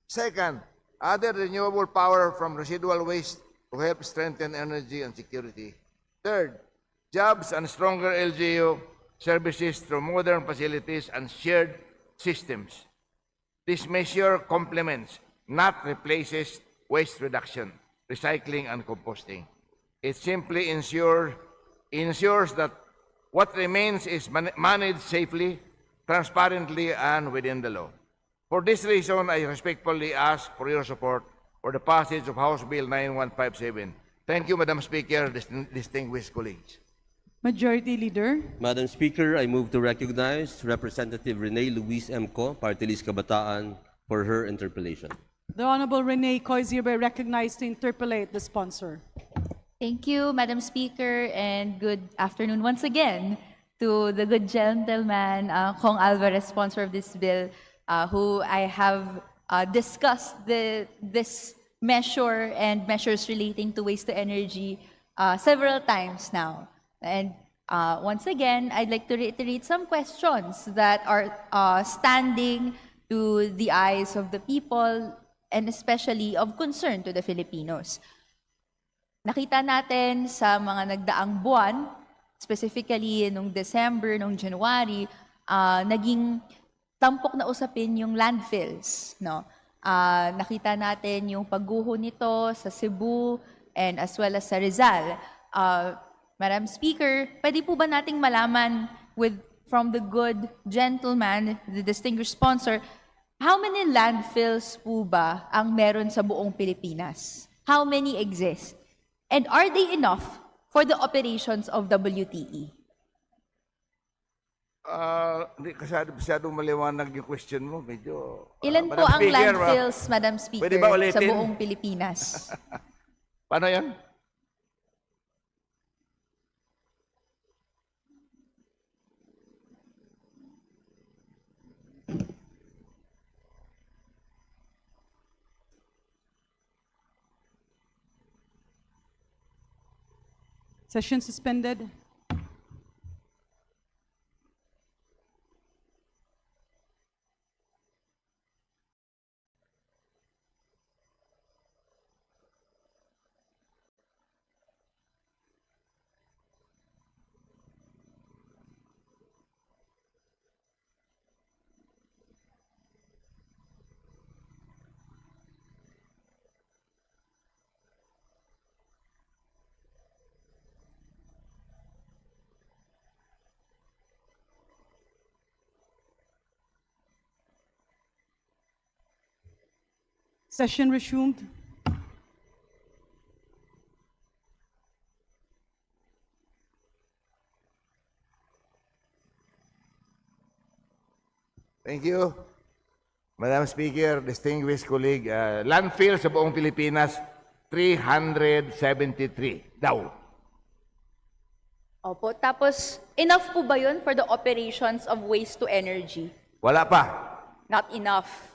Second, added renewable power from residual waste to help strengthen energy and security. Third, jobs and stronger LGU services through modern facilities and shared systems. This measure complements, not replaces, waste reduction, recycling, and composting. It simply ensures that what remains is managed safely, transparently, and within the law. For this reason, I respectfully ask for your support for the passage of House Bill 9157. Thank you, Madam Speaker, distinguished colleagues. Majority Leader. Madam Speaker, I move to recognize Representative Rene Luis M. Co, Party List Kabataan, for her interpellation. The Honorable Rene Co is hereby recognized to interpellate the sponsor. Thank you, Madam Speaker, and good afternoon once again to the good gentleman, Kong Alvarez, sponsor of this bill, who I have discussed this measure and measures relating to waste to energy several times now. And Once again, I'd like to reiterate some questions that are standing to the eyes of the people and especially of concern to the Filipinos. Nakita natin sa mga nagdaang buwan, specifically nung December, nung January, naging tampok na usapin yung landfills. No? Nakita natin yung pagguho nito sa Cebu and as well as sa Rizal. Madam Speaker, pwede po ba nating malaman from the good gentleman, the distinguished sponsor, how many landfills po ba ang meron sa buong Pilipinas? How many exist? And are they enough for the operations of WTE? Hindi masyadong maliwanag yung question mo. Medyo, Ilan po Madam ang Speaker, landfills, Madam Speaker, pwede ba sa ulitin? buong Pilipinas? Paano yan? Session suspended. Session resumed. Thank you. Madam Speaker, distinguished colleague, landfill sa buong Pilipinas, 373 daw. Opo, tapos enough po ba yun for the operations of waste to energy? Wala pa. Not enough.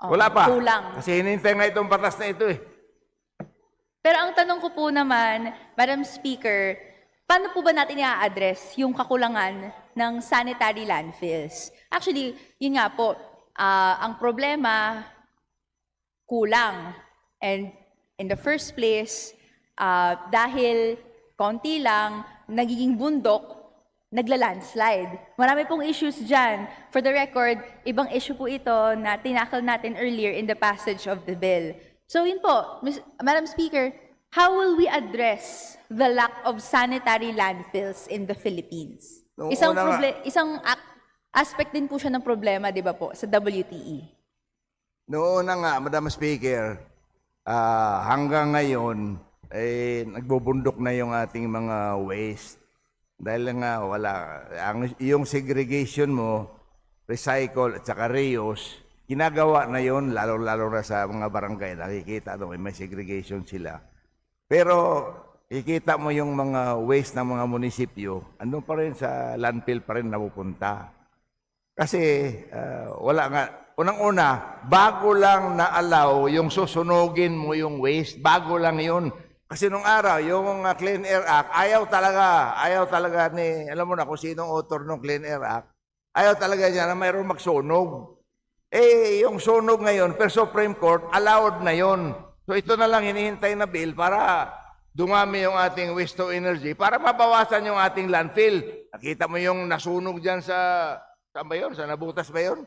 Wala pa. Kulang. Kasi hinintay nga itong batas na ito eh. Pero ang tanong ko po naman, Madam Speaker, paano po ba natin i-address yung kakulangan ng sanitary landfills? Actually, yun nga po, ang problema, kulang. And in the first place, dahil konti lang, nagiging bundok, nagla-landslide. Marami pong issues dyan. For the record, ibang issue po ito na tinakal natin earlier in the passage of the bill. So yun po, Madam Speaker, how will we address the lack of sanitary landfills in the Philippines? Isang aspect din po siya ng problema, di ba po, sa WTE. Noon na nga, Madam Speaker, hanggang ngayon, nagbubundok na yung ating mga waste. Dahil nga wala, yung segregation mo, recycle at saka reuse, ginagawa na yon lalo-lalo na sa mga barangay. Nakikita doon, may segregation sila. Pero ikita mo yung mga waste ng mga munisipyo, andun pa rin sa landfill pa rin napupunta. Kasi wala nga, unang-una, bago lang na-allow yung susunugin mo yung waste, bago lang yun. Kasi nung araw, yung Clean Air Act, ayaw talaga ni, alam mo na kung sinong author ng Clean Air Act, ayaw talaga niya na mayroong magsunog. Yung sunog ngayon, per Supreme Court, allowed na yon. So ito na lang hinihintay na bill para dumami yung ating waste to energy, para mabawasan yung ating landfill. Nakita mo yung nasunog dyan saan ba yun? Sa Nabutas ba yun?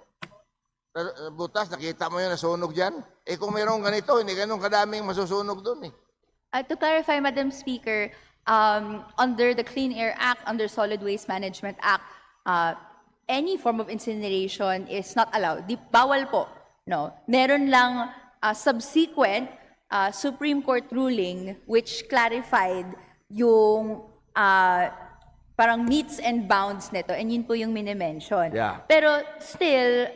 Butas, nakita mo yung nasunog dyan? Kung mayroong ganito, hindi ganun kadaming masusunog dun eh. To clarify, Madam Speaker, under the Clean Air Act, under Solid Waste Management Act, any form of incineration is not allowed. Bawal po. No? Meron lang subsequent Supreme Court ruling which clarified yung parang meets and bounds nito, and yun po yung minimension. Yeah. Pero still,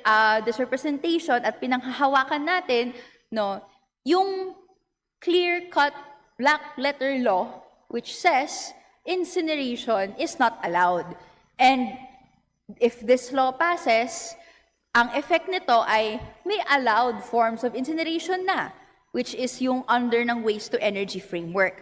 this representation at pinanghahawakan natin, no, yung clear-cut black letter law which says incineration is not allowed. And if this law passes, ang effect nito ay may allowed forms of incineration na, which is yung under ng waste to energy framework.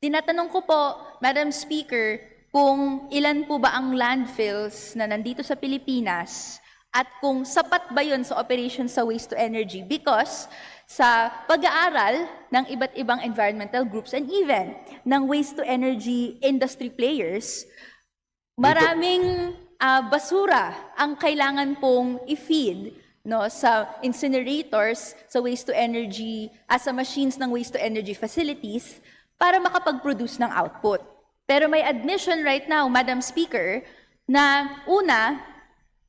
Tinatanong ko po, Madam Speaker, kung ilan po ba ang landfills na nandito sa Pilipinas at kung sapat ba yun sa operation sa waste to energy, because sa pag-aaral ng iba't ibang environmental groups and even ng waste to energy industry players, maraming basura ang kailangan pong i-feed sa incinerators, sa waste to energy, sa machines ng waste to energy facilities para makapag-produce ng output. Pero may admission right now, Madam Speaker, na una,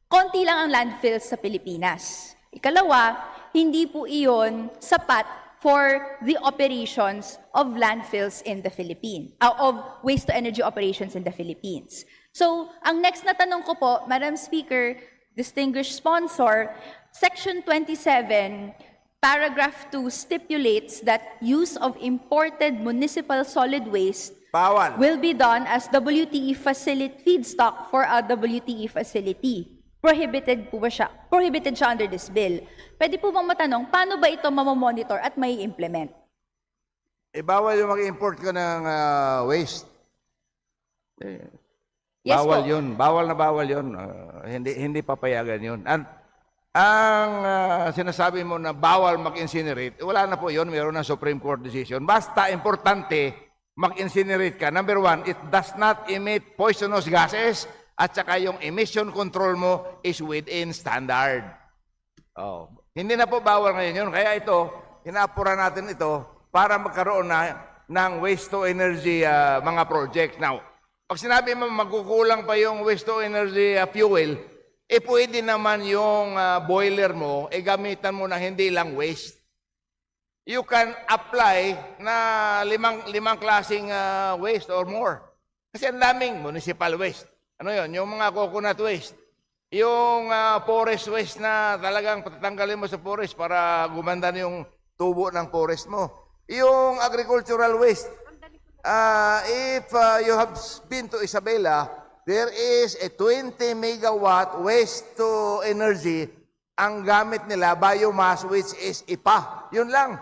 konti lang ang landfills sa Pilipinas. Ikalawa, hindi po iyon sapat for the operations of landfills in the Philippines, of waste to energy operations in the Philippines. So, ang next na tanong ko po, Madam Speaker, distinguished sponsor, Section 27, Paragraph 2 stipulates that use of imported municipal solid waste will be done as WTE feedstock for a WTE facility. Prohibited siya under this bill. Pwede po bang matanong, paano ba ito mamamonitor at may implement? Bawal yung mag-import ka ng waste. Yes Bawal po. yun. Bawal na bawal yun. Hindi papayagan yun. Ang sinasabi mo na bawal mag-incinerate, wala na po yun. Mayroon na Supreme Court decision. Basta importante, mag-incinerate ka. Number one, it does not emit poisonous gases at saka yung emission control mo is within standard. Hindi na po bawal ngayon yun. Kaya ito, inaapura natin ito para magkaroon ng waste to energy mga projects. Now, pag sinabi mo magkukulang pa yung waste to energy fuel, pwede naman yung boiler mo, gamitan mo na hindi lang waste. You can apply na limang klaseng waste or more. Kasi ang daming municipal waste. Ano yun? Yung mga coconut waste. Yung forest waste na talagang patatanggalin mo sa forest para gumanda na yung tubo ng forest mo. Yung agricultural waste. If you have been to Isabela, there is a 20 megawatt waste to energy. Ang gamit nila, biomass, which is IPA. Yun lang.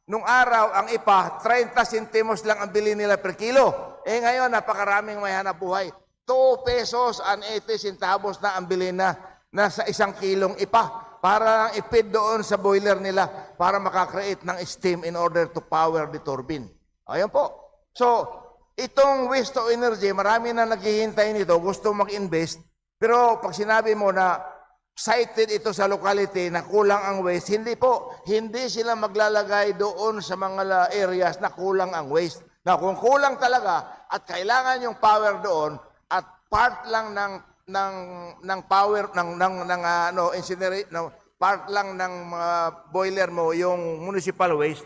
Nung araw, ang IPA, 30 centimos lang ang bili nila per kilo. Ngayon, napakaraming may hanap buhay. 2 pesos and 80 centavos na ang bili na sa 1 kilong IPA para ipid doon sa boiler nila para makakreate ng steam in order to power the turbine. Ayan po. So, itong waste to energy, marami na naghihintay nito, gusto mag-invest, pero pag sinabi mo na cited ito sa locality na kulang ang waste, hindi po. Hindi sila maglalagay doon sa mga areas na kulang ang waste. Na kung kulang talaga at kailangan yung power doon at part lang ng power part lang ng boiler mo yung municipal waste,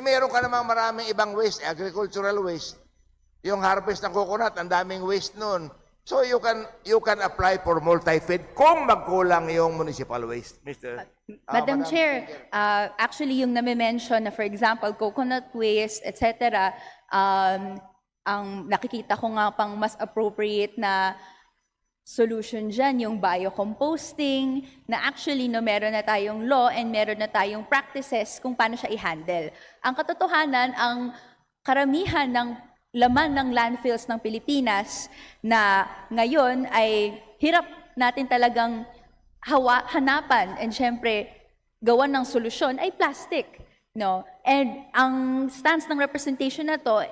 meron ka namang maraming ibang waste, agricultural waste. Yung harvest ng coconut, ang daming waste noon. So you can apply for multi-feed kung magkulang yung municipal waste, Mr. Madam Chair, actually yung nami-mention na for example, coconut waste, etc., ang nakikita ko nga pang mas appropriate na solution dyan, yung biocomposting, na actually meron na tayong law and meron na tayong practices kung paano siya i-handle. Ang katotohanan, ang karamihan ng laman ng landfills ng Pilipinas na ngayon ay hirap natin talagang hanapan and syempre gawan ng solusyon ay plastic. And ang stance ng representation na to,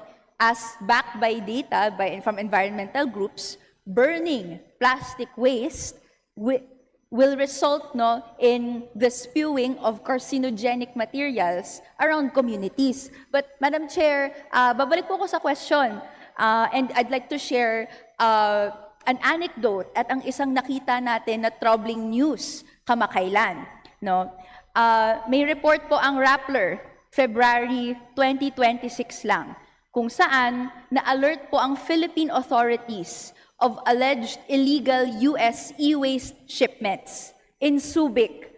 as backed by data from environmental groups, burning plastic waste will result in the spewing of carcinogenic materials around communities. But Madam Chair, babalik po ako sa question and I'd like to share an anecdote at ang isang nakita natin na troubling news kamakailan. May report po ang Rappler, February 2026 lang, kung saan na-alert po ang Philippine authorities of alleged illegal US e-waste shipments in Subic.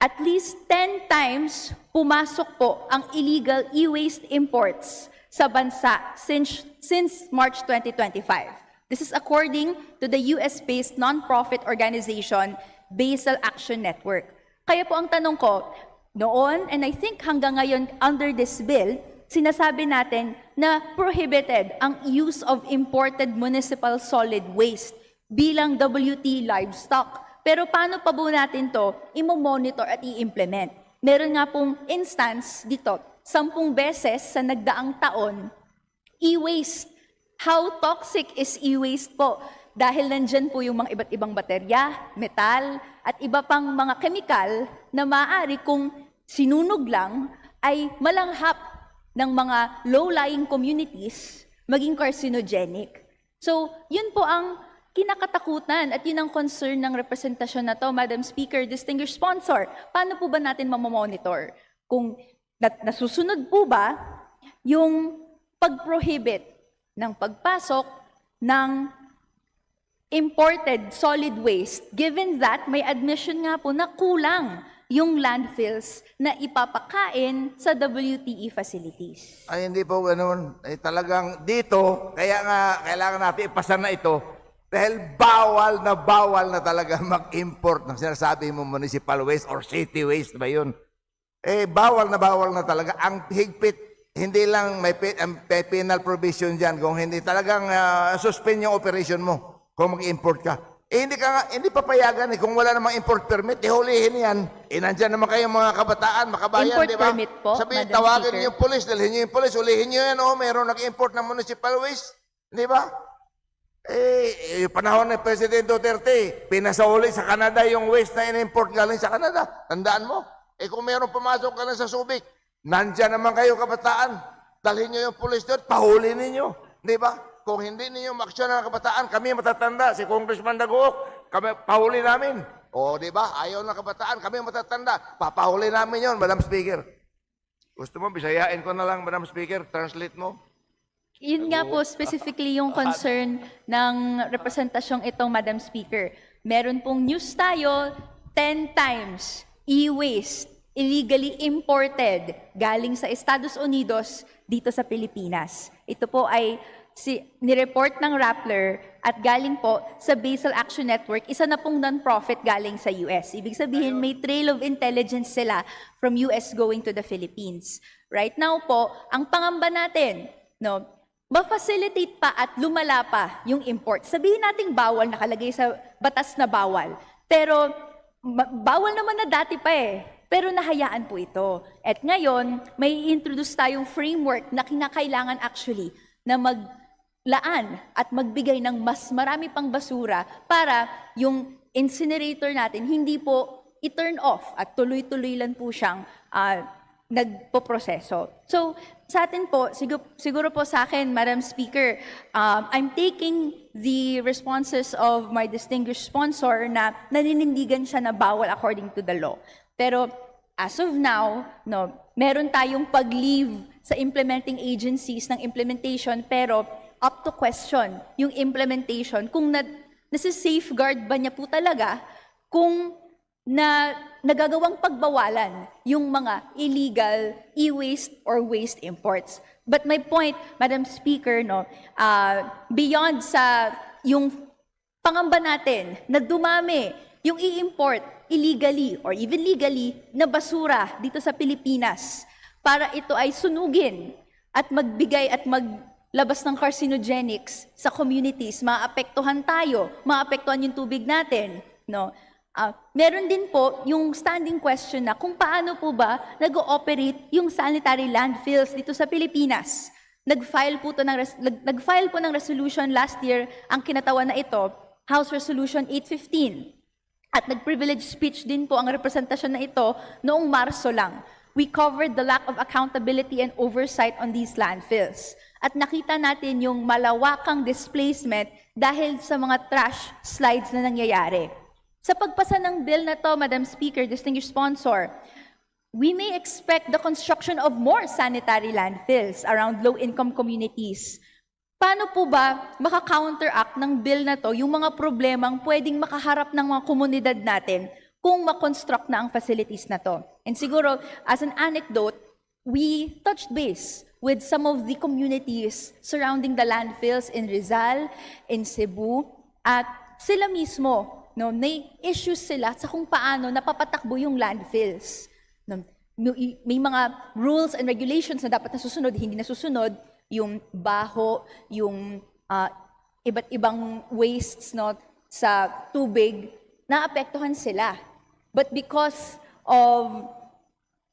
At least 10 times pumasok po ang illegal e-waste imports sa bansa since March 2025. This is according to the US-based non-profit organization Basel Action Network. Kaya po ang tanong ko, noon, and I think hanggang ngayon under this bill, sinasabi natin na prohibited ang use of imported municipal solid waste bilang WT livestock. Pero paano pa po natin to i-monitor at i-implement? Meron nga pong instance dito, 10 beses sa nagdaang taon, e-waste. How toxic is e-waste po? Dahil nandyan po yung mga iba't ibang baterya, metal, at iba pang mga kemikal na maaari kung sinunog lang ay malanghap ng mga low-lying communities maging carcinogenic. So, yun po ang kinakatakutan at yun ang concern ng representasyon na to, Madam Speaker, distinguished sponsor. Paano po ba natin mamamonitor? Kung nasusunod po ba yung pag-prohibit ng pagpasok ng imported solid waste, given that may admission nga po na kulang yung landfills na ipapakain sa WTE facilities. Ay, hindi po ganoon. Ay, talagang dito, kaya nga kailangan natin ipasa na ito dahil bawal na talaga mag-import ng sinasabi mo municipal waste or city waste ba yun? Eh, bawal na talaga. Ang higpit, hindi lang may penal provision dyan kung hindi talagang suspend yung operation mo kung mag-import ka. Eh, hindi papayagan kung wala namang import permit, hulihin yan. Nandyan naman kayong mga kabataan, makabayan, Import di ba? permit po, Sabihin, Madam tawagin Speaker. niyo yung police, dalhin niyo yung police, hulihin niyo yan, meron nag-import ng municipal waste, di ba? Eh, yung panahon ni President Duterte, pinasauli sa Canada yung waste na in-import galing sa Canada. Tandaan mo? Eh, kung meron pumasok ka na sa Subic, nandyan naman kayo kabataan, dalhin niyo yung police doon, pahuli ninyo, di ba? Kung hindi ninyo maksyon ng kabataan, kami matatanda, si Congressman Dagook, kami pahuli namin. O, di ba? Ayaw ng kabataan, kami matatanda. Papahuli namin yon, Madam Speaker. Gusto mo, bisayain ko na lang, Madam Speaker, translate mo. Yun nga po specifically yung concern ng representasyong itong, Madam Speaker. Meron pong news tayo, 10 times e-waste illegally imported galing sa Estados Unidos dito sa Pilipinas. Ito po ay nireport ng Rappler at galing po sa Basel Action Network, isa na pong non-profit galing sa US. Ibig sabihin, may trail of intelligence sila from US going to the Philippines. Right now po, ang pangamba natin, ma-facilitate pa at lumala pa yung import. Sabihin nating bawal, nakalagay sa batas na bawal. Pero bawal naman na dati pa Pero nahayaan po ito. At ngayon, may introduce tayong framework na kinakailangan actually na maglaan at magbigay ng mas marami pang basura para yung incinerator natin hindi po i-turn off at tuloy-tuloy lang po siyang nagpoproseso. So, sa atin po, siguro po sa akin, Madam Speaker, I'm taking the responses of my distinguished sponsor na naninindigan siya na bawal according to the law. Pero as of now, meron tayong pag-leave sa implementing agencies ng implementation, pero up to question yung implementation kung nasi-safeguard ba niya po talaga kung nagagawang pagbawalan yung mga illegal e-waste or waste imports. But my point, Madam Speaker, beyond sa yung pangamba natin na dumami yung i-import illegally or even legally na basura dito sa Pilipinas para ito ay sunugin at magbigay at maglabas ng carcinogenics sa communities, maapektuhan tayo, maapektuhan yung tubig natin, meron din po yung standing question na kung paano po ba nag-ooperate yung sanitary landfills dito sa Pilipinas. Nag-file po ng resolution last year ang kinatawan na ito, House Resolution 815. At nag-privilege speech din po ang representasyon na ito noong Marso lang. We covered the lack of accountability and oversight on these landfills. At nakita natin yung malawakang displacement dahil sa mga trash slides na nangyayari. Sa pagpasa ng bill na to, Madam Speaker, distinguished sponsor, we may expect the construction of more sanitary landfills around low-income communities. Paano po ba maka-counteract ng bill na to yung mga problemang pwedeng makaharap ng mga komunidad natin kung makonstruct na ang facilities na to? And siguro, as an anecdote, we touched base with some of the communities surrounding the landfills in Rizal, in Cebu, at sila mismo, may issues sila sa kung paano napapatakbo yung landfills. May mga rules and regulations na dapat nasusunod, hindi nasusunod. yung baho, yung iba't ibang wastes no, sa tubig, naapektuhan sila. But because of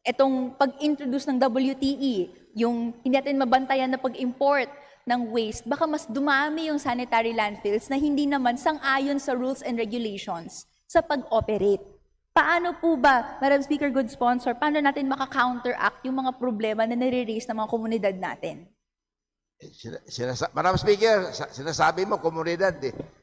itong pag-introduce ng WTE, yung hindi natin mabantayan na pag-import ng waste, baka mas dumami yung sanitary landfills na hindi naman sang-ayon sa rules and regulations sa pag-operate. Paano po ba, Madam Speaker, good sponsor, paano natin maka-counteract yung mga problema na nare-raise ng mga komunidad natin? Madam Speaker, sinasabi mo komunidad,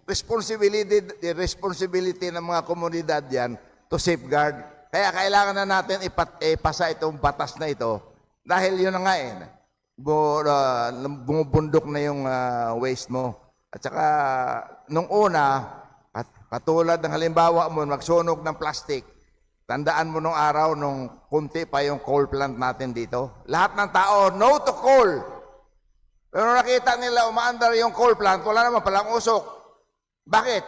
responsibility ng mga komunidad yan to safeguard. Kaya kailangan na natin ipasa itong batas na ito dahil yun na nga bumubundok na yung waste mo. At saka nung una, katulad ng halimbawa mo, magsunog ng plastic, tandaan mo nung araw nung kunti pa yung coal plant natin dito. Lahat ng tao, no to coal. Pero nakita nila umaandar yung coal plant, wala naman palang usok. Bakit?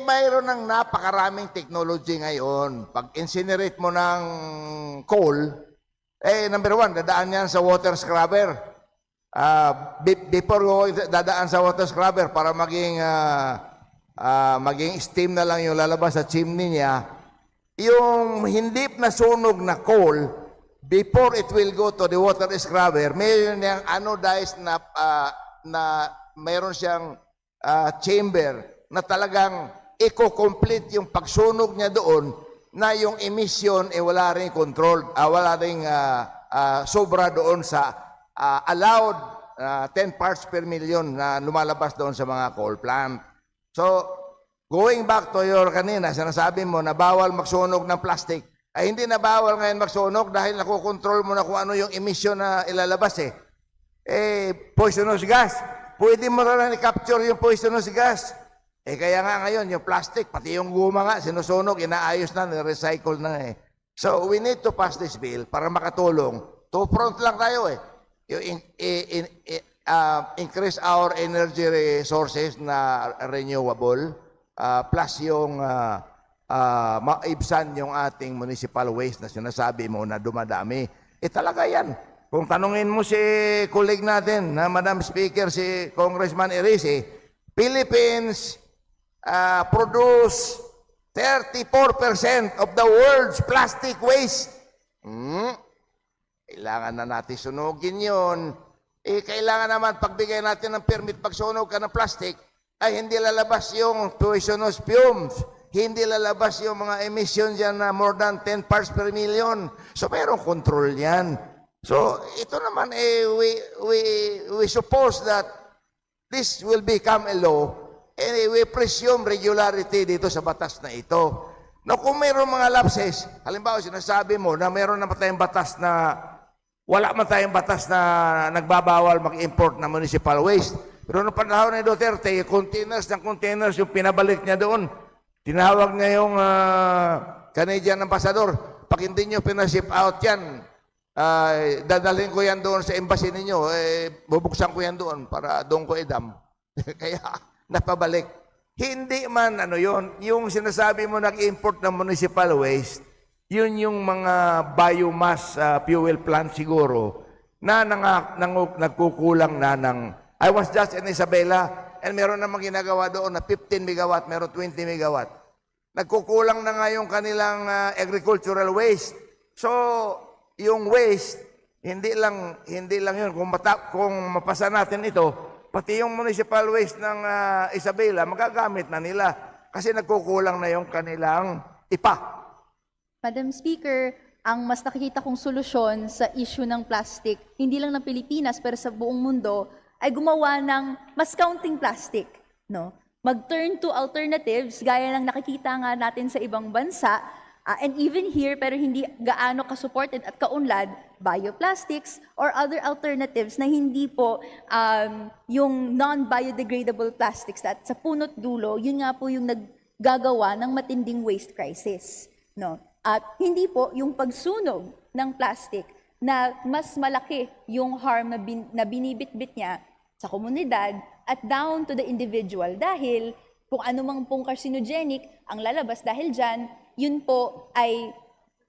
Mayroon ng napakaraming technology ngayon. Pag incinerate mo ng coal, number one, dadaan yan sa water scrubber. Before dadaan sa water scrubber para maging steam na lang yung lalabas sa chimney niya, yung hindi na sunog na coal, before it will go to the water scrubber, mayroon niyang anodized na mayroon siyang chamber na talagang i-complete yung pagsunog niya doon na yung emission wala rin control, wala rin sobra doon sa allowed 10 parts per million na lumalabas doon sa mga coal plant. So, going back to your kanina, sinasabi mo na bawal magsunog ng plastic, ay hindi na bawal ngayon magsunog dahil nakokontrol mo na kung ano yung emission na ilalabas poisonous gas. Pwede mo rin i-capture yung poisonous gas. Kaya nga ngayon, yung plastic, pati yung guma nga, sinusunog, inaayos na, recycle na So, we need to pass this bill para makatulong. Two-front lang tayo Yung increase our energy resources na renewable, plus yung maibsan yung ating municipal waste na sinasabi mo na dumadami. Talaga yan. Kung tanungin mo si colleague natin, na Madam Speaker, si Congressman Erisi, Philippines produce 34% of the world's plastic waste. Kailangan na natin sunugin yun. Kailangan naman pagbigay natin ng permit pagsunog ka ng plastic, ay hindi lalabas yung poisonous fumes. Hindi lalabas yung mga emissions yan na more than 10 parts per million. So, mayroong control yan. So, ito naman, we suppose that this will become a law and we presume regularity dito sa batas na ito. Now, kung mayroong mga lapses, halimbawa, sinasabi mo na mayroon naman tayong batas na wala man tayong batas na nagbabawal mag-import ng municipal waste. Pero noong panahon ni Duterte, containers ng containers yung pinabalik niya doon. Tinawag niya yung Canadian ambassador. Pag hindi nyo pinaship out yan, dadalhin ko yan doon sa embassy ninyo. Bubuksan ko yan doon para doon ko idam. Kaya napabalik. Hindi man yun. Yung sinasabi mo nag-import ng municipal waste, yun yung mga biomass fuel plant siguro na nagkukulang na ng... I was just in Isabela and meron namang ginagawa doon na 15 megawatt, meron 20 megawatt. Nagkukulang na nga yung kanilang agricultural waste. So, yung waste, hindi lang yun. Kung mapasa natin ito, pati yung municipal waste ng Isabela, magagamit na nila. Kasi nagkukulang na yung kanilang ipa. Madam Speaker, ang mas nakikita kong solusyon sa issue ng plastic, hindi lang ng Pilipinas pero sa buong mundo, ay gumawa ng mas counting plastic. No? Mag-turn to alternatives, gaya ng nakikita nga natin sa ibang bansa, and even here, pero hindi gaano ka-supported at kaunlad, bioplastics or other alternatives na hindi po yung non-biodegradable plastics at sa punot dulo, yun nga po yung naggagawa ng matinding waste crisis. No? At hindi po yung pagsunog ng plastic na mas malaki yung harm na binibitbit niya sa komunidad at down to the individual dahil kung ano mang pong carcinogenic ang lalabas dahil dyan, yun po ay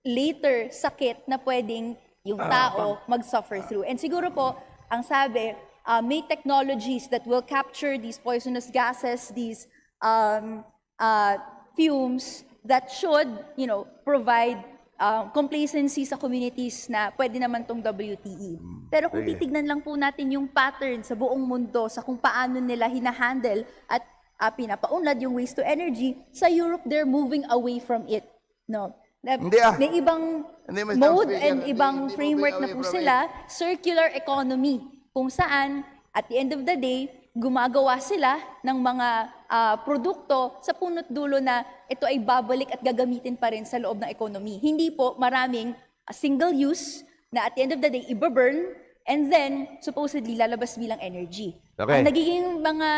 later sakit na pwedeng yung tao mag-suffer through. And siguro po, ang sabi, may technologies that will capture these poisonous gases, these fumes that should, provide complacency sa communities na pwede naman tong WTE. Pero kung titignan lang po natin yung pattern sa buong mundo sa kung paano nila hinahandle at pinapaunlad yung waste to energy, sa Europe they're moving away from it. No. May ibang mode and ibang framework na po sila, circular economy, kung saan at the end of the day, gumagawa sila ng mga produkto sa punot dulo na ito ay babalik at gagamitin pa rin sa loob ng economy. Hindi po maraming single use na at the end of the day, iba-burn and then supposedly lalabas bilang energy. Okay. Ang nagiging mga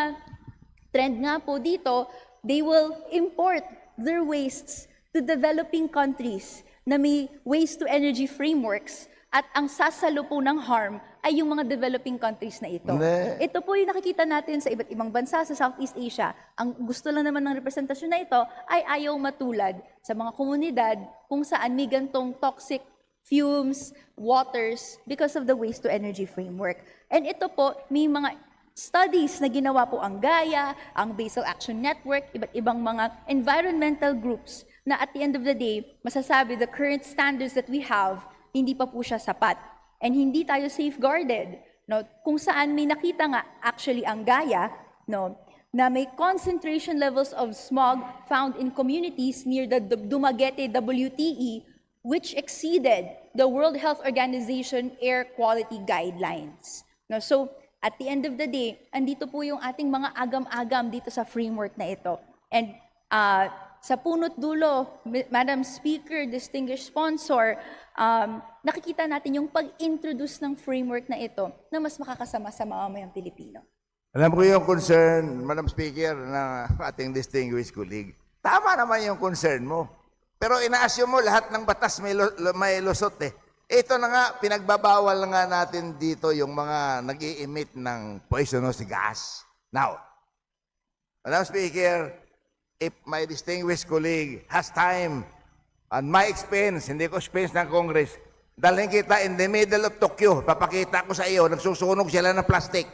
trend nga po dito, they will import their wastes to developing countries na may waste-to-energy frameworks at ang sasalo po ng harm ay yung mga developing countries na ito. Ito po yung nakikita natin sa iba't ibang bansa sa Southeast Asia. Ang gusto lang naman ng representasyon na ito ay ayaw matulad sa mga komunidad kung saan may gantong toxic fumes, waters because of the waste-to-energy framework. And ito po, may mga studies na ginawa po ang Gaia, ang Basel Action Network, iba't ibang mga environmental groups na at the end of the day, masasabi the current standards that we have, hindi pa po siya sapat. And hindi tayo safeguarded. No? Kung saan may nakita nga actually ang Gaia, no, na may concentration levels of smog found in communities near the Dumaguete WTE which exceeded the World Health Organization air quality guidelines. No? So, at the end of the day, andito po yung ating mga agam-agam dito sa framework na ito. And sa punot dulo, Madam Speaker, distinguished sponsor, nakikita natin yung pag-introduce ng framework na ito na mas makakasama sa mamamayang Pilipino. Alam ko yung concern, Madam Speaker, ng ating distinguished colleague. Tama naman yung concern mo. Pero ina-assume mo lahat ng batas may lusot eh. Ito na nga, pinagbabawal nga natin dito yung mga nag-i-emit ng poisonous gas. Now, Madam Speaker, if my distinguished colleague has time and my expense, hindi ko expense ng Congress, dalhin kita in the middle of Tokyo, papakita ko sa iyo, nagsusunog sila ng plastic.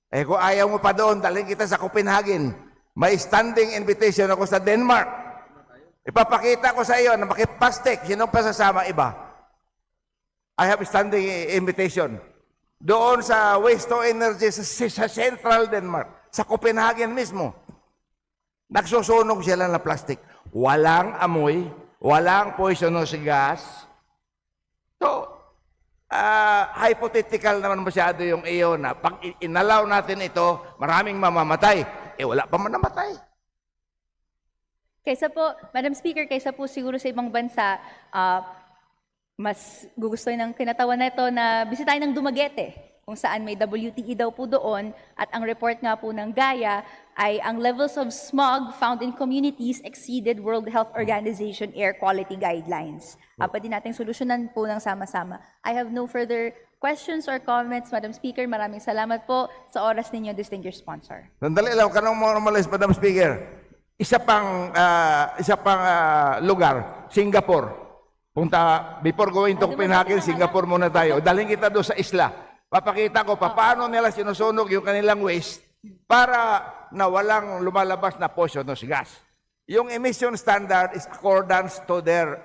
Eh kung ayaw mo pa doon, dalhin kita sa Copenhagen. May standing invitation ako sa Denmark. Ipapakita ko sa iyo na makiplastic, sino pa sasama iba? I have standing invitation. Doon sa waste to energy sa Central Denmark, sa Copenhagen mismo. Nagsusunog sila ng plastic. Walang amoy, walang poisonous gas. So, hypothetical naman masyado yung iyo na pag inalaw natin ito, maraming mamamatay. Eh, wala pa man namatay. Kaysa po, Madam Speaker, kaysa po siguro sa ibang bansa, mas gugustuhin ng kinatawan na ito na bisitahin ng Dumaguete, kung saan may WTE daw po doon, at ang report nga po ng Gaia ay ang levels of smog found in communities exceeded World Health Organization air quality guidelines. Pwede nating solusyonan po ng sama-sama. I have no further questions or comments, Madam Speaker. Maraming salamat po sa oras ninyo, distinguished sponsor. Sandali lang, kanong normalize, Madam Speaker. Isa pang lugar, Singapore. Punta, before going to Copenhagen, Singapore muna tayo. Dalhin kita doon sa isla. Papakita ko paano nila sinusunog yung kanilang waste para na walang lumalabas na poisonous gas. Yung emission standard is accordance to their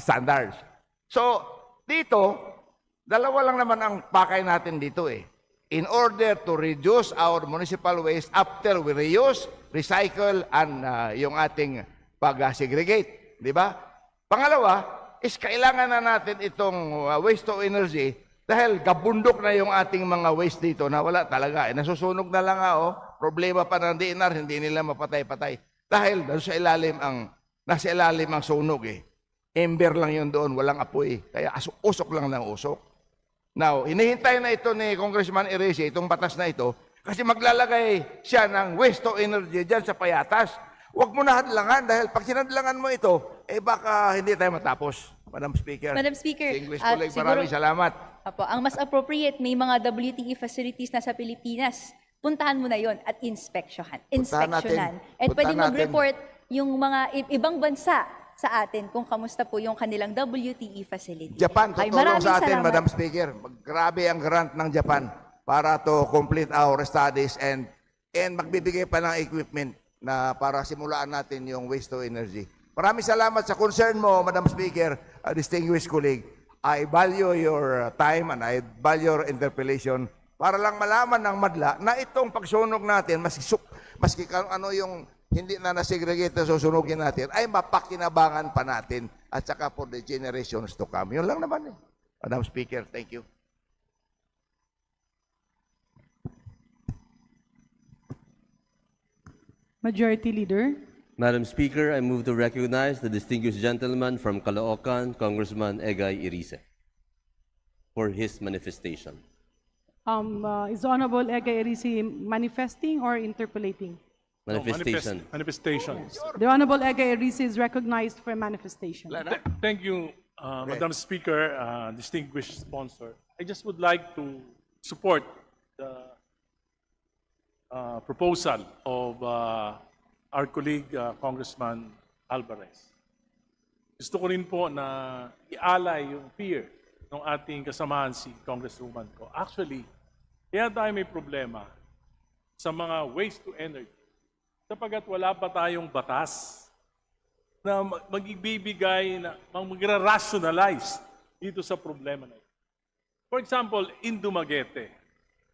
standards. So, dito, dalawa lang naman ang pakay natin dito eh. In order to reduce our municipal waste after we reuse, recycle, and yung ating pag-segregate. Di ba? Pangalawa, is kailangan na natin itong waste to energy dahil gabundok na yung ating mga waste dito na wala talaga. Nasusunog na lang problema pa ng DNR, hindi nila mapatay-patay. Dahil nasa ilalim ang sunog eh. Ember lang yun doon, walang apoy. Kaya usok lang ng usok. Now, hinihintay na ito ni Congressman Eresi, itong batas na ito, kasi maglalagay siya ng waste to energy dyan sa payatas. Huwag mo na hadlangan dahil pag sinadlangan mo ito, eh baka hindi tayo matapos. Madam Speaker. Madam Speaker, English colleague, maraming salamat. Ang mas appropriate, may mga WTE facilities na sa Pilipinas. Puntahan mo na yon at inspeksyonan. And pwede mag-report yung mga ibang bansa sa atin kung kamusta po yung kanilang WTE facility. Japan, Ay, tutulong maraming sa atin, salamat. Madam Speaker. Grabe ang grant ng Japan para to complete our studies and magbibigay pa ng equipment na para simulaan natin yung waste to energy. Maraming salamat sa concern mo, Madam Speaker, distinguished colleague. I value your time and I value your interpellation para lang malaman ng madla na itong pagsunog natin, maski ano yung hindi na nasegregate na susunugin natin, ay mapakinabangan pa natin at saka for the generations to come. Yun lang naman eh. Madam Speaker, thank you. Majority Leader. Madam Speaker, I move to recognize the distinguished gentleman from Caloocan, Congressman Egay Irice, for his manifestation. Is Honorable Ega Erisi manifesting or interpolating? Manifestation. Manifestation. The Honorable Ega Erisi is recognized for manifestation. Thank you, Madam Speaker, distinguished sponsor. I just would like to support the proposal of our colleague, Congressman Alvarez. Gusto ko rin po na ialay yung fear ng ating kasamahan si Congresswoman ko. Actually, kaya tayo may problema sa mga waste to energy sapagkat wala pa tayong batas na magbibigay, na magra-rationalize dito sa problema na ito. For example, in Dumaguete,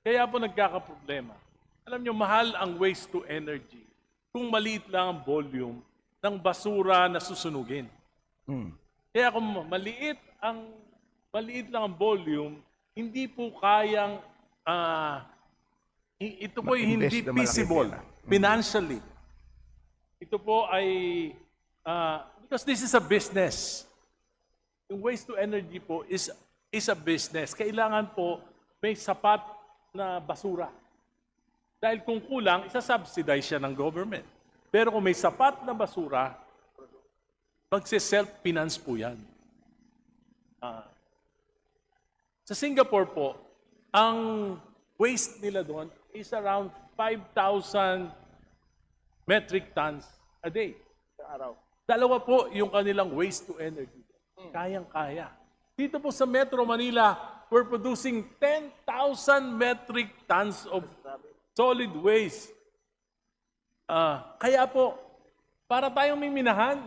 kaya po nagkakaproblema. Alam nyo, mahal ang waste to energy kung maliit lang ang volume ng basura na susunugin. Kaya kung maliit lang ang volume, hindi po kayang, ito po ay hindi feasible financially. Ito po ay, because this is a business. Yung waste to energy po is a business. Kailangan po may sapat na basura. Dahil kung kulang, isa-subsidize siya ng government. Pero kung may sapat na basura, magse-self-finance po yan. Sa Singapore po, ang waste nila doon is around 5,000 metric tons a day sa araw. Dalawa po yung kanilang waste to energy. Kayang-kaya. Dito po sa Metro Manila, we're producing 10,000 metric tons of solid waste. Kaya po, para tayong may minahan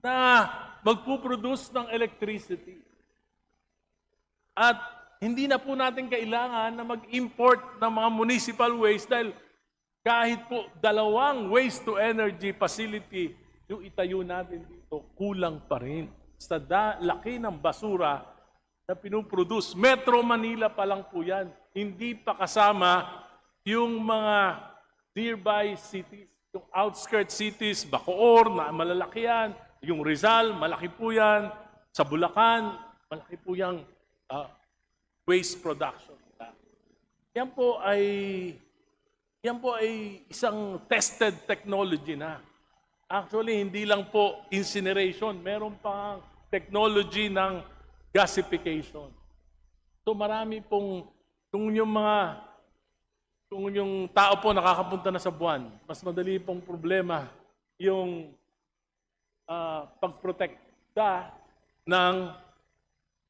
na magpuproduce ng electricity. At hindi na po natin kailangan na mag-import ng mga municipal waste dahil kahit po 2 waste-to-energy facility yung itayo natin dito, kulang pa rin sa laki ng basura na pinuproduce. Metro Manila pa lang po yan. Hindi pa kasama yung mga nearby cities, yung outskirt cities, Bacoor, na malalaki yan, yung Rizal, malaki po yan, sa Bulacan, malaki po yung waste production. Yan po ay isang tested technology na. Actually, hindi lang po incineration, meron pang technology ng gasification. So marami pong, kung yung tao po nakakapunta na sa buwan, mas madali pong problema yung pagprotekta ng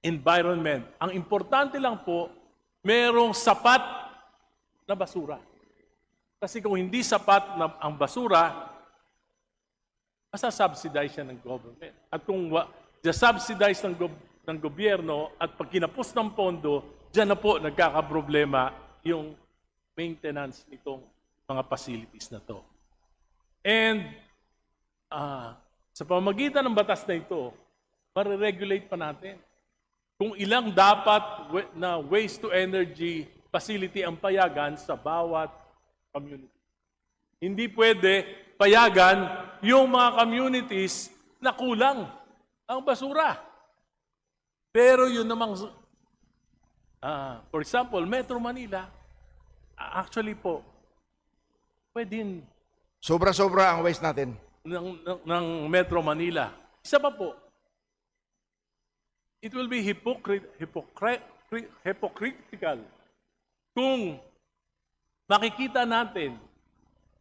environment. Ang importante lang po, merong sapat na basura. Kasi kung hindi sapat na ang basura, masasubsidize siya ng government. At kung subsidize ng gobyerno at pag kinapos ng pondo, dyan na po nagkakaproblema yung maintenance nitong mga facilities na to. And sa pamamagitan ng batas na ito, mariregulate pa natin kung ilang dapat na waste-to-energy facility ang payagan sa bawat community. Hindi pwede payagan yung mga communities na kulang ang basura. Pero yun namang, for example, Metro Manila, actually po, pwede sobra-sobra ang waste natin ng Metro Manila. Isa pa po, it will be hypocritical kung makikita natin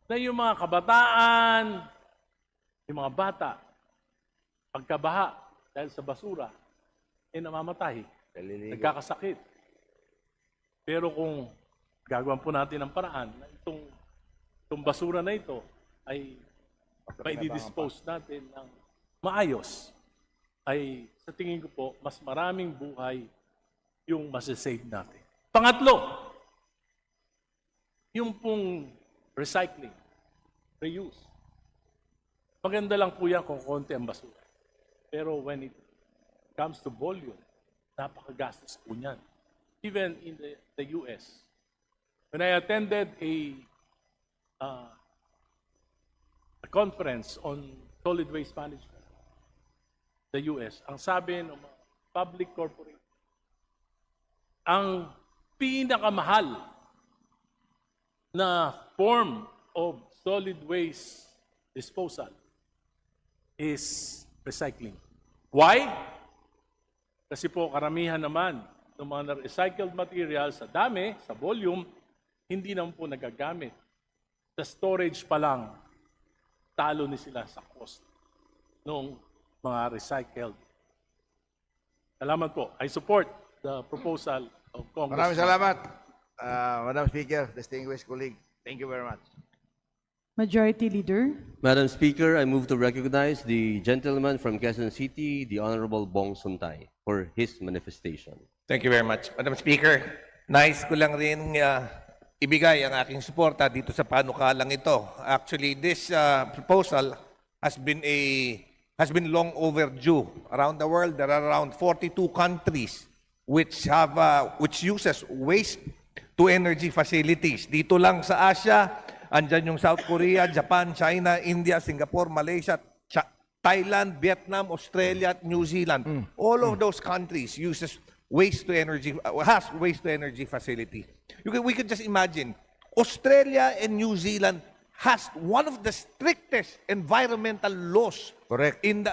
na yung mga kabataan, yung mga bata, pagkabaha dahil sa basura, namamatay, nagkakasakit. Pero kung gagawin po natin ang paraan na itong basura na ito ay mai-dispose natin ng maayos, ay sa tingin ko po, mas maraming buhay yung masasave natin. Pangatlo, yung pong recycling, reuse. Maganda lang po yan kung konti ang basura. Pero when it comes to volume, napakagastos po niyan. Even in the US, when I attended a conference on solid waste management, the US, ang sabi ng mga public corporate, ang pinakamahal na form of solid waste disposal is recycling. Why? Kasi po karamihan naman ng mga recycled materials sa dami, sa volume, hindi naman po nagagamit. Sa storage pa lang, talo ni sila sa cost ng mga recycled. Salamat po. I support the proposal of Congress. Maraming salamat, Madam Speaker, distinguished colleague. Thank you very much. Majority Leader. Madam Speaker, I move to recognize the gentleman from Quezon City, the Honorable Bong Suntay, for his manifestation. Thank you very much. Madam Speaker, nais ko lang rin ibigay ang aking suporta dito sa panukalang ito. Actually, this proposal has been long overdue. Around the world, there are around 42 countries which uses waste to energy facilities. Dito lang sa Asia, andyan yung South Korea, Japan, China, India, Singapore, Malaysia, Thailand, Vietnam, Australia, New Zealand. All of those countries has waste to energy facility. We could just imagine, Australia and New Zealand has one of the strictest environmental laws in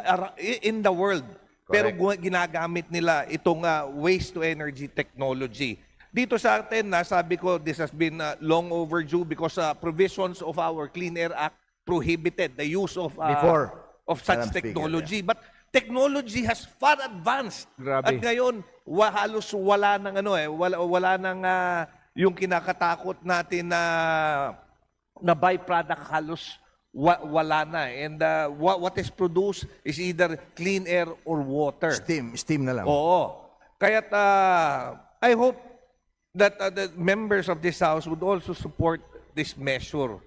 the world. Pero ginagamit nila itong waste to energy technology. Dito sa atin, sabi ko, this has been long overdue because provisions of our Clean Air Act prohibited the use of such technology. But technology has far advanced. At ngayon, halos wala nang wala nang yung kinakatakot natin na byproduct, halos wala na. And what is produced is either clean air or water. Steam na lang. Oo. Kaya't I hope that the members of this House would also support this measure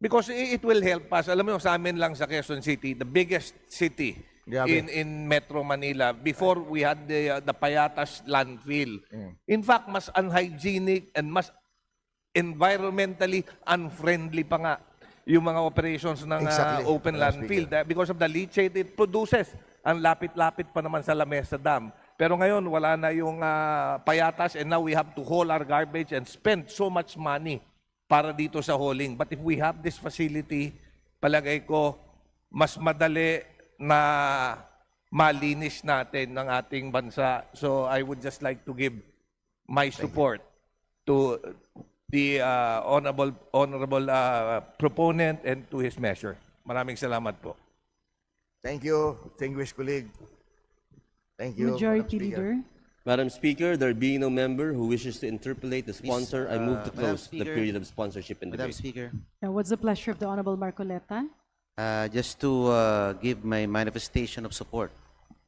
because it will help us. Alam mo, sa amin lang sa Quezon City, the biggest city in Metro Manila, before we had the Payatas landfill. In fact, mas unhygienic and mas environmentally unfriendly pa nga yung mga operations ng open landfill because of the leachate it produces. Ang lapit-lapit pa naman sa Lamesa Dam. Pero ngayon, wala na yung Payatas and now we have to haul our garbage and spend so much money para dito sa hauling. But if we have this facility, palagay ko, mas madali na malinis natin ng ating bansa. So I would just like to give my support to the honorable proponent and to his measure. Maraming salamat po. Thank you, distinguished colleague. Thank you, Majority Leader. Madam Speaker, there being no member who wishes to interpolate the sponsor, I move to close the period of sponsorship and Madam debate. Speaker, Now, what's the pleasure of the Honorable Marcoleta? just to give my manifestation of support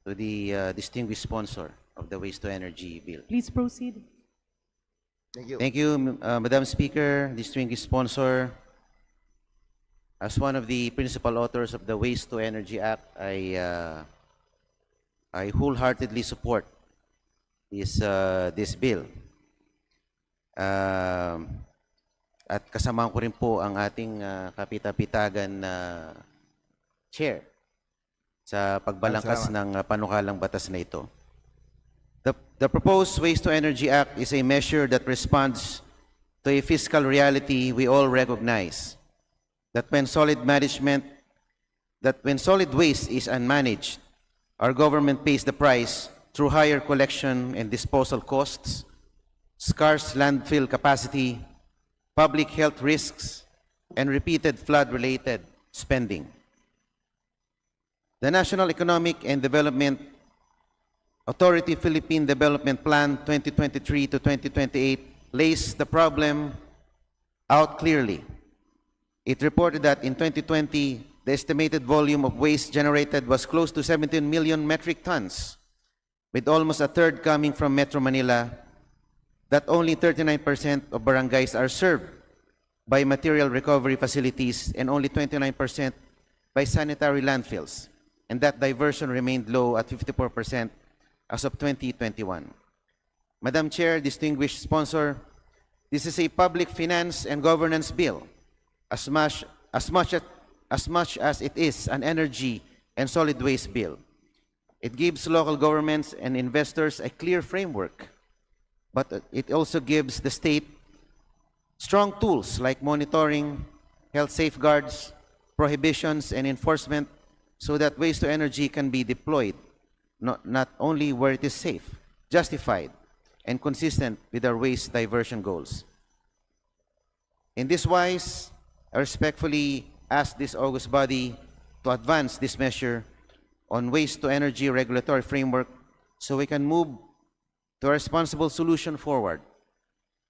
to the distinguished sponsor of the Waste to Energy Bill. Please proceed. Thank you. Thank you, Madam Speaker, distinguished sponsor. As one of the principal authors of the Waste to Energy Act, I wholeheartedly support this bill. At kasama ko rin po ang ating kapita-pitagan na chair sa pagbalangkas ng panukalang batas na ito. The proposed Waste to Energy Act is a measure that responds to a fiscal reality we all recognize, that when solid waste is unmanaged, our government pays the price through higher collection and disposal costs, scarce landfill capacity, public health risks, and repeated flood-related spending. The National Economic and Development Authority Philippine Development Plan 2023 to 2028 lays the problem out clearly. It reported that in 2020, the estimated volume of waste generated was close to 17 million metric tons, with almost a third coming from Metro Manila, that only 39% of barangays are served by material recovery facilities and only 29% by sanitary landfills, and that diversion remained low at 54% as of 2021. Madam Chair, distinguished sponsor, this is a public finance and governance bill as much as it is an energy and solid waste bill. It gives local governments and investors a clear framework, but it also gives the state strong tools like monitoring, health safeguards, prohibitions, and enforcement so that waste to energy can be deployed not only where it is safe, justified, and consistent with our waste diversion goals. In this wise, I respectfully ask this august body to advance this measure on waste to energy regulatory framework so we can move to a responsible solution forward.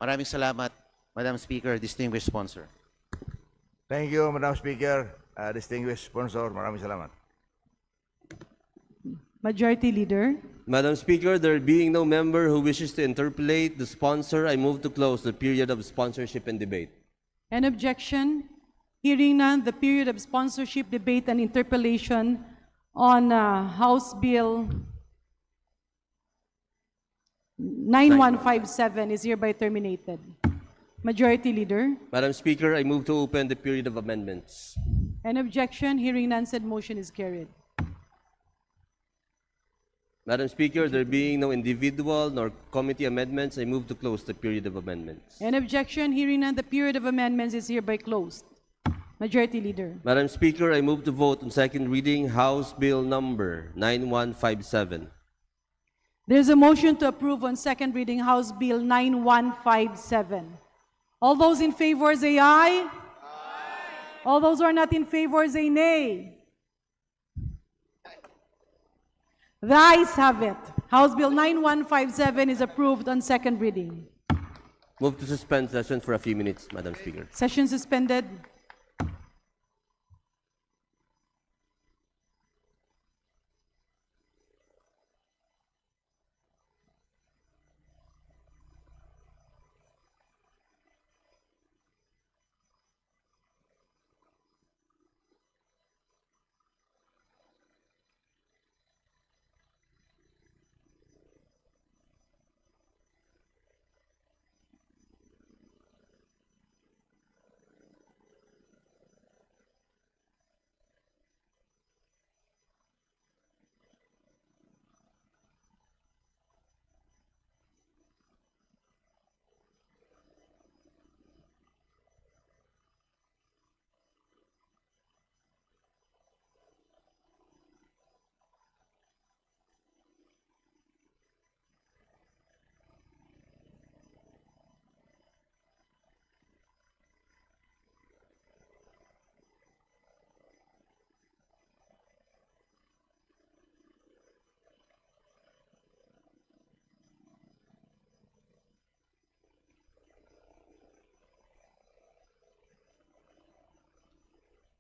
Maraming salamat, Madam Speaker, distinguished sponsor. Thank you, Madam Speaker, distinguished sponsor. Maraming salamat. Majority Leader. Madam Speaker, there being no member who wishes to interpolate the sponsor, I move to close the period of sponsorship and debate. An objection? Hearing none, the period of sponsorship, debate, and interpellation on House Bill 9157 is hereby terminated. Majority Leader. Madam Speaker, I move to open the period of amendments. An objection? Hearing none, said motion is carried. Madam Speaker, there being no individual nor committee amendments, I move to close the period of amendments. An objection? Hearing none, the period of amendments is hereby closed. Majority Leader. Madam Speaker, I move to vote on second reading House Bill number 9157. There's a motion to approve on second reading House Bill 9157. All those in favor say aye. Aye. All those who are not in favor say nay. The ayes have it. House Bill 9157 is approved on second reading. Move to suspend session for a few minutes, Madam Speaker. Session suspended.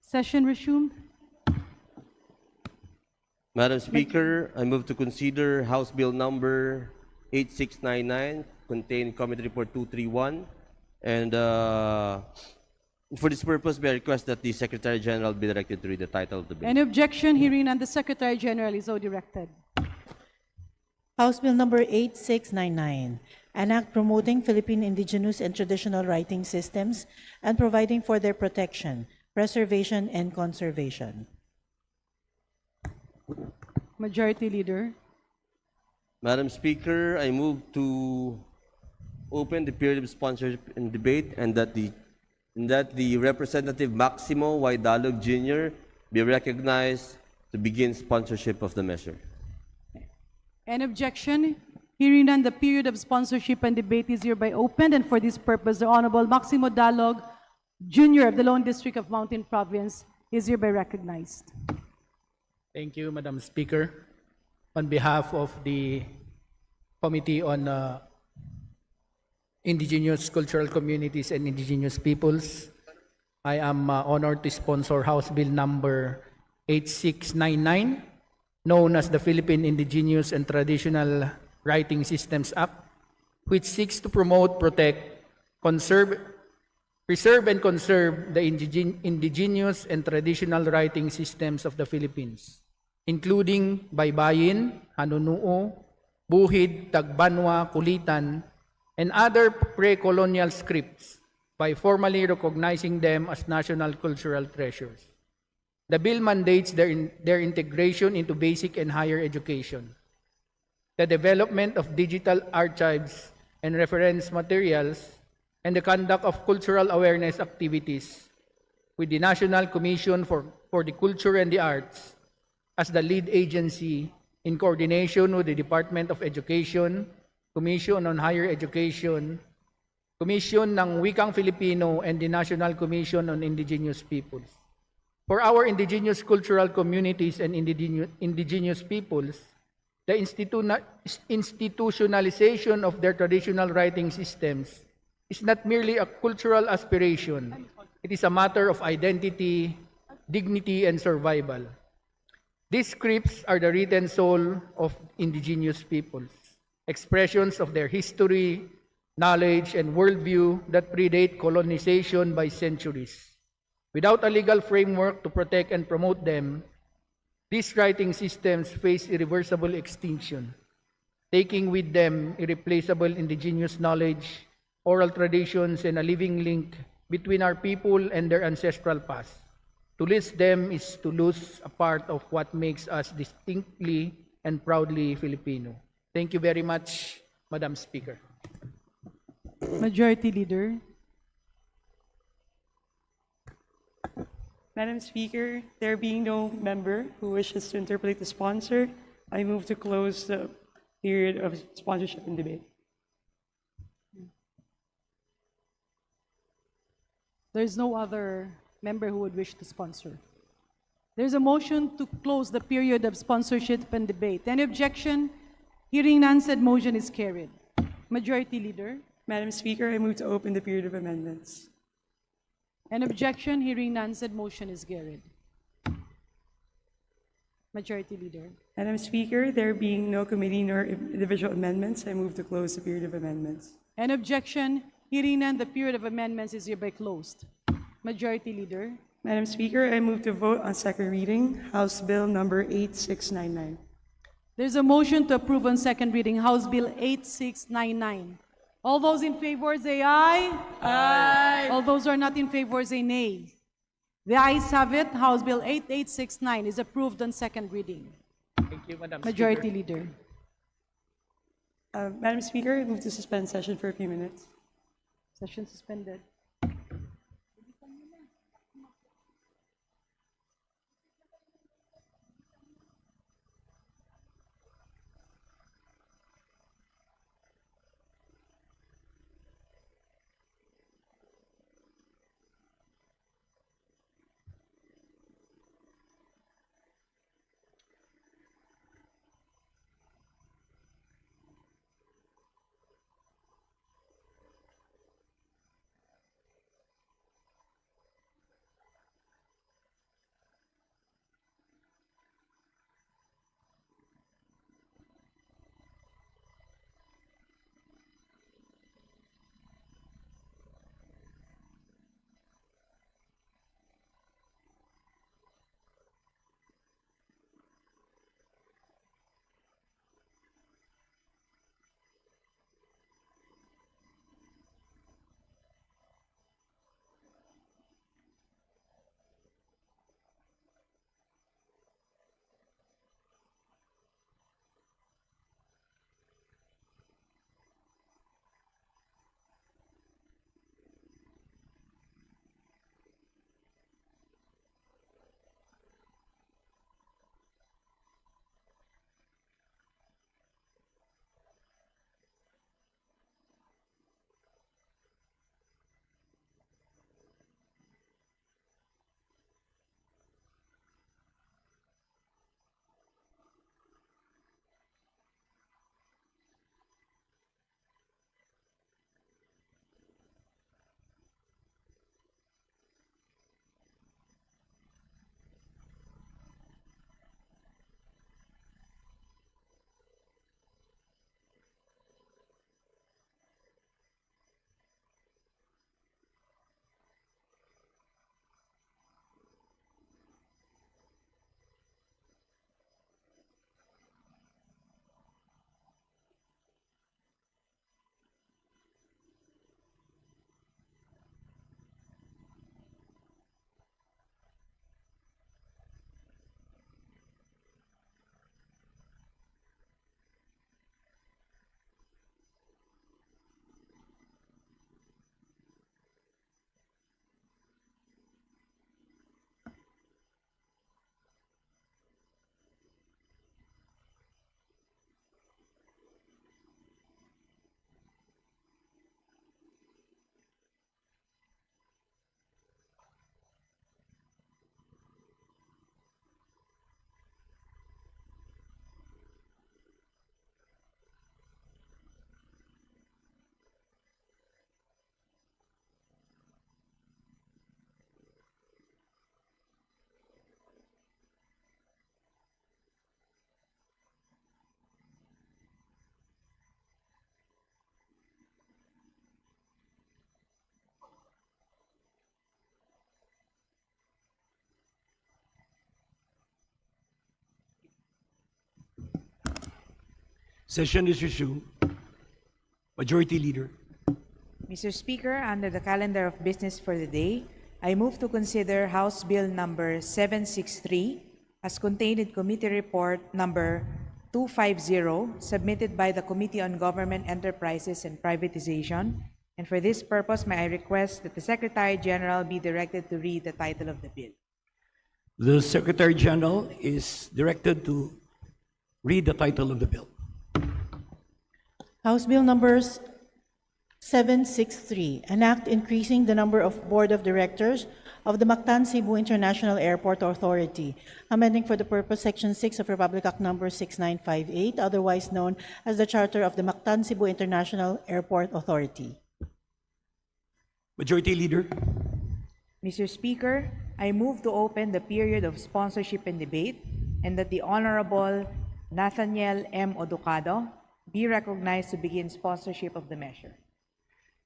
Session resumed. Madam Speaker, I move to consider House Bill number 8699, contained in Committee Report 231. And for this purpose, may I request that the Secretary General be directed to read the title of the bill. Any objection? Hearing none, the Secretary General is so directed. House Bill number 8699, an act promoting Philippine indigenous and traditional writing systems and providing for their protection, preservation, and conservation. Majority Leader. Madam Speaker, I move to open the period of sponsorship and debate and that the Representative Maximo Y. Dalog Jr. be recognized to begin sponsorship of the measure. An objection? Hearing none, the period of sponsorship and debate is hereby opened, and for this purpose, the Honorable Maximo Dalog Jr. of the Lone District of Mountain Province is hereby recognized. Thank you, Madam Speaker. On behalf of the Committee on Indigenous Cultural Communities and Indigenous Peoples, I am honored to sponsor House Bill number 8699, known as the Philippine Indigenous and Traditional Writing Systems Act, which seeks to promote, protect, preserve and conserve the indigenous and traditional writing systems of the Philippines, including Baybayin, Hanunuo, Buhid, Tagbanwa, Kulitan, and other pre-colonial scripts by formally recognizing them as national cultural treasures. The bill mandates their integration into basic and higher education, the development of digital archives and reference materials, and the conduct of cultural awareness activities with the National Commission for the Culture and the Arts as the lead agency in coordination with the Department of Education, Commission on Higher Education, Commission ng Wikang Filipino, and the National Commission on Indigenous Peoples. For our indigenous cultural communities and indigenous peoples, the institutionalization of their traditional writing systems is not merely a cultural aspiration. It is a matter of identity, dignity, and survival. These scripts are the written soul of indigenous peoples, expressions of their history, knowledge, and worldview that predate colonization by centuries. Without a legal framework to protect and promote them, these writing systems face irreversible extinction, taking with them irreplaceable indigenous knowledge, oral traditions, and a living link between our people and their ancestral past. To lose them is to lose a part of what makes us distinctly and proudly Filipino. Thank you very much, Madam Speaker. Majority Leader. Madam Speaker, there being no member who wishes to interpolate the sponsor, I move to close the period of sponsorship and debate. There is no other member who would wish to sponsor. There's a motion to close the period of sponsorship and debate. Any objection? Hearing none, said motion is carried. Majority Leader. Madam Speaker, I move to open the period of amendments. An objection? Hearing none, said motion is carried. Majority Leader. Madam Speaker, there being no committee nor individual amendments, I move to close the period of amendments. An objection? Hearing none, the period of amendments is hereby closed. Majority Leader. Madam Speaker, I move to vote on second reading, House Bill number 8699. There's a motion to approve on second reading, House Bill 8699. All those in favor say aye. Aye. All those who are not in favor say nay. The ayes have it. House Bill 8869 is approved on second reading. Thank you, Madam Majority Speaker. Leader. Madam Speaker, I move to suspend session for a few minutes. Session suspended. Session is resumed. Majority Leader. Mr. Speaker, under the calendar of business for the day, I move to consider House Bill number 763 as contained in Committee Report number 250 submitted by the Committee on Government Enterprises and Privatization. And for this purpose, may I request that the Secretary General be directed to read the title of the bill. The Secretary General is directed to read the title of the bill. House Bill numbers 763, an act increasing the number of Board of Directors of the Mactan Cebu International Airport Authority, amending for the purpose Section 6 of Republic Act number 6958, otherwise known as the Charter of the Mactan Cebu International Airport Authority. Majority Leader. Mr. Speaker, I move to open the period of sponsorship and debate and that the Honorable Nathaniel M. Oducado be recognized to begin sponsorship of the measure.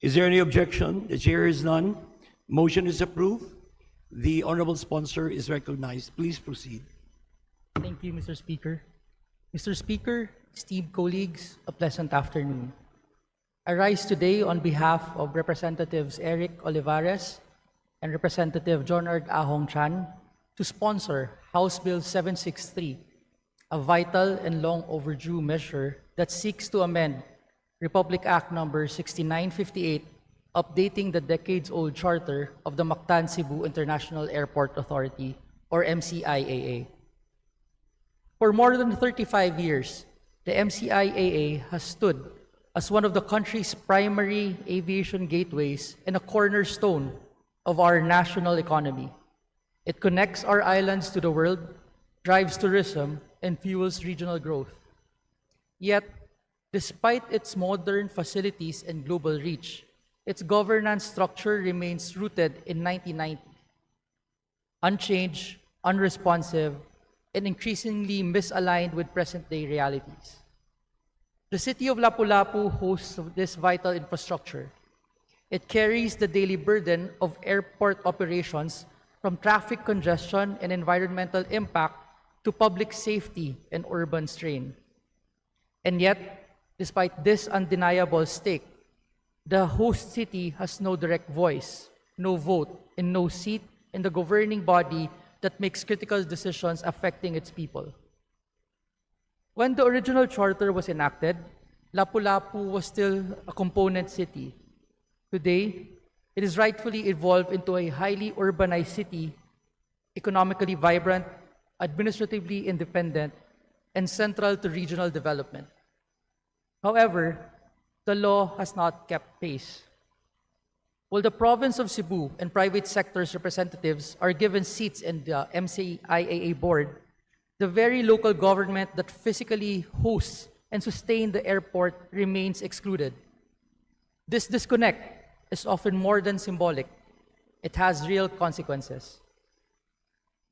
Is there any objection? The chair is none. Motion is approved. The honorable sponsor is recognized. Please proceed. Thank you, Mr. Speaker. Mr. Speaker, esteemed colleagues, a pleasant afternoon. I rise today on behalf of Representatives Eric Olivares and Representative Jonard Ahong Chan to sponsor House Bill 763, a vital and long overdue measure that seeks to amend Republic Act number 6958, updating the decades-old charter of the Mactan Cebu International Airport Authority, or MCIAA. For more than 35 years, the MCIAA has stood as one of the country's primary aviation gateways and a cornerstone of our national economy. It connects our islands to the world, drives tourism, and fuels regional growth. Yet, despite its modern facilities and global reach, its governance structure remains rooted in 1990, unchanged, unresponsive, and increasingly misaligned with present-day realities. The city of Lapu-Lapu hosts this vital infrastructure. It carries the daily burden of airport operations from traffic congestion and environmental impact to public safety and urban strain. And yet, despite this undeniable stake, the host city has no direct voice, no vote, and no seat in the governing body that makes critical decisions affecting its people. When the original charter was enacted, Lapu-Lapu was still a component city. Today, it is rightfully evolved into a highly urbanized city, economically vibrant, administratively independent, and central to regional development. However, the law has not kept pace. While the province of Cebu and private sector's representatives are given seats in the MCIAA board, the very local government that physically hosts and sustains the airport remains excluded. This disconnect is often more than symbolic. It has real consequences.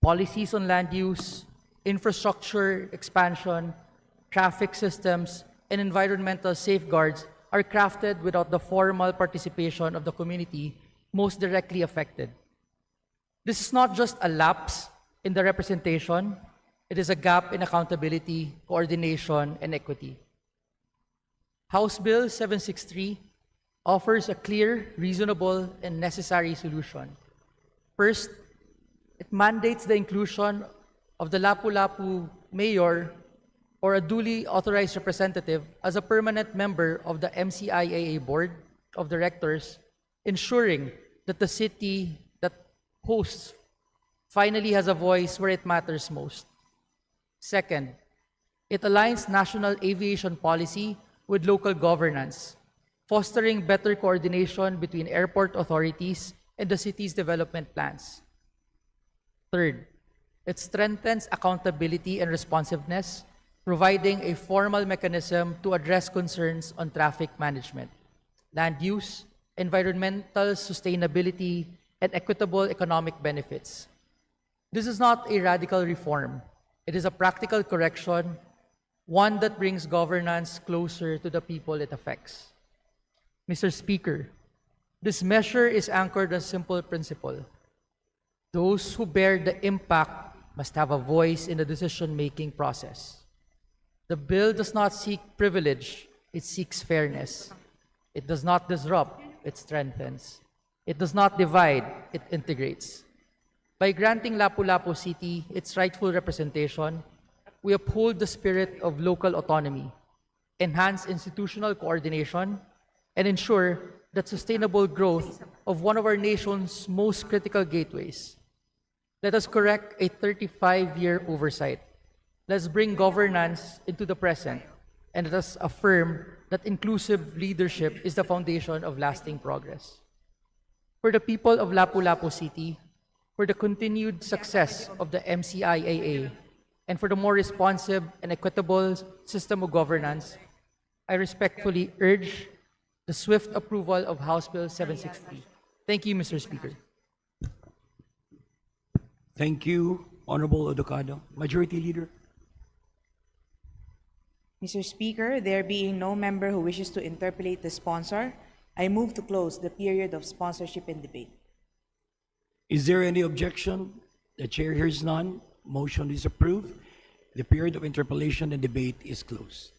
Policies on land use, infrastructure expansion, traffic systems, and environmental safeguards are crafted without the formal participation of the community most directly affected. This is not just a lapse in the representation, it is a gap in accountability, coordination, and equity. House Bill 763 offers a clear, reasonable, and necessary solution. First, it mandates the inclusion of the Lapu-Lapu mayor or a duly authorized representative as a permanent member of the MCIAA Board of Directors, ensuring that the city that hosts finally has a voice where it matters most. Second, it aligns national aviation policy with local governance, fostering better coordination between airport authorities and the city's development plans. Third, it strengthens accountability and responsiveness, providing a formal mechanism to address concerns on traffic management, land use, environmental sustainability, and equitable economic benefits. This is not a radical reform. It is a practical correction, one that brings governance closer to the people it affects. Mr. Speaker, this measure is anchored on a simple principle. Those who bear the impact must have a voice in the decision-making process. The bill does not seek privilege, it seeks fairness. It does not disrupt, it strengthens. It does not divide, it integrates. By granting Lapu-Lapu City its rightful representation, we uphold the spirit of local autonomy, enhance institutional coordination, and ensure that sustainable growth of one of our nation's most critical gateways. Let us correct a 35-year oversight. Let's bring governance into the present, and let us affirm that inclusive leadership is the foundation of lasting progress. For the people of Lapu-Lapu City, for the continued success of the MCIAA, and for the more responsive and equitable system of governance, I respectfully urge the swift approval of House Bill 763. Thank you, Mr. Speaker. Thank you, Honorable Odocado. Majority Leader. Mr. Speaker, there being no member who wishes to interpolate the sponsor, I move to close the period of sponsorship and debate. Is there any objection? The chair hears none. Motion is approved. The period of interpellation and debate is closed.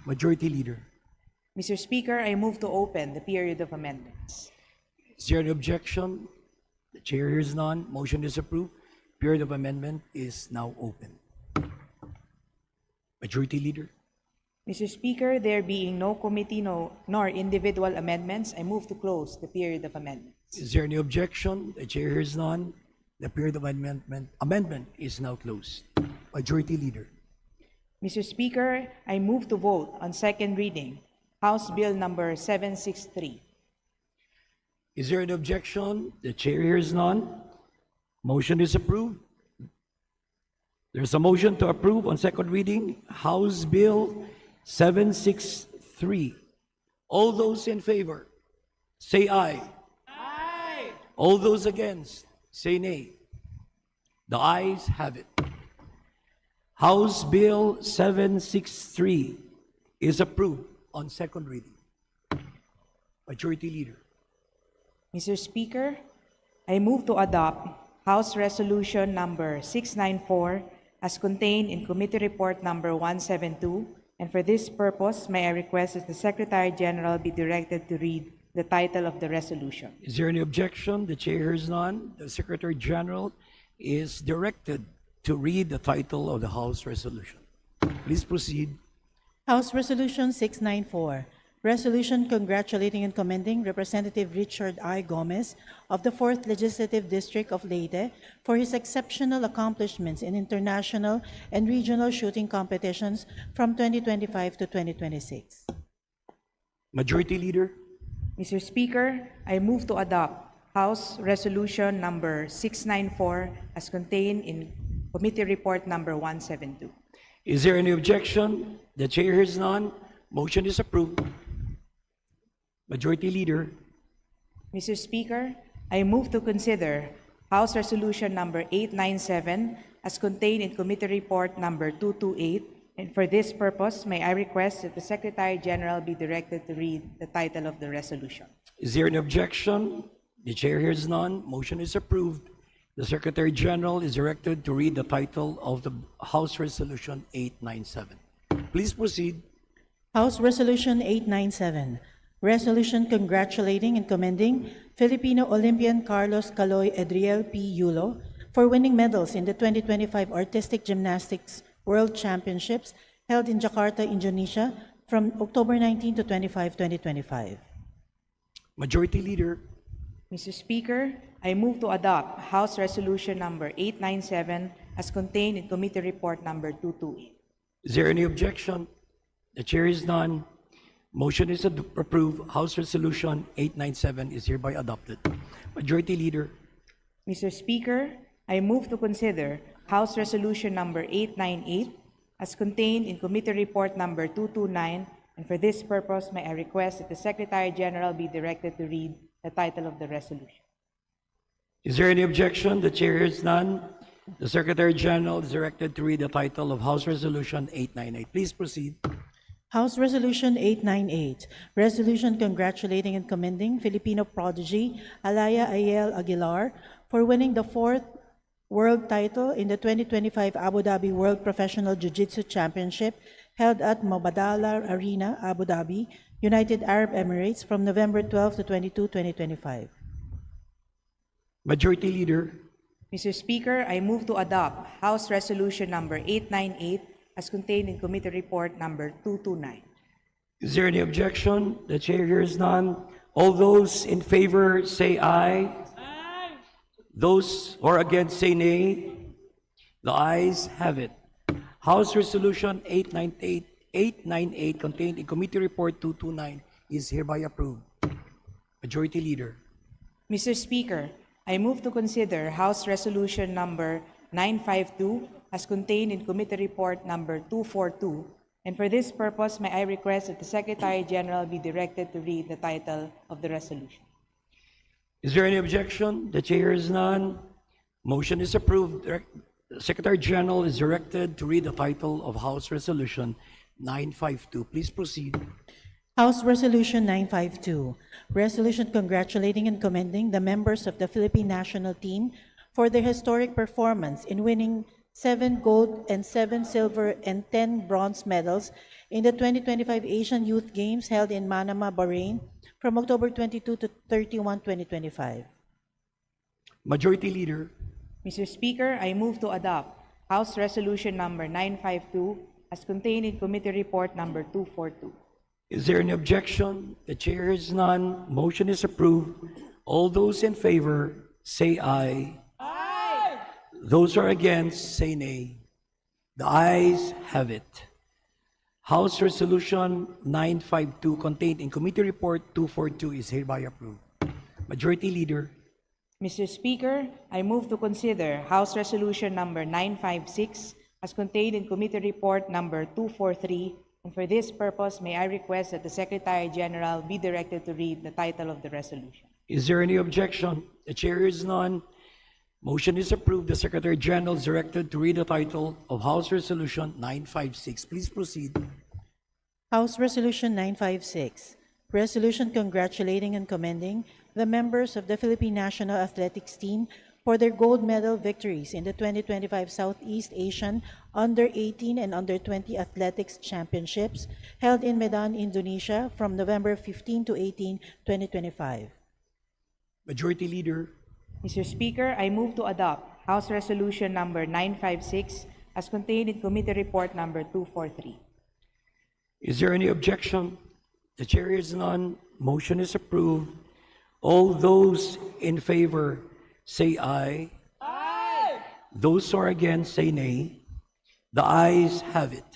Majority Leader. Mr. Speaker, I move to open the period of amendments. Is there any objection? The chair hears none. Motion is approved. Period of amendment is now open. Majority Leader. Mr. Speaker, there being no committee nor individual amendments, I move to close the period of amendments. Is there any objection? The chair hears none. The period of amendment is now closed. Majority Leader. Mr. Speaker, I move to vote on second reading, House Bill number 763. Is there any objection? The chair hears none. Motion is approved. There's a motion to approve on second reading, House Bill 763. All those in favor, say aye. Aye. All those against, say nay. The ayes have it. House Bill 763 is approved on second reading. Majority Leader. Mr. Speaker, I move to adopt House Resolution number 694 as contained in Committee Report number 172, and for this purpose, may I request that the Secretary General be directed to read the title of the resolution. Is there any objection? The chair hears none. The Secretary General is directed to read the title of the House resolution. Please proceed. House Resolution 694, Resolution congratulating and commending Representative Richard I. Gomez of the 4th Legislative District of Leyte for his exceptional accomplishments in international and regional shooting competitions from 2025 to 2026. Majority Leader. Mr. Speaker, I move to adopt House Resolution number 694 as contained in Committee Report number 172. Is there any objection? The chair hears none. Motion is approved. Majority Leader. Mr. Speaker, I move to consider House Resolution number 897 as contained in Committee Report number 228, and for this purpose, may I request that the Secretary General be directed to read the title of the resolution. Is there an objection? The chair hears none. Motion is approved. The Secretary General is directed to read the title of the House Resolution 897. Please proceed. House Resolution 897, Resolution congratulating and commending Filipino Olympian Carlos Caloy Edriel P. Yulo for winning medals in the 2025 Artistic Gymnastics World Championships held in Jakarta, Indonesia from October 19 to 25, 2025. Majority Leader. Mr. Speaker, I move to adopt House Resolution number 897 as contained in Committee Report number 228. Is there any objection? The chair is none. Motion is approved. House Resolution 897 is hereby adopted. Majority Leader. Mr. Speaker, I move to consider House Resolution number 898 as contained in Committee Report number 229, and for this purpose, may I request that the Secretary General be directed to read the title of the resolution. Is there any objection? The chair hears none. The Secretary General is directed to read the title of House Resolution 898. Please proceed. House Resolution 898, Resolution congratulating and commending Filipino prodigy Alaya Ayel Aguilar for winning the 4th world title in the 2025 Abu Dhabi World Professional Jiu-Jitsu Championship held at Mubadala Arena, Abu Dhabi, United Arab Emirates from November 12 to 22, 2025. Majority Leader, Mr. Speaker, I move to adopt House Resolution number 898 as contained in Committee Report number 229. is there any objection? The chair hears none. All those in favor say aye. Aye. Those who are against say nay. The ayes have it. House Resolution 898 contained in Committee Report 229 is hereby approved. Majority Leader, Mr. Speaker, I move to consider House Resolution number 952 as contained in Committee Report number 242, and for this purpose, may I request that the Secretary General be directed to read the title of the resolution. is there any objection? The chair is none. Motion is approved. Secretary General is directed to read the title of House Resolution 952. Please proceed. House Resolution 952, resolution congratulating and commending the members of the Philippine national team for their historic performance in winning 7 gold and 7 silver and 10 bronze medals in the 2025 Asian Youth Games held in Manama, Bahrain from October 22 to 31, 2025. Majority Leader, Mr. Speaker, I move to adopt House Resolution number 952 as contained in Committee Report number 242. is there any objection? The chair is none. Motion is approved. All those in favor say aye. Aye. Those who are against say nay. The ayes have it. House Resolution 952 contained in Committee Report 242 is hereby approved. Majority Leader, Mr. Speaker, I move to consider House Resolution number 956 as contained in Committee Report number 243, and for this purpose, may I request that the Secretary General be directed to read the title of the resolution. is there any objection? The chair is none. Motion is approved. The Secretary General is directed to read the title of House Resolution 956. Please proceed. House Resolution 956, resolution congratulating and commending the members of the Philippine National Athletics Team for their gold medal victories in the 2025 Southeast Asian Under-18 and Under-20 Athletics Championships held in Medan, Indonesia from November 15 to 18, 2025. Majority Leader, Mr. Speaker, I move to adopt House Resolution number 956 as contained in Committee Report number 243. is there any objection? The chair is none. Motion is approved. All those in favor say aye. Aye. Those who are against say nay. The ayes have it.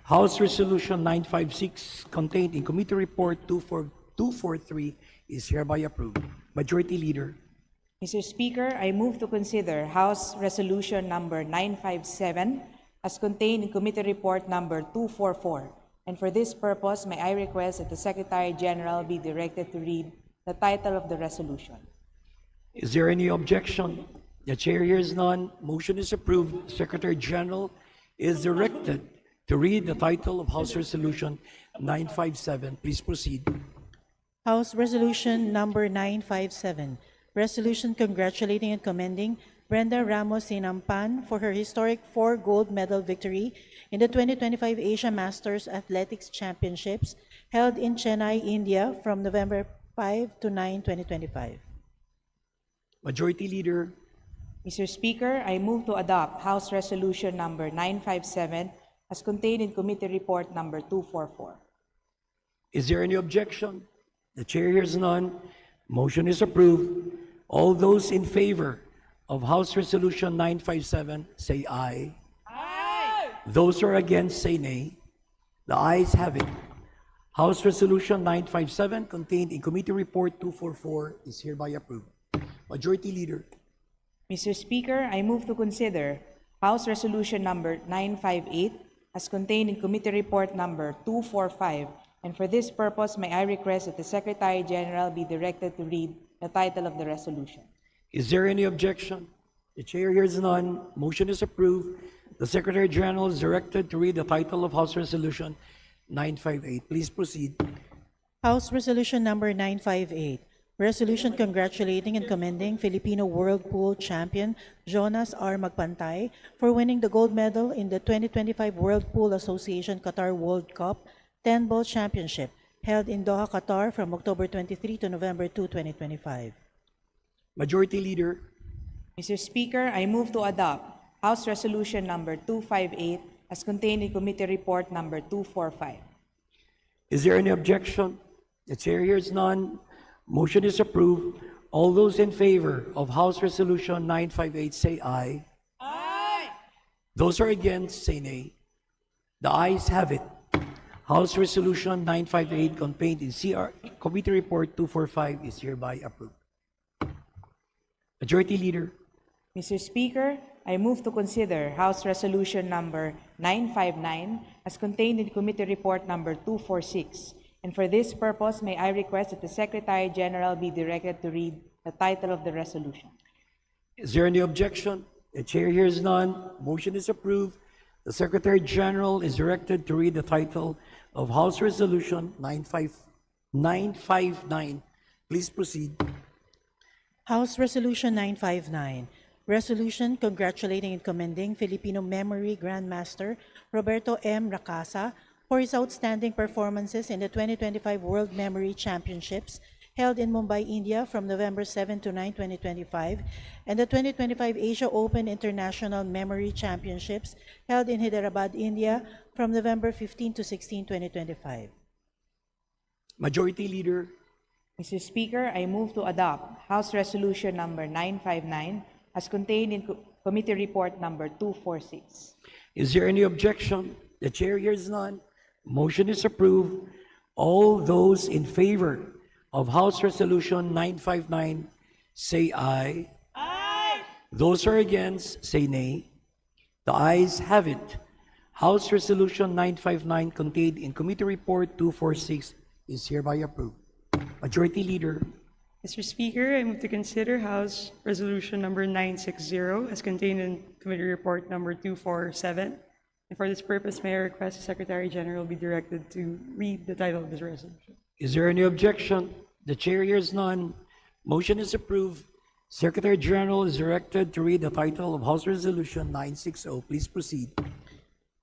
House Resolution 956 contained in Committee Report 243 is hereby approved. Majority Leader, Mr. Speaker, I move to consider House Resolution number 957 as contained in Committee Report number 244. And for this purpose, may I request that the Secretary General be directed to read the title of the resolution. is there any objection? The chair hears none. Motion is approved. Secretary General is directed to read the title of House Resolution 957. Please proceed. House Resolution number 957, resolution congratulating and commending Brenda Ramos Sinampan for her historic 4 gold medal victory in the 2025 Asia Masters Athletics Championships held in Chennai, India from November 5 to 9, 2025. Majority Leader, Mr. Speaker, I move to adopt House Resolution number 957 as contained in Committee Report number 244. is there any objection? The chair hears none. Motion is approved. All those in favor of House Resolution 957 say aye. Aye. Those who are against say nay. The ayes have it. House Resolution 957 contained in Committee Report 244 is hereby approved. Majority Leader, Mr. Speaker, I move to consider House Resolution number 958 as contained in Committee Report number 245, and for this purpose, may I request that the Secretary General be directed to read the title of the resolution. is there any objection? The chair hears none. Motion is approved. The Secretary General is directed to read the title of House Resolution 958. Please proceed. House Resolution number 958, Resolution congratulating and commending Filipino Whirlpool champion Jonas R. Magpantay for winning the gold medal in the 2025 Whirlpool Association Qatar World Cup 10-ball championship held in Doha, Qatar from October 23 to November 2, 2025. Majority Leader. Mr. Speaker, I move to adopt House Resolution number 258 as contained in Committee Report number 245. Is there any objection? The chair hears none. Motion is approved. All those in favor of House Resolution 958 say aye. Aye. Those are against say nay. The ayes have it. House Resolution 958 contained in Committee Report 245 is hereby approved. Majority Leader. Mr. Speaker, I move to consider House Resolution number 959 as contained in Committee Report number 246. And for this purpose, may I request that the Secretary General be directed to read the title of the resolution. Is there any objection? The chair hears none. Motion is approved. The Secretary General is directed to read the title of House Resolution 959. Please proceed. House Resolution 959, resolution congratulating and commending Filipino Memory Grandmaster Roberto M. Racasa for his outstanding performances in the 2025 World Memory Championships held in Mumbai, India from November 7 to 9, 2025, and the 2025 Asia Open International Memory Championships held in Hyderabad, India from November 15 to 16, 2025. Majority Leader. Mr. Speaker, I move to adopt House Resolution number 959 as contained in Committee Report number 246. Is there any objection? The chair hears none. Motion is approved. All those in favor of House Resolution 959 say aye. Aye. Those are against say nay. The ayes have it. House Resolution 959 contained in Committee Report 246 is hereby approved. Majority Leader. Mr. Speaker, I move to consider House Resolution number 960 as contained in Committee Report number 247. And for this purpose, may I request the Secretary General be directed to read the title of this resolution. Is there any objection? The chair hears none. Motion is approved. Secretary General is directed to read the title of House Resolution 960. Please proceed.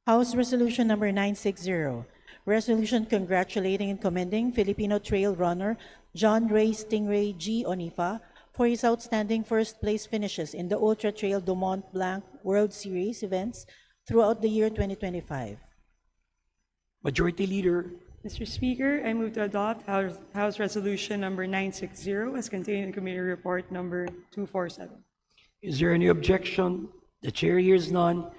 House Resolution number 960, resolution congratulating and commending Filipino trail runner John Ray Stingray G. Onifa for his outstanding first place finishes in the Ultra Trail du Mont Blanc World Series events throughout the year 2025. Majority Leader. Mr. Speaker, I move to adopt House Resolution number 960 as contained in Committee Report number 247. Is there any objection? The chair hears none.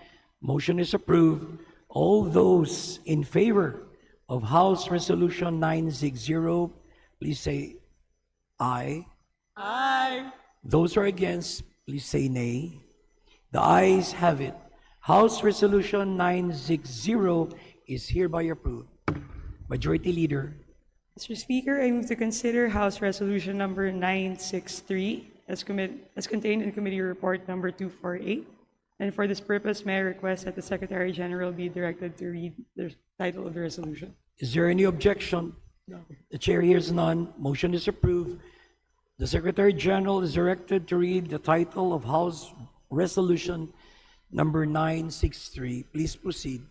Motion is approved. All those in favor of House Resolution 960, please say aye. Aye. Those are against, please say nay. The ayes have it. House Resolution 960 is hereby approved. Majority Leader. Mr. Speaker, I move to consider House Resolution number 963 as contained in Committee Report number 248. And for this purpose, may I request that the Secretary General be directed to read the title of the resolution. Is there any objection? No. The chair hears none. Motion is approved. The Secretary General is directed to read the title of House Resolution number 963. Please proceed.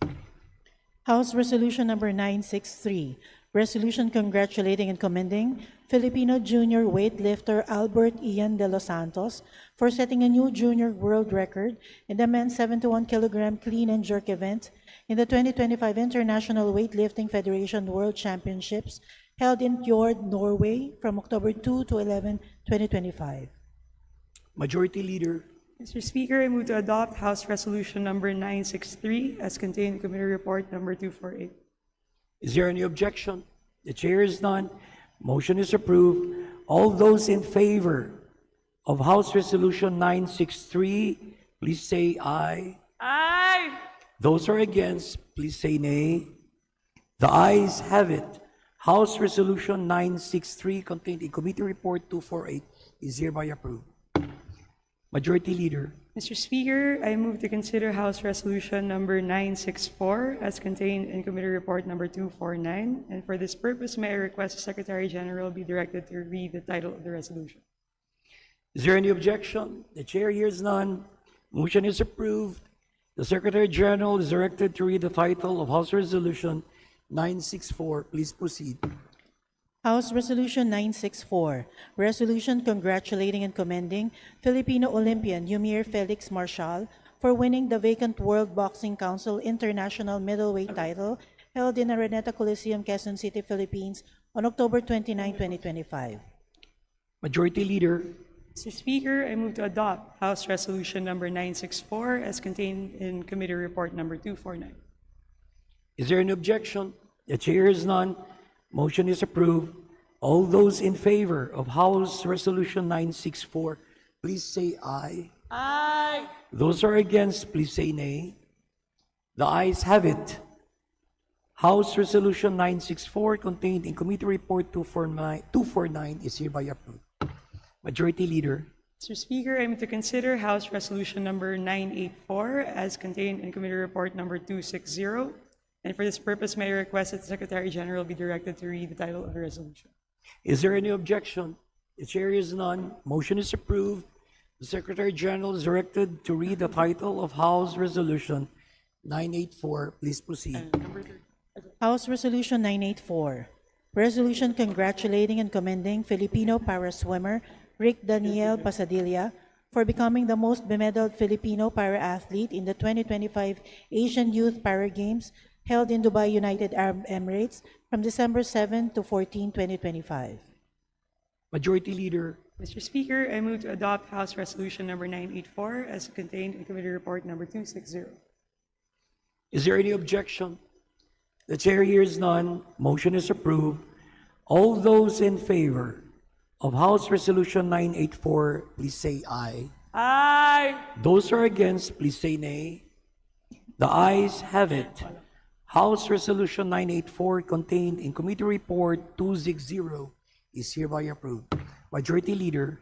House Resolution number 963, resolution congratulating and commending Filipino junior weightlifter Albert Ian de los Santos for setting a new junior world record in the men's 71-kilogram clean and jerk event in the 2025 International Weightlifting Federation World Championships held in Fjord, Norway from October 2 to 11, 2025. Majority Leader. Mr. Speaker, I move to adopt House Resolution number 963 as contained in Committee Report number 248. Is there any objection? The chair is none. Motion is approved. All those in favor of House Resolution 963, please say aye. Aye. Those are against, please say nay. The ayes have it. House Resolution 963 contained in Committee Report 248 is hereby approved. Majority Leader. Mr. Speaker, I move to consider House Resolution number 964 as contained in Committee Report number 249. And for this purpose, may I request the Secretary General be directed to read the title of the resolution. Is there any objection? The chair hears none. Motion is approved. The Secretary General is directed to read the title of House Resolution 964. Please proceed. House Resolution 964, resolution congratulating and commending Filipino Olympian Yumir Felix Marshall for winning the vacant World Boxing Council International Middleweight title held in Araneta Coliseum, Quezon City, Philippines on October 29, 2025. Majority Leader. Mr. Speaker, I move to adopt House Resolution number 964 as contained in Committee Report number 249. Is there any objection? The chair hears none. Motion is approved. All those in favor of House Resolution 964, please say aye. Aye. Those are against, please say nay. The ayes have it. House Resolution 964 contained in Committee Report 249 is hereby approved. Majority Leader. Mr. Speaker, I move to consider House Resolution number 984 as contained in Committee Report number 260. And for this purpose, may I request that the Secretary General be directed to read the title of the resolution. Is there any objection? The chair is none. Motion is approved. The Secretary General is directed to read the title of House Resolution 984. Please proceed. House Resolution 984, resolution congratulating and commending Filipino para-swimmer Rick Daniel Pasadilla for becoming the most bemedaled Filipino para-athlete in the 2025 Asian Youth Para Games held in Dubai, United Arab Emirates from December 7 to 14, 2025. Majority Leader. Mr. Speaker, I move to adopt House Resolution number 984 as contained in Committee Report number 260. Is there any objection? The chair hears none. Motion is approved. All those in favor of House Resolution 984, please say aye. Aye. Those are against, please say nay. The ayes have it. House Resolution 984 contained in Committee Report 260 is hereby approved. Majority Leader.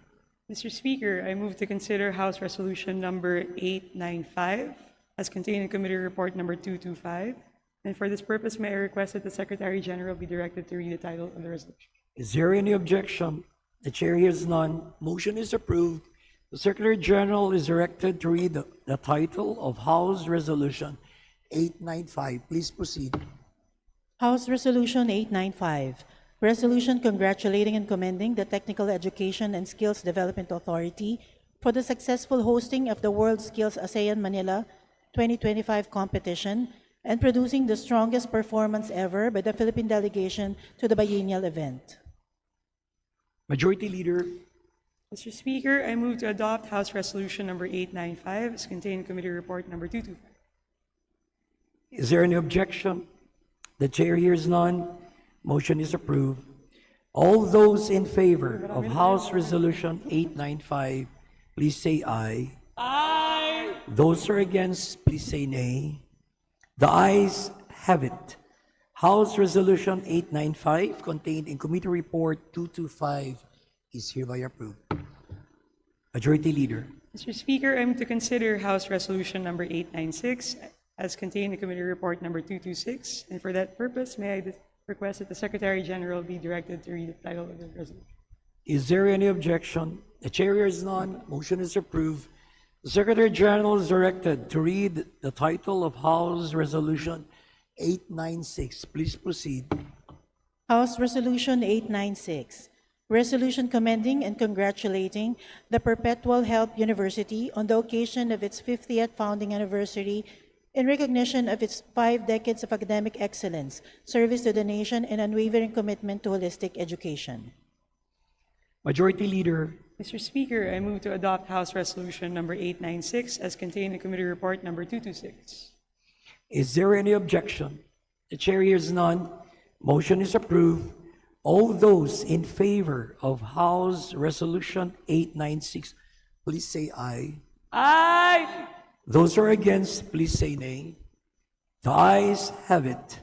Mr. Speaker, I move to consider House Resolution number 895 as contained in Committee Report number 225. And for this purpose, may I request that the Secretary General be directed to read the title of the resolution. Is there any objection? The chair hears none. Motion is approved. The Secretary General is directed to read the title of House Resolution 895. Please proceed. House Resolution 895, resolution congratulating and commending the Technical Education and Skills Development Authority for the successful hosting of the World Skills ASEAN Manila 2025 competition and producing the strongest performance ever by the Philippine delegation to the biennial event. Majority Leader. Mr. Speaker, I move to adopt House Resolution number 895 as contained in Committee Report number 225. Is there any objection? The chair hears none. Motion is approved. All those in favor of House Resolution 895, please say aye. Aye. Those are against, please say nay. The ayes have it. House Resolution 895 contained in Committee Report 225 is hereby approved. Majority Leader. Mr. Speaker, I move to consider House Resolution number 896 as contained in Committee Report number 226. And for that purpose, may I request that the Secretary General be directed to read the title of the resolution. Is there any objection? The chair hears none. Motion is approved. The Secretary General is directed to read the title of House Resolution 896. Please proceed. House Resolution 896, resolution commending and congratulating the Perpetual Help University on the occasion of its 50th founding anniversary in recognition of its 5 decades of academic excellence, service to the nation, and unwavering commitment to holistic education. Majority Leader. Mr. Speaker, I move to adopt House Resolution number 896 as contained in Committee Report number 226. Is there any objection? The chair hears none. Motion is approved. All those in favor of House Resolution 896, please say aye. Aye. Those are against, please say nay. The ayes have it.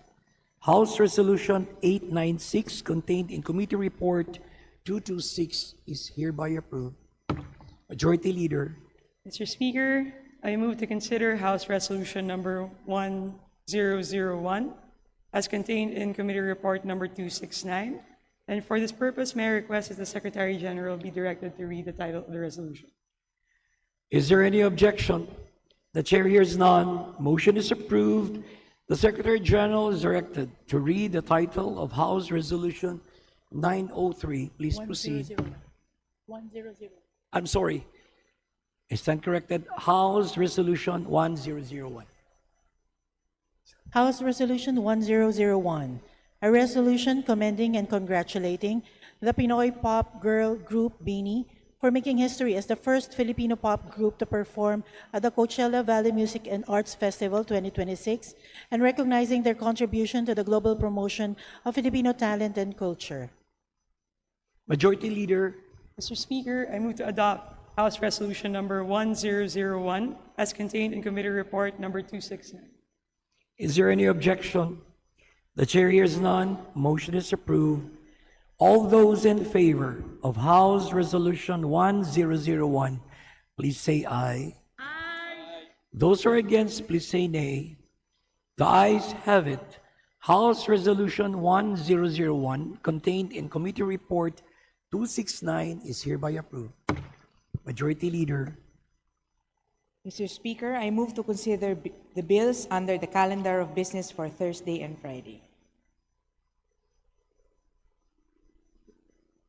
House Resolution 896 contained in Committee Report 226 is hereby approved. Majority Leader. Mr. Speaker, I move to consider House Resolution number 1001 as contained in Committee Report number 269. And for this purpose, may I request that the Secretary General be directed to read the title of the resolution. Is there any objection? The chair hears none. Motion is approved. The Secretary General is directed to read the title of House Resolution 903. Please proceed. 1001. I'm sorry. I stand corrected. House Resolution 1001. House Resolution 1001, a resolution commending and congratulating the Pinoy pop girl group BINI for making history as the first Filipino pop group to perform at the Coachella Valley Music and Arts Festival 2026 and recognizing their contribution to the global promotion of Filipino talent and culture. Majority Leader. Mr. Speaker, I move to adopt House Resolution number 1001 as contained in Committee Report number 269. Is there any objection? The chair hears none. Motion is approved. All those in favor of House Resolution 1001, please say aye. Aye. Those who are against, please say nay. The ayes have it. House Resolution 1001, contained in Committee Report 269, is hereby approved. Majority Leader. Mr. Speaker, I move to consider the bills under the calendar of business for Thursday and Friday.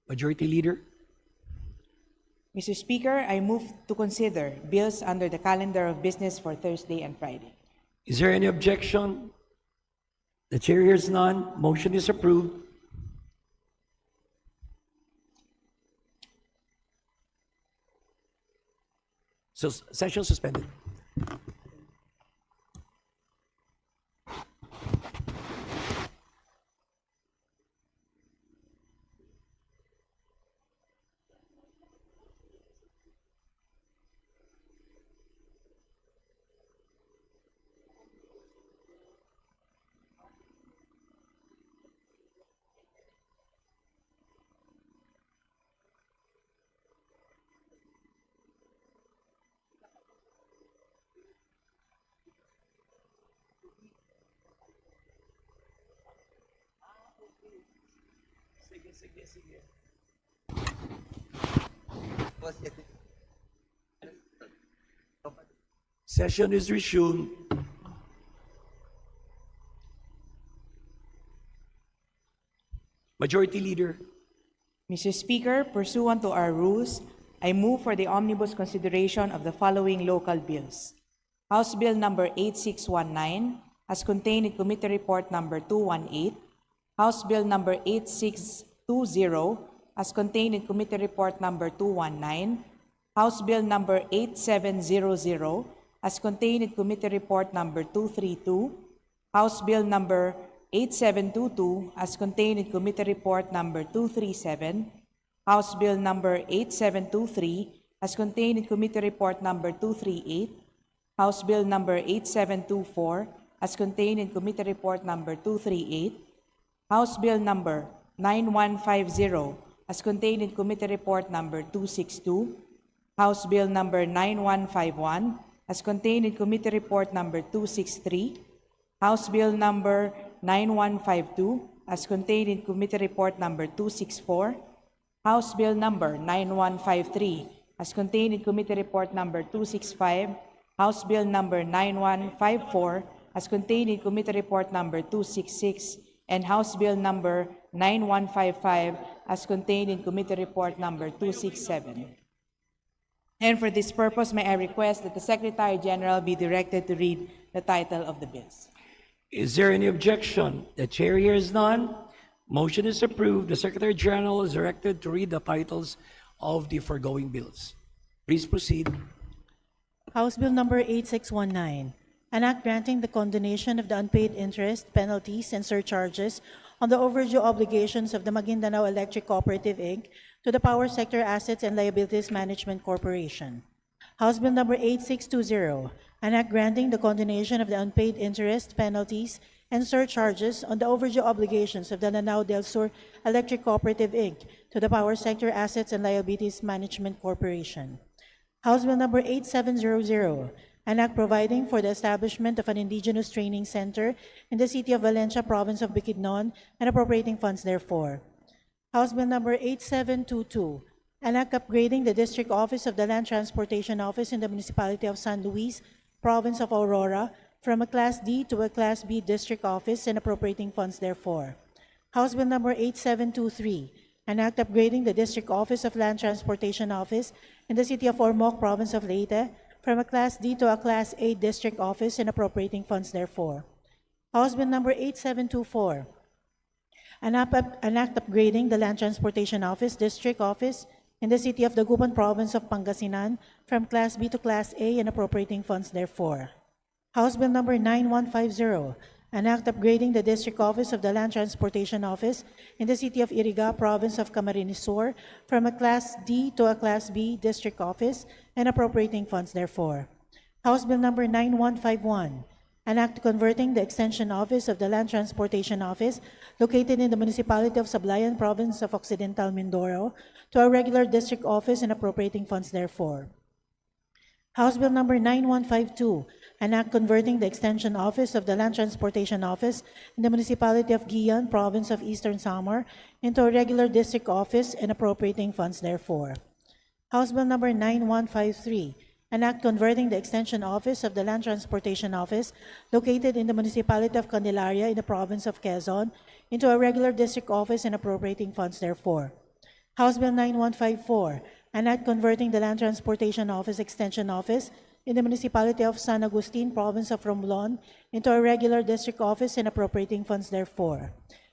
Majority Leader. Mr. Speaker, I move to consider bills under the calendar of business for Thursday and Friday. Is there any objection? The chair hears none. Motion is approved. So, session suspended. Session is resumed. Majority Leader. Mr. Speaker, pursuant to our rules, I move for the omnibus consideration of the following local bills. House Bill number 8619, as contained in Committee Report number 218. House Bill number 8620, as contained in Committee Report number 219. House Bill number 8700, as contained in Committee Report number 232. House Bill number 8722, as contained in Committee Report number 237. House Bill number 8723, as contained in Committee Report number 238. House Bill number 8724, as contained in Committee Report number 238. House Bill number 9150, as contained in Committee Report number 262. House Bill number 9151, as contained in Committee Report number 263. House Bill number 9152, as contained in Committee Report number 264. House Bill number 9153, as contained in Committee Report number 265. House Bill number 9154, as contained in Committee Report number 266. And House Bill number 9155, as contained in Committee Report number 267. And for this purpose, may I request that the Secretary General be directed to read the title of the bills. Is there any objection? The chair hears none. Motion is approved. The Secretary General is directed to read the titles of the foregoing bills. Please proceed. House Bill number 8619, an act granting the condonation of the unpaid interest, penalties, and surcharges on the overdue obligations of the Maguindanao Electric Cooperative, Inc. to the Power Sector Assets and Liabilities Management Corporation. House Bill number 8620, an act granting the condonation of the unpaid interest, penalties, and surcharges on the overdue obligations of the Lanao del Sur Electric Cooperative, Inc. to the Power Sector Assets and Liabilities Management Corporation. House Bill number 8700, an act providing for the establishment of an indigenous training center in the city of Valencia, province of Bukidnon, and appropriating funds therefor. House Bill number 8722, an act upgrading the district office of the Land Transportation Office in the municipality of San Luis, province of Aurora, from a Class D to a Class B district office and appropriating funds therefor. House Bill number 8723, an act upgrading the district office of Land Transportation Office in the city of Ormoc, province of Leyte, from a Class D to a Class A district office and appropriating funds therefor. House Bill number 8724, an act upgrading the Land Transportation Office district office in the city of Dagupan, province of Pangasinan, from Class B to Class A and appropriating funds therefor. House Bill number 9150, an act upgrading the district office of the Land Transportation Office in the city of Iriga, province of Camarines Sur, from a Class D to a Class B district office and appropriating funds therefor. House Bill number 9151, an act converting the extension office of the Land Transportation Office located in the municipality of Sablayan, province of Occidental Mindoro, to a regular district office and appropriating funds therefor. House Bill number 9152, an act converting the extension office of the Land Transportation Office in the municipality of Guian, province of Eastern Samar, into a regular district office and appropriating funds therefor. House Bill number 9153, an act converting the extension office of the Land Transportation Office located in the municipality of Candelaria in the province of Quezon into a regular district office and appropriating funds therefor. House Bill 9154, an act converting the Land Transportation Office Extension Office in the municipality of San Agustin, province of Romblon, into a regular district office and appropriating funds therefor.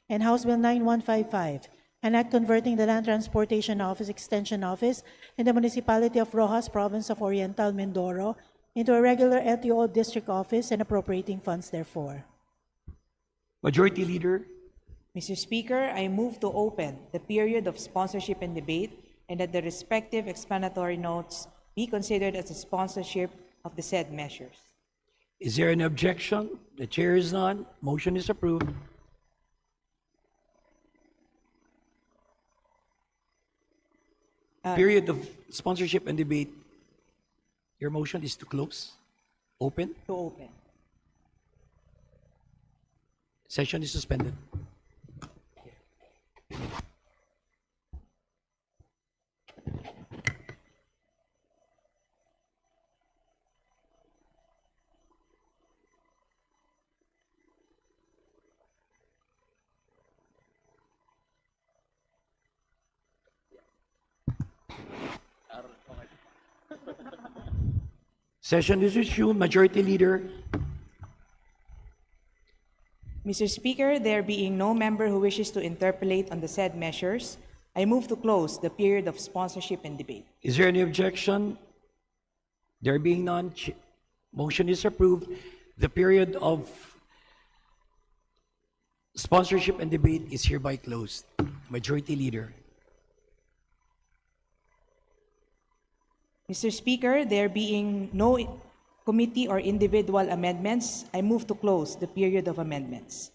And House Bill 9155, an act converting the Land Transportation Office Extension Office in the municipality of Rojas, province of Oriental Mindoro, into a regular LTO district office and appropriating funds therefor. Majority Leader. Mr. Speaker, I move to open the period of sponsorship and debate and that the respective explanatory notes be considered as a sponsorship of the said measures. Is there an objection? The chair is none. Motion is approved. Period of sponsorship and debate. Your motion is to close? Open? To open. Session is suspended. Session is resumed. Majority Leader. Mr. Speaker, there being no member who wishes to interpolate on the said measures, I move to close the period of sponsorship and debate. Is there any objection? There being none, motion is approved. The period of sponsorship and debate is hereby closed. Majority Leader. Mr. Speaker, there being no committee or individual amendments, I move to close the period of amendments.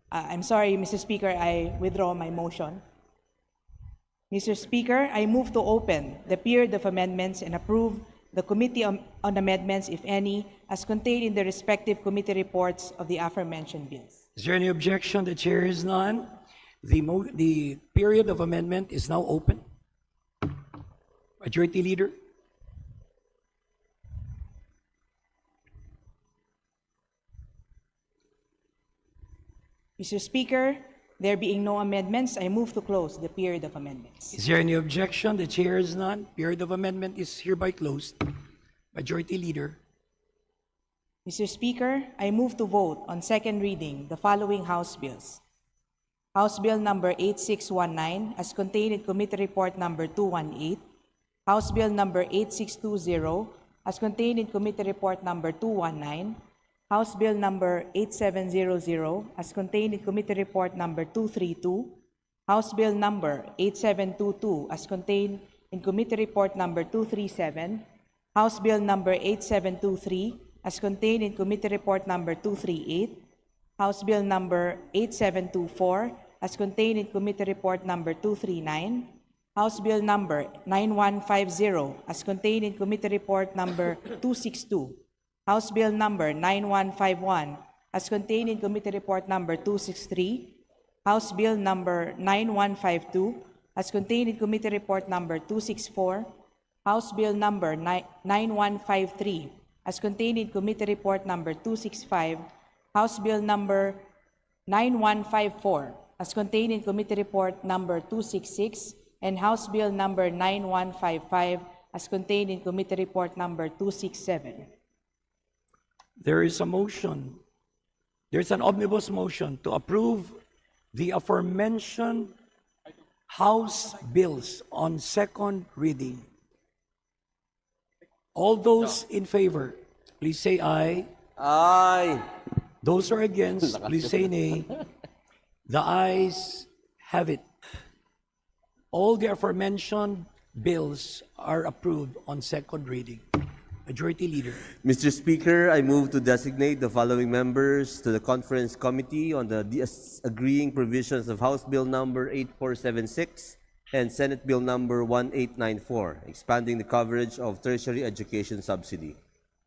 I'm sorry, Mr. Speaker, I withdraw my motion. Mr. Speaker, I move to open the period of amendments and approve the Committee on Amendments, if any, as contained in the respective committee reports of the aforementioned bills. Is there any objection? The chair is none. The period of amendment is now open. Majority Leader. Mr. Speaker, there being no amendments, I move to close the period of amendments. Is there any objection? The chair is none. Period of amendment is hereby closed. Majority Leader. Mr. Speaker, I move to vote on second reading the following House bills. House Bill number 8619 as contained in Committee Report number 218. House Bill number 8620 as contained in Committee Report number 219. House Bill number 8700 as contained in Committee Report number 232. House Bill number 8722 as contained in Committee Report number 237. House Bill number 8723 as contained in Committee Report number 238. House Bill number 8724 as contained in Committee Report number 239. House Bill number 9150 as contained in Committee Report number 262. House Bill number 9151 as contained in Committee Report number 263. House Bill number 9152 as contained in Committee Report number 264. House Bill number 9153 as contained in Committee Report number 265. House Bill number 9154 as contained in Committee Report number 266, and House Bill number 9155 as contained in Committee Report number 267. There is a motion. There's an omnibus motion to approve the aforementioned House bills on second reading. All those in favor, please say aye. Aye. Those who are against, please say nay. The ayes have it. All the aforementioned bills are approved on second reading. Majority Leader. Mr. Speaker, I move to designate the following members to the Conference Committee on the disagreeing provisions of House Bill number 8476 and Senate Bill number 1894, expanding the coverage of tertiary education subsidy.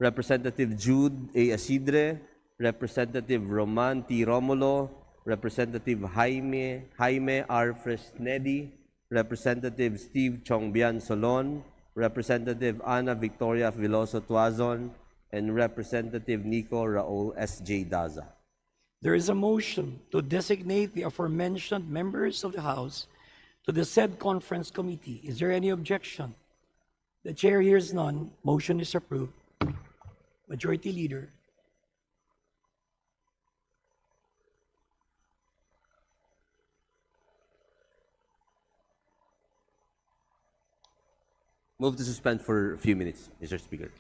Representative Jude A. Asidre, Representative Roman T. Romulo, Representative Jaime R. Fresnedi, Representative Steve Chongbian Solon, Representative Ana Victoria Veloso Tuazon, and Representative Nico Raul S.J. Daza. There is a motion to designate the aforementioned members of the House to the said conference committee. Is there any objection? The chair hears none. Motion is approved. Majority Leader. Move to suspend for a few minutes, Mr. Speaker.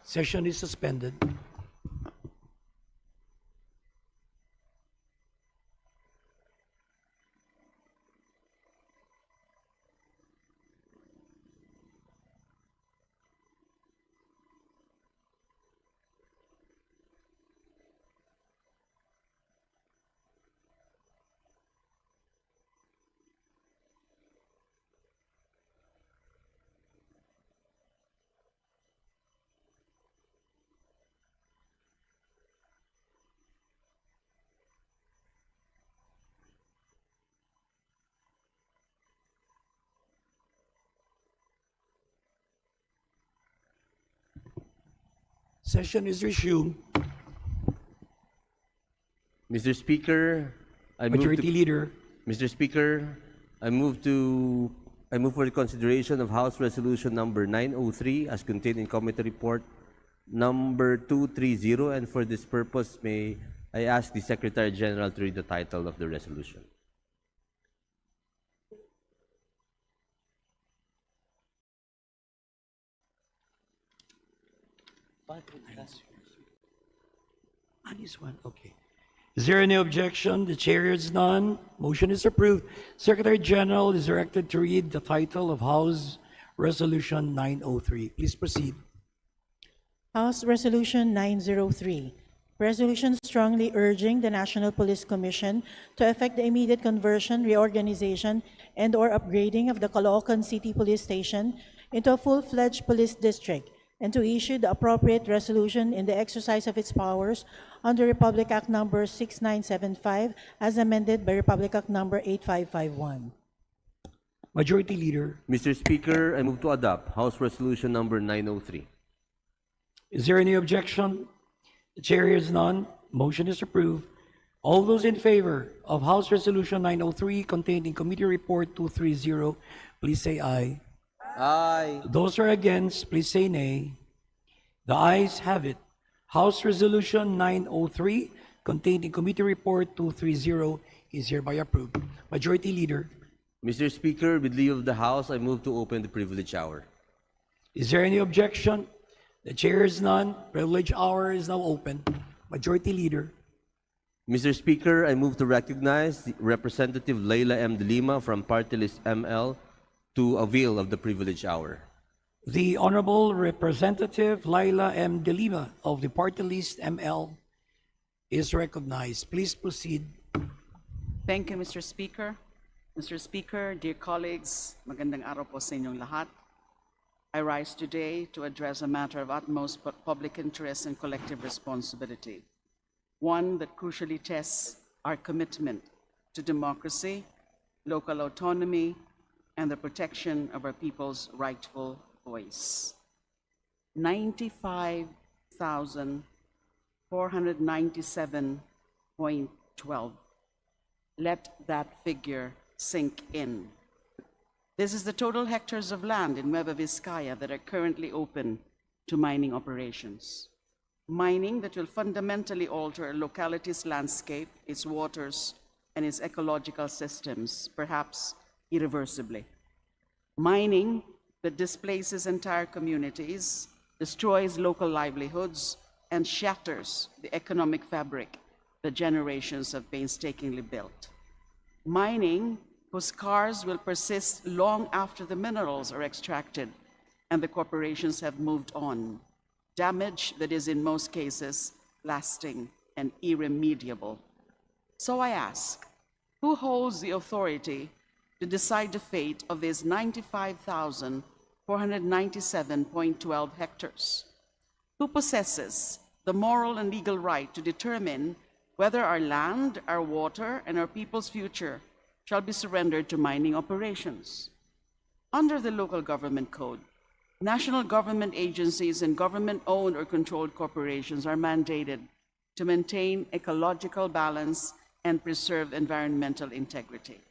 Session is suspended. Session is resumed. Mr. Speaker, Majority Leader. Mr. Speaker, I move for the consideration of House Resolution number 903 as contained in Committee Report number 230, and for this purpose, may I ask the Secretary General to read the title of the resolution. This one, okay. Is there any objection? The chair hears none. Motion is approved. Secretary General is directed to read the title of House Resolution 903. Please proceed. House Resolution 903. Resolution strongly urging the National Police Commission to effect the immediate conversion, reorganization, and/or upgrading of the Caloocan City Police Station into a full-fledged police district, and to issue the appropriate resolution in the exercise of its powers under Republic Act number 6975 as amended by Republic Act number 8551. Majority Leader. Mr. Speaker, I move to adopt House Resolution number 903. Is there any objection? The chair hears none. Motion is approved. All those in favor of House Resolution 903 contained in Committee Report 230, please say aye. Aye. Those who are against, please say nay. The ayes have it. House Resolution 903 contained in Committee Report 230 is hereby approved. Majority Leader. Mr. Speaker, with leave of the House, I move to open the privilege hour. Is there any objection? The chair is none. Privilege hour is now open. Majority Leader. Mr. Speaker, I move to recognize Representative Leila M. De Lima from Party List ML to avail of the privilege hour. The Honorable Representative Laila M. De Lima of the Party List ML is recognized. Please proceed. Thank you, Mr. Speaker. Mr. Speaker, dear colleagues, magandang araw po sa inyong lahat. I rise today to address a matter of utmost public interest and collective responsibility, one that crucially tests our commitment to democracy, local autonomy, and the protection of our people's rightful voice. 95,497.12. Let that figure sink in. This is the total hectares of land in Nueva Vizcaya that are currently open to mining operations. Mining that will fundamentally alter a locality's landscape, its waters, and its ecological systems, perhaps irreversibly. Mining that displaces entire communities, destroys local livelihoods, and shatters the economic fabric that generations have painstakingly built. Mining whose scars will persist long after the minerals are extracted and the corporations have moved on. Damage that is in most cases lasting and irremediable. So I ask, who holds the authority to decide the fate of these 95,497.12 hectares? Who possesses the moral and legal right to determine whether our land, our water, and our people's future shall be surrendered to mining operations? Under the Local Government Code, national government agencies and government-owned or controlled corporations are mandated to maintain ecological balance and preserve environmental integrity.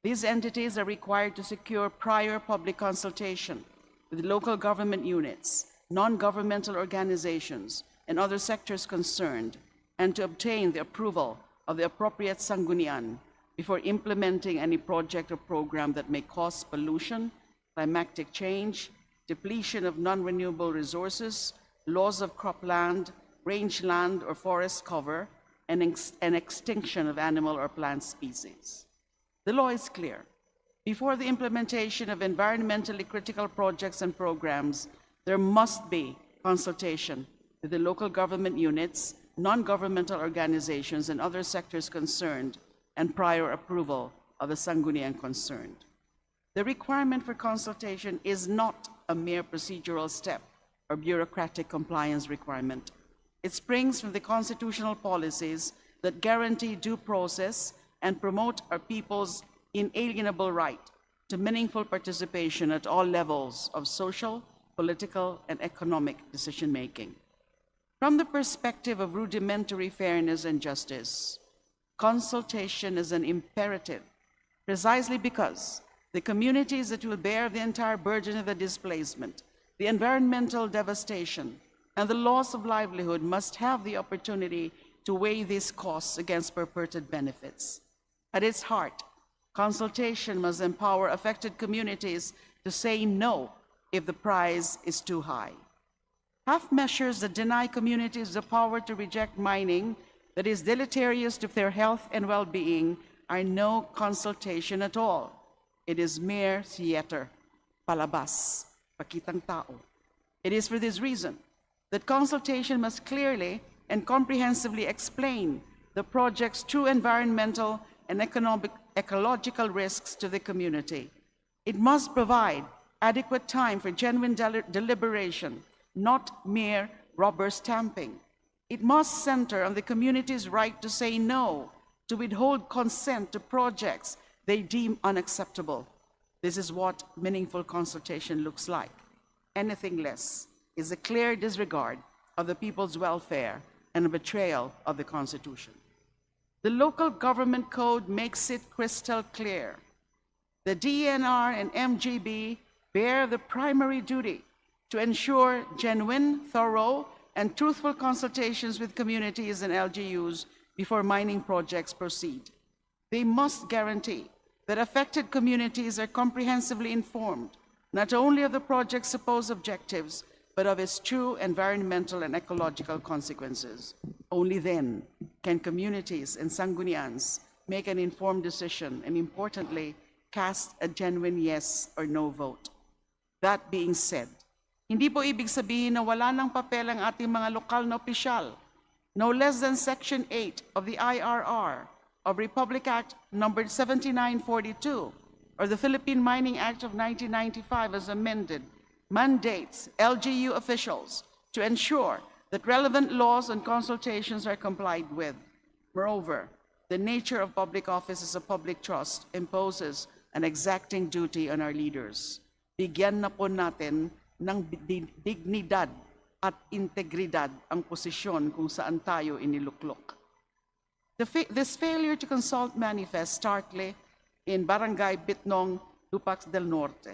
These entities are required to secure prior public consultation with local government units, non-governmental organizations, and other sectors concerned, and to obtain the approval of the appropriate sanggunian before implementing any project or program that may cause pollution, climatic change, depletion of non-renewable resources, loss of cropland, rangeland or forest cover, and extinction of animal or plant species. The law is clear. Before the implementation of environmentally critical projects and programs, there must be consultation with the local government units, non-governmental organizations, and other sectors concerned, and prior approval of the sanggunian concerned. The requirement for consultation is not a mere procedural step or bureaucratic compliance requirement. It springs from the constitutional policies that guarantee due process and promote our people's inalienable right to meaningful participation at all levels of social, political, and economic decision-making. From the perspective of rudimentary fairness and justice, consultation is an imperative, precisely because the communities that will bear the entire burden of the displacement, the environmental devastation, and the loss of livelihood must have the opportunity to weigh these costs against purported benefits. At its heart, consultation must empower affected communities to say no if the price is too high. Half measures that deny communities the power to reject mining that is deleterious to their health and well-being are no consultation at all. It is mere theater, palabas, pakitang tao. It is for this reason that consultation must clearly and comprehensively explain the project's true environmental and ecological risks to the community. It must provide adequate time for genuine deliberation, not mere rubber stamping. It must center on the community's right to say no, to withhold consent to projects they deem unacceptable. This is what meaningful consultation looks like. Anything less is a clear disregard of the people's welfare and a betrayal of the Constitution. The Local Government Code makes it crystal clear. The DNR and MGB bear the primary duty to ensure genuine, thorough, and truthful consultations with communities and LGUs before mining projects proceed. They must guarantee that affected communities are comprehensively informed, not only of the project's supposed objectives, but of its true environmental and ecological consequences. Only then can communities and sanggunians make an informed decision and, importantly, cast a genuine yes or no vote. That being said, hindi po ibig sabihin na wala ng papel ang ating mga lokal na opisyal. No less than Section 8 of the IRR of Republic Act number 7942 or the Philippine Mining Act of 1995 as amended mandates LGU officials to ensure that relevant laws and consultations are complied with. Moreover, the nature of public office as a public trust imposes an exacting duty on our leaders. Bigyan na po natin ng dignidad at integridad ang posisyon kung saan tayo iniluklok. This failure to consult manifests starkly in Barangay Bitnong, Dupax del Norte,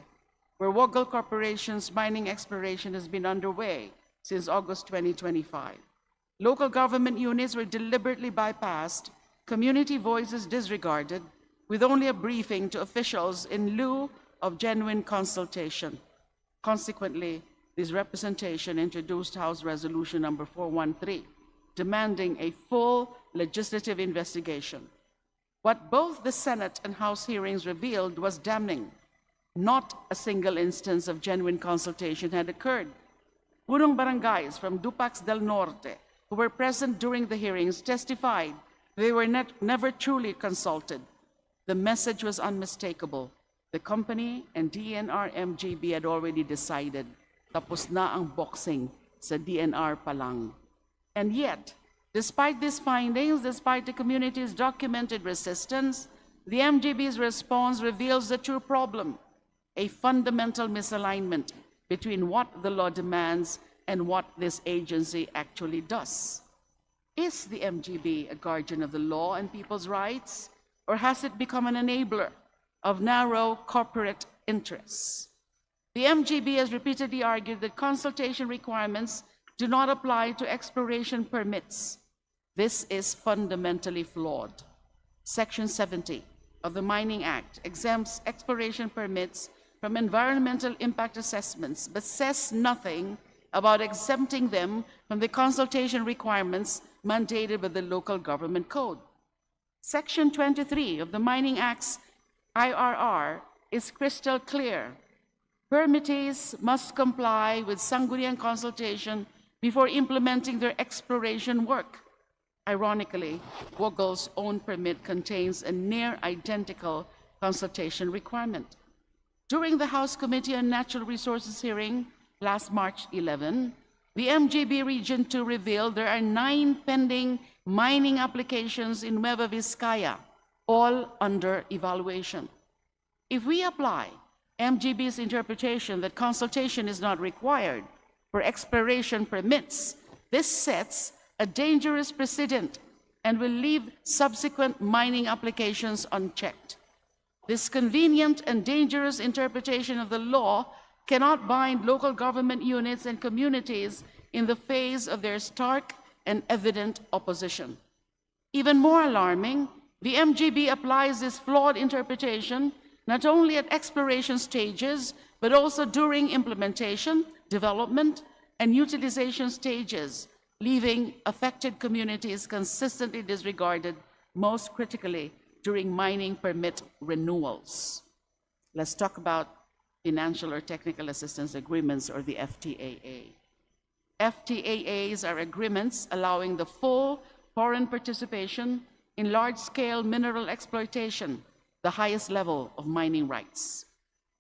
where Woggle Corporation's mining exploration has been underway since August 2025. Local government units were deliberately bypassed, community voices disregarded, with only a briefing to officials in lieu of genuine consultation. Consequently, this representation introduced House Resolution number 413, demanding a full legislative investigation. What both the Senate and House hearings revealed was damning. Not a single instance of genuine consultation had occurred. Punong barangays from Dupax del Norte, who were present during the hearings, testified they were never truly consulted. The message was unmistakable. The company and DNR-MGB had already decided. Tapos na ang boxing sa DNR pa lang. And yet, despite these findings, despite the community's documented resistance, the MGB's response reveals the true problem, a fundamental misalignment between what the law demands and what this agency actually does. Is the MGB a guardian of the law and people's rights, or has it become an enabler of narrow corporate interests? The MGB has repeatedly argued that consultation requirements do not apply to exploration permits. This is fundamentally flawed. Section 70 of the Mining Act exempts exploration permits from environmental impact assessments, but says nothing about exempting them from the consultation requirements mandated by the local government code. Section 23 of the Mining Act's IRR is crystal clear. Permittees must comply with sangguniang consultation before implementing their exploration work. Ironically, Woggle's own permit contains a near-identical consultation requirement. During the House Committee on Natural Resources hearing last March 11, the MGB Region 2 revealed there are 9 pending mining applications in Nueva Vizcaya, all under evaluation. If we apply MGB's interpretation that consultation is not required for exploration permits, this sets a dangerous precedent and will leave subsequent mining applications unchecked. This convenient and dangerous interpretation of the law cannot bind local government units and communities in the face of their stark and evident opposition. Even more alarming, the MGB applies this flawed interpretation not only at exploration stages, but also during implementation, development, and utilization stages, leaving affected communities consistently disregarded, most critically during mining permit renewals. Let's talk about financial or technical assistance agreements, or the FTAA. FTAAs are agreements allowing the full foreign participation in large-scale mineral exploitation, the highest level of mining rights.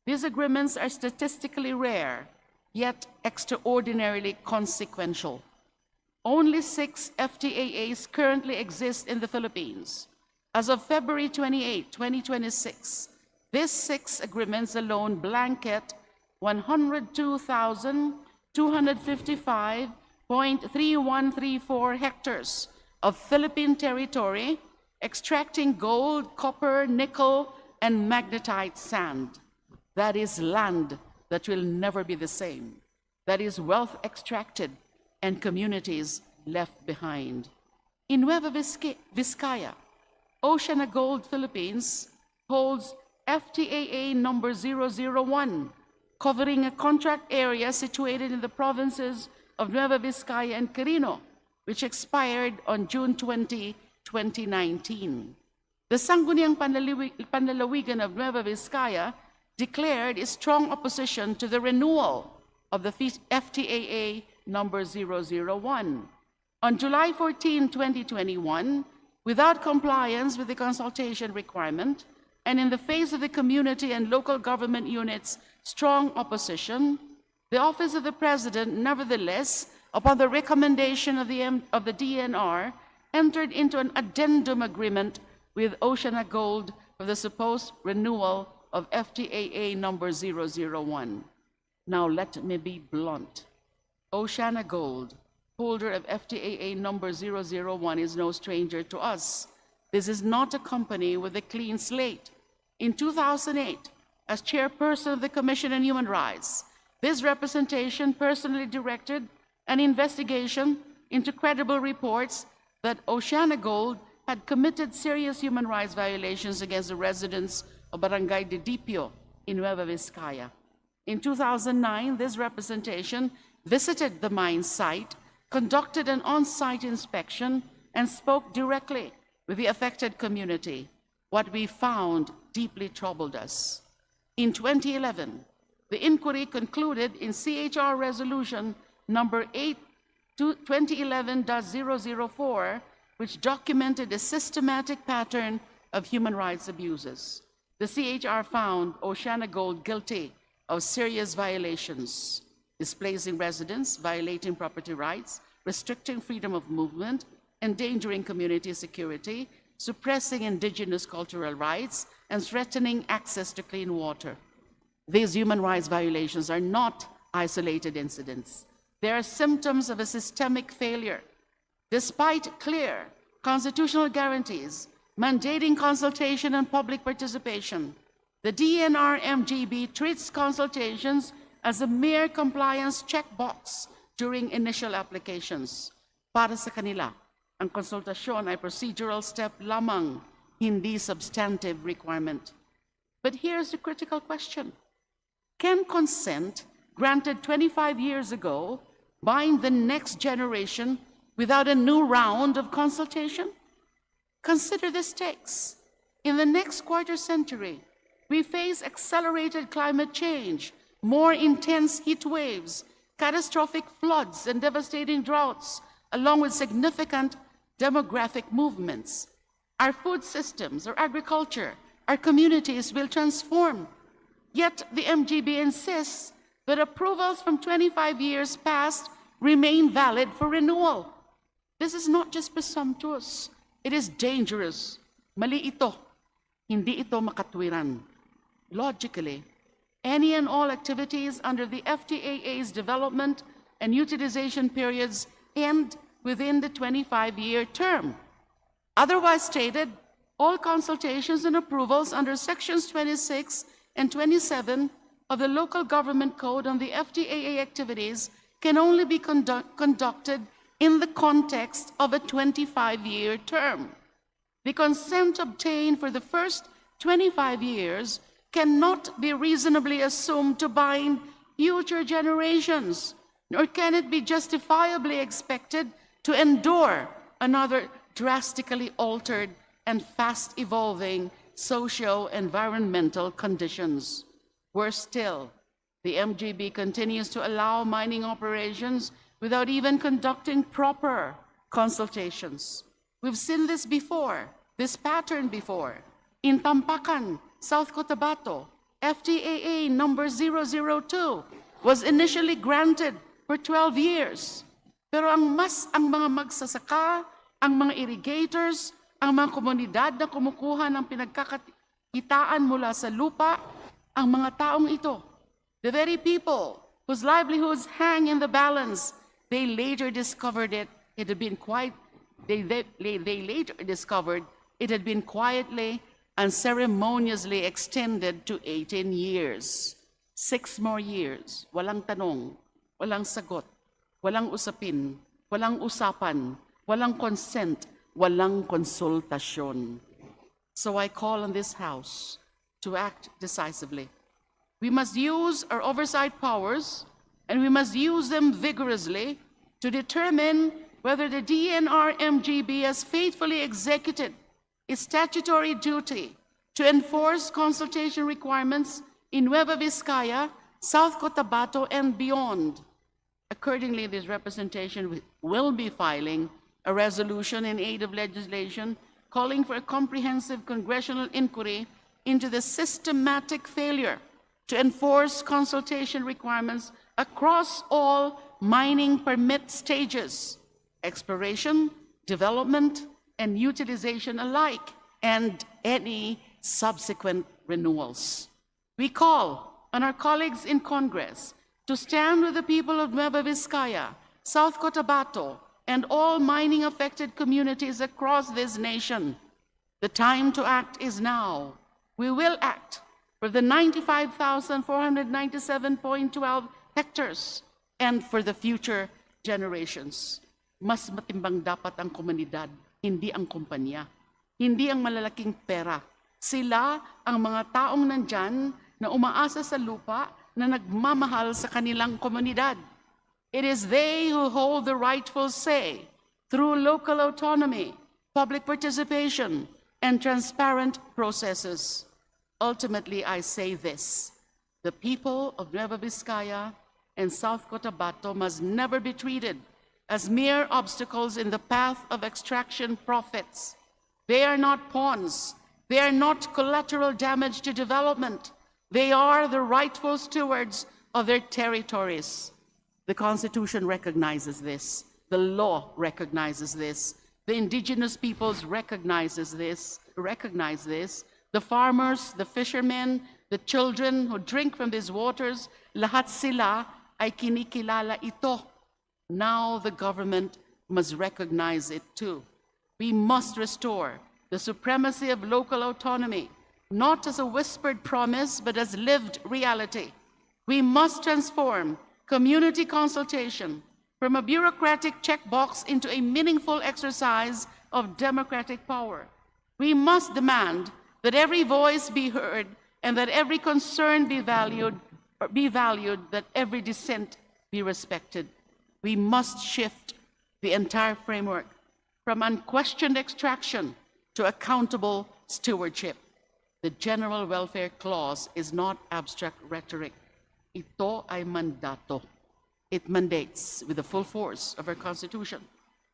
These agreements are statistically rare, yet extraordinarily consequential. Only 6 FTAAs currently exist in the Philippines. As of February 28, 2026, these 6 agreements alone blanket 102,255.3134 hectares of Philippine territory, extracting gold, copper, nickel, and magnetite sand. That is land that will never be the same. That is wealth extracted and communities left behind. In Nueva Vizcaya, OceanaGold Philippines holds FTAA number 001, covering a contract area situated in the provinces of Nueva Vizcaya and Quirino, which expired on June 20, 2019. The Sangguniang Panlalawigan of Nueva Vizcaya declared its strong opposition to the renewal of the FTAA number 001. On July 14, 2021, without compliance with the consultation requirement, and in the face of the community and local government units' strong opposition, the Office of the President, nevertheless, upon the recommendation of the DNR, entered into an addendum agreement with OceanaGold for the supposed renewal of FTAA number 001. Now let me be blunt. OceanaGold, holder of FTAA number 001, is no stranger to us. This is not a company with a clean slate. In 2008, as chairperson of the Commission on Human Rights, this representation personally directed an investigation into credible reports that OceanaGold had committed serious human rights violations against the residents of Barangay de Dipio in Nueva Vizcaya. In 2009, this representation visited the mine site, conducted an on-site inspection, and spoke directly with the affected community. What we found deeply troubled us. In 2011, the inquiry concluded in CHR Resolution number 2011-004, which documented a systematic pattern of human rights abuses. The CHR found OceanaGold guilty of serious violations, displacing residents, violating property rights, restricting freedom of movement, endangering community security, suppressing indigenous cultural rights, and threatening access to clean water. These human rights violations are not isolated incidents. They are symptoms of a systemic failure. Despite clear constitutional guarantees mandating consultation and public participation, the DNR-MGB treats consultations as a mere compliance checkbox during initial applications. Para sa kanila, ang konsultasyon ay procedural step lamang, hindi substantive requirement. But here's the critical question. Can consent granted 25 years ago bind the next generation without a new round of consultation? Consider the stakes. In the next quarter century, we face accelerated climate change, more intense heat waves, catastrophic floods, and devastating droughts, along with significant demographic movements. Our food systems, our agriculture, our communities will transform. Yet the MGB insists that approvals from 25 years past remain valid for renewal. This is not just presumptuous, it is dangerous. Mali ito, hindi ito makatwiran. Logically, any and all activities under the FTAA's development and utilization periods end within the 25-year term. Otherwise stated, all consultations and approvals under Sections 26 and 27 of the Local Government Code on the FTAA activities can only be conducted in the context of a 25-year term. The consent obtained for the first 25 years cannot be reasonably assumed to bind future generations, nor can it be justifiably expected to endure another drastically altered and fast-evolving socio-environmental conditions. Worse still, the MGB continues to allow mining operations without even conducting proper consultations. We've seen this before, this pattern before. In Tampakan, South Cotabato, FTAA number 002 was initially granted for 12 years. Pero ang mga magsasaka, ang mga irrigators, ang mga komunidad na kumukuha ng pinagkakakitaan mula sa lupa, ang mga taong ito, the very people whose livelihoods hang in the balance, they later discovered it had been quietly and ceremoniously extended to 18 years. 6 more years, walang tanong, walang sagot, walang usapin, walang usapan, walang consent, walang konsultasyon. So I call on this House to act decisively. We must use our oversight powers, and we must use them vigorously to determine whether the DNR-MGB has faithfully executed its statutory duty to enforce consultation requirements in Nueva Vizcaya, South Cotabato, and beyond. Accordingly, this representation will be filing a resolution in aid of legislation calling for a comprehensive congressional inquiry into the systematic failure to enforce consultation requirements across all mining permit stages, exploration, development, and utilization alike, and any subsequent renewals. We call on our colleagues in Congress to stand with the people of Nueva Vizcaya, South Cotabato, and all mining-affected communities across this nation. The time to act is now. We will act for the 95,497.12 hectares and for the future generations. Mas matimbang dapat ang komunidad, hindi ang kumpanya, hindi ang malalaking pera. Sila ang mga taong nandyan na umaasa sa lupa na nagmamahal sa kanilang komunidad. It is they who hold the rightful say through local autonomy, public participation, and transparent processes. Ultimately, I say this: the people of Nueva Vizcaya and South Cotabato must never be treated as mere obstacles in the path of extraction profits. They are not pawns. They are not collateral damage to development. They are the rightful stewards of their territories. The Constitution recognizes this. The law recognizes this. The indigenous peoples recognize this. The farmers, the fishermen, the children who drink from these waters, lahat sila ay kinikilala ito. Now the government must recognize it too. We must restore the supremacy of local autonomy, not as a whispered promise, but as lived reality. We must transform community consultation from a bureaucratic checkbox into a meaningful exercise of democratic power. We must demand that every voice be heard and that every concern be valued, that every dissent be respected. We must shift the entire framework from unquestioned extraction to accountable stewardship. The General Welfare Clause is not abstract rhetoric. Ito ay mandato. It mandates, with the full force of our Constitution,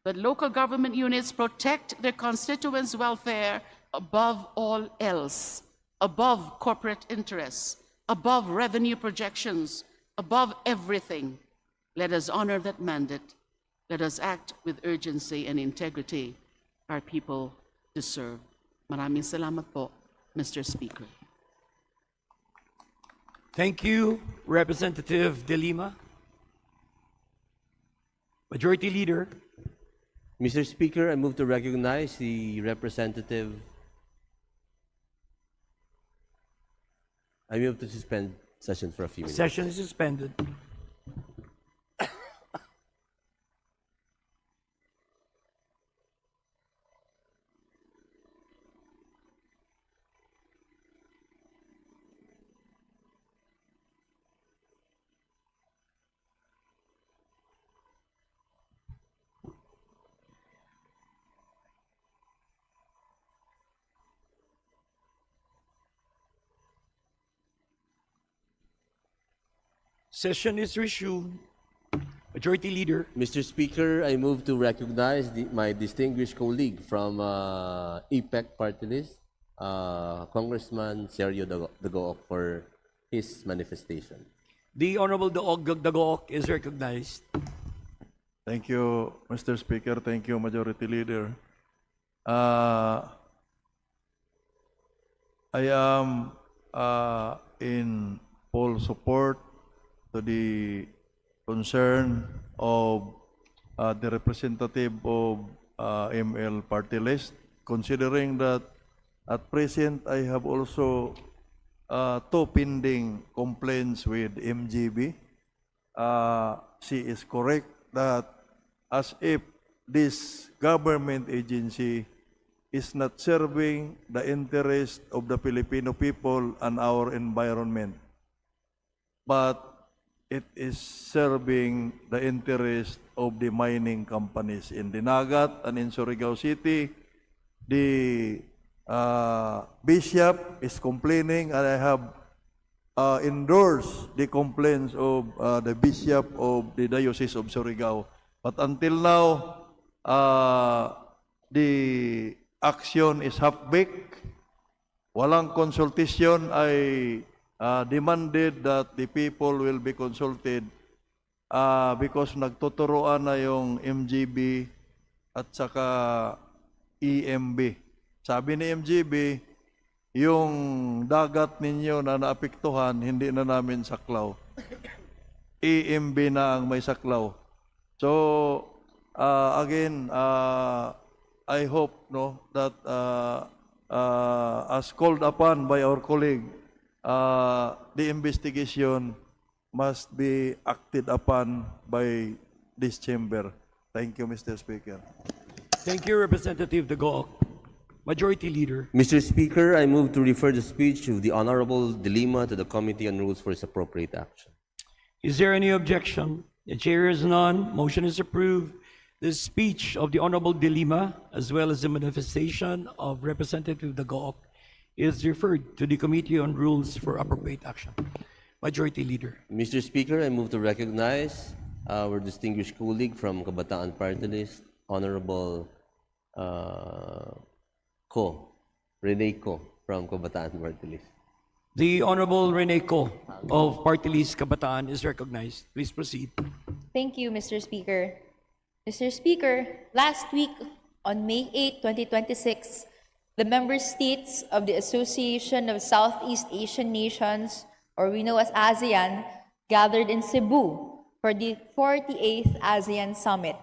that local government units protect their constituents' welfare above all else, above corporate interests, above revenue projections, above everything. Let us honor that mandate. Let us act with urgency and integrity our people deserve. Maraming salamat po, Mr. Speaker. Thank you, Representative De Lima. Majority Leader. Mr. Speaker, I move to recognize the representative. I move to suspend session for a few minutes. Session is suspended. Session is resumed. Majority Leader. Mr. Speaker, I move to recognize my distinguished colleague from EPEC party list, Congressman Sergio Dagoc, for his manifestation. The Honorable Dagoc is recognized. Thank you, Mr. Speaker. Thank you, Majority Leader. I am in full support to the concern of the representative of ML party list, considering that at present I have also two pending complaints with MGB. She is correct that as if this government agency is not serving the interest of the Filipino people and our environment, but it is serving the interest of the mining companies in Dinagat and in Surigao City. The bishop is complaining, and I have endorsed the complaints of the bishop of the Diocese of Surigao. But until now, the action is half-baked. Walang consultation. I demanded that the people will be consulted because nagtuturoan na yung MGB at saka EMB. Sabi ni MGB, yung dagat ninyo na naapektuhan, hindi na namin saklaw. EMB na ang may saklaw. So, again, I hope that as called upon by our colleague, the investigation must be acted upon by this chamber. Thank you, Mr. Speaker. Thank you, Representative Dagoc. Majority Leader. Mr. Speaker, I move to refer the speech of the Honorable De Lima to the Committee on Rules for its appropriate action. Is there any objection? The chair is none. Motion is approved. The speech of the Honorable De Lima, as well as the manifestation of Representative Dagoc, is referred to the Committee on Rules for appropriate action. Majority Leader. Mr. Speaker, I move to recognize our distinguished colleague from Kabataan Party List, Honorable Rene Co from Kabataan Party List. The Honorable Rene Co of Party List Kabataan is recognized. Please proceed. Thank you, Mr. Speaker. Mr. Speaker, last week on May 8, 2026, the member states of the Association of Southeast Asian Nations, or we know as ASEAN, gathered in Cebu for the 48th ASEAN Summit.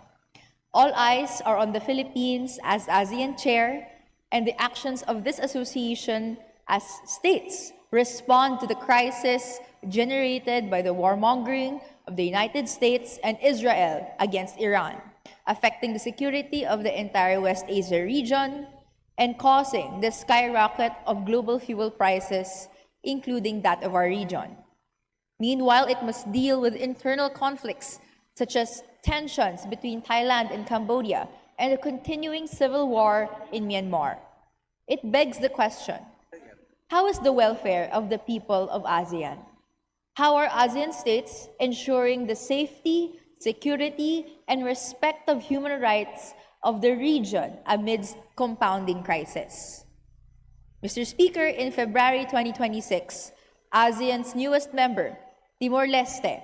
All eyes are on the Philippines as ASEAN chair, and the actions of this association as states respond to the crisis generated by the warmongering of the United States and Israel against Iran, affecting the security of the entire West Asia region and causing the skyrocket of global fuel prices, including that of our region. Meanwhile, it must deal with internal conflicts such as tensions between Thailand and Cambodia and the continuing civil war in Myanmar. It begs the question, how is the welfare of the people of ASEAN? How are ASEAN states ensuring the safety, security, and respect of human rights of the region amidst compounding crisis? Mr. Speaker, in February 2026, ASEAN's newest member, Timor-Leste,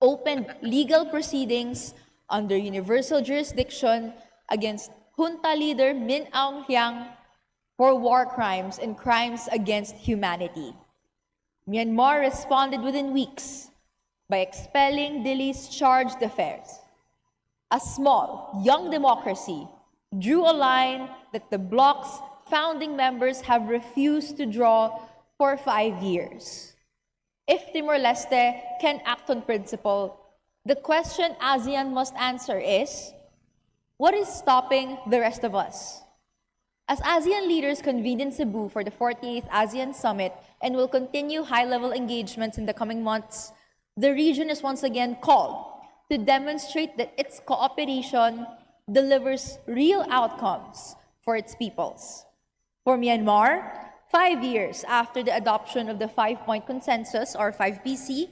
opened legal proceedings under universal jurisdiction against junta leader Min Aung Hlaing for war crimes and crimes against humanity. Myanmar responded within weeks by expelling Dili's charged affairs. A small, young democracy drew a line that the bloc's founding members have refused to draw for 5 years. If Timor-Leste can act on principle, the question ASEAN must answer is, what is stopping the rest of us? As ASEAN leaders convened in Cebu for the 48th ASEAN Summit and will continue high-level engagements in the coming months, the region is once again called to demonstrate that its cooperation delivers real outcomes for its peoples. For Myanmar, 5 years after the adoption of the 5-point consensus, or 5PC,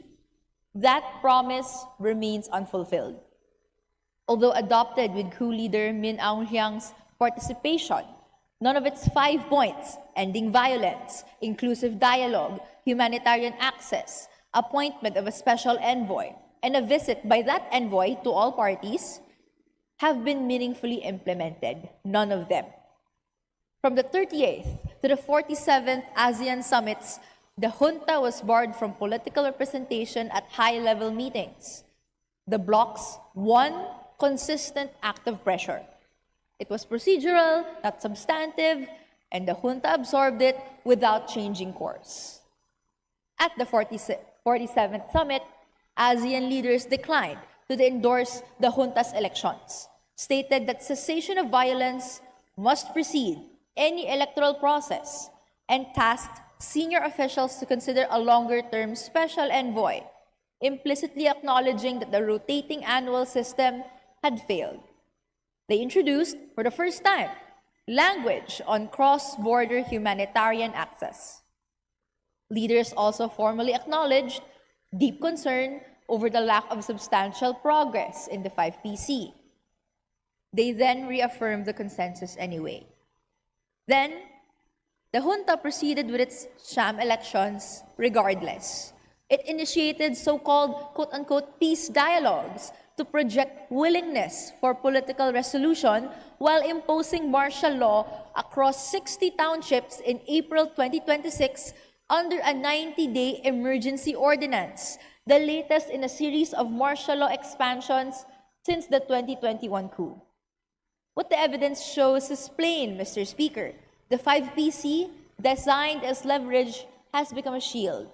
that promise remains unfulfilled. Although adopted with coup leader Min Aung Hlaing's participation, none of its 5 points, ending violence, inclusive dialogue, humanitarian access, appointment of a special envoy, and a visit by that envoy to all parties, have been meaningfully implemented. None of them. From the 38th to the 47th ASEAN summits, the junta was barred from political representation at high-level meetings. The bloc's one consistent act of pressure. It was procedural, not substantive, and the junta absorbed it without changing course. At the 47th summit, ASEAN leaders declined to endorse the junta's elections, stated that cessation of violence must precede any electoral process, and tasked senior officials to consider a longer-term special envoy, implicitly acknowledging that the rotating annual system had failed. They introduced, for the first time, language on cross-border humanitarian access. Leaders also formally acknowledged deep concern over the lack of substantial progress in the 5PC. They then reaffirmed the consensus anyway. Then, the junta proceeded with its sham elections regardless. It initiated so-called quote-unquote peace dialogues to project willingness for political resolution while imposing martial law across 60 townships in April 2026 under a 90-day emergency ordinance, the latest in a series of martial law expansions since the 2021 coup. What the evidence shows is plain, Mr. Speaker. The 5PC, designed as leverage, has become a shield.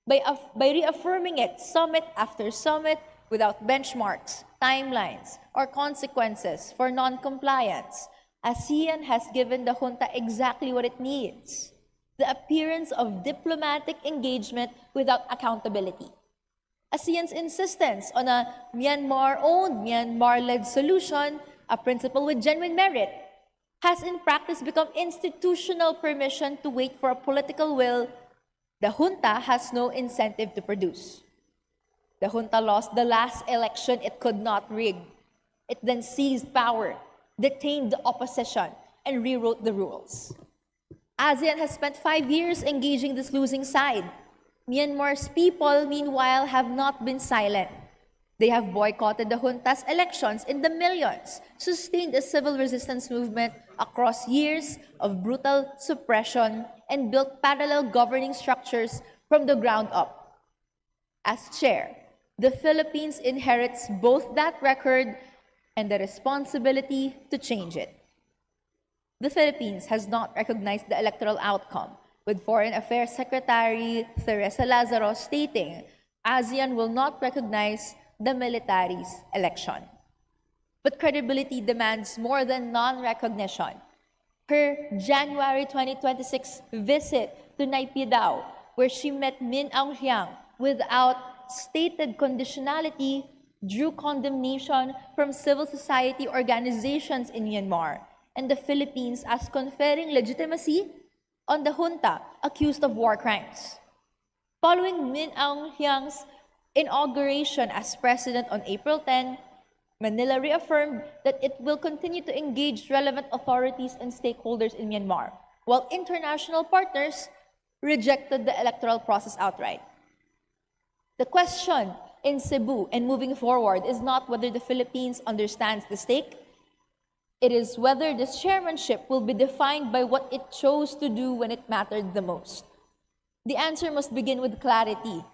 By reaffirming it summit after summit without benchmarks, timelines, or consequences for non-compliance, ASEAN has given the junta exactly what it needs: the appearance of diplomatic engagement without accountability. ASEAN's insistence on a Myanmar-owned, Myanmar-led solution, a principle with genuine merit, has in practice become institutional permission to wait for a political will the junta has no incentive to produce. The junta lost the last election it could not rig. It then seized power, detained the opposition, and rewrote the rules. ASEAN has spent 5 years engaging this losing side. Myanmar's people, meanwhile, have not been silent. They have boycotted the junta's elections in the millions, sustained a civil resistance movement across years of brutal suppression, and built parallel governing structures from the ground up. As chair, the Philippines inherits both that record and the responsibility to change it. The Philippines has not recognized the electoral outcome, with Foreign Affairs Secretary Teresa Lazaro stating ASEAN will not recognize the military's election. But credibility demands more than non-recognition. Her January 2026 visit to Naypyidaw, where she met Min Aung Hlaing without stated conditionality, drew condemnation from civil society organizations in Myanmar and the Philippines as conferring legitimacy on the junta accused of war crimes. Following Min Aung Hlaing's inauguration as president on April 10, Manila reaffirmed that it will continue to engage relevant authorities and stakeholders in Myanmar, while international partners rejected the electoral process outright. The question in Cebu and moving forward is not whether the Philippines understands the stake. It is whether this chairmanship will be defined by what it chose to do when it mattered the most. The answer must begin with clarity.